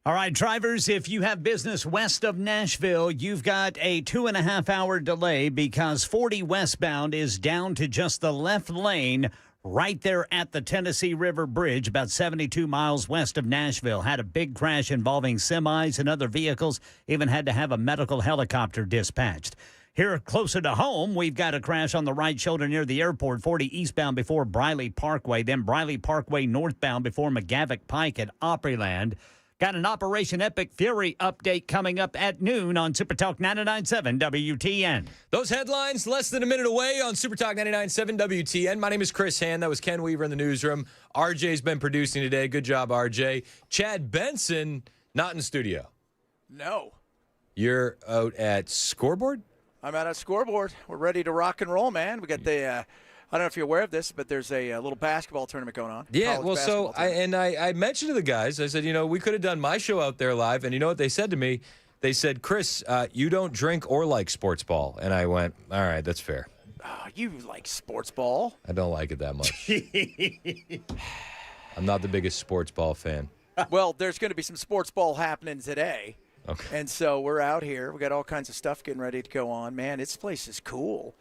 All right, drivers, if you have business west of Nashville, you've got a 2.5-hour delay because 40 westbound is down to just the left lane right there at the Tennessee River Bridge, about 72 miles west of Nashville. Had a big crash involving semis and other vehicles, even had to have a medical helicopter dispatched. Here closer to home, we've got a crash on the right shoulder near the airport, 40 eastbound before Briley Parkway, then Briley Parkway northbound before McGavick Pike at Opryland. Got an Operation Epic Fury update coming up at noon on Super Talk 99.7 WTN. Those headlines less than a minute away on Super Talk 99.7 WTN. My name is Chris Hand. That was Ken Weaver in the newsroom. RJ's been producing today. Good job, RJ. Chad Benson, not in studio. No. You're out at Scoreboard? I'm out at Scoreboard. We're ready to rock and roll, man. We got the I don't know if you're aware of this, but there's a little basketball tournament going on. Yeah, well, so I mentioned to the guys, I said, we could have done my show out there live, and you know what they said to me? They said, Chris, you don't drink or like sports ball. And I went, all right, that's fair. Oh, you like sports ball? I don't like it that much. I'm not the biggest sports ball fan. Well, there's going to be some sports ball happening today. Okay. And so we're out here. We got all kinds of stuff getting ready to go on. Man, this place is cool.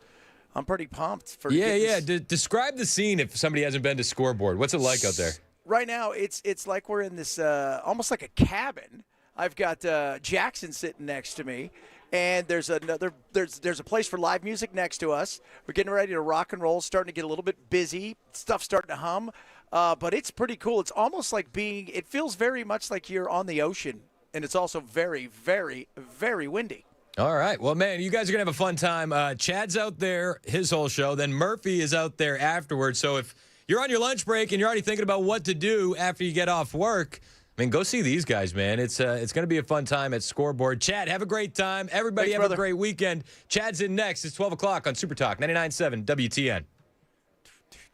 I'm pretty pumped for. Describe the scene if somebody hasn't been to Scoreboard. What's it like out there? Right now, it's like we're in this almost like a cabin. I've got Jackson sitting next to me, and there's a place for live music next to us. We're getting ready to rock and roll, starting to get a little bit busy. Stuff's starting to hum, but it's pretty cool. It's almost like it feels very much like you're on the ocean, and it's also very, very, very windy. All right. Well, man, you guys are going to have a fun time. Chad's out there, his whole show. Then Murphy is out there afterwards. So if you're on your lunch break and you're already thinking about what to do after you get off work, I mean, go see these guys, man. It's going to be a fun time at Scoreboard. Chad, have a great time. Everybody have a great weekend. Chad's in next. It's 12 o'clock on Super Talk 99.7 WTN.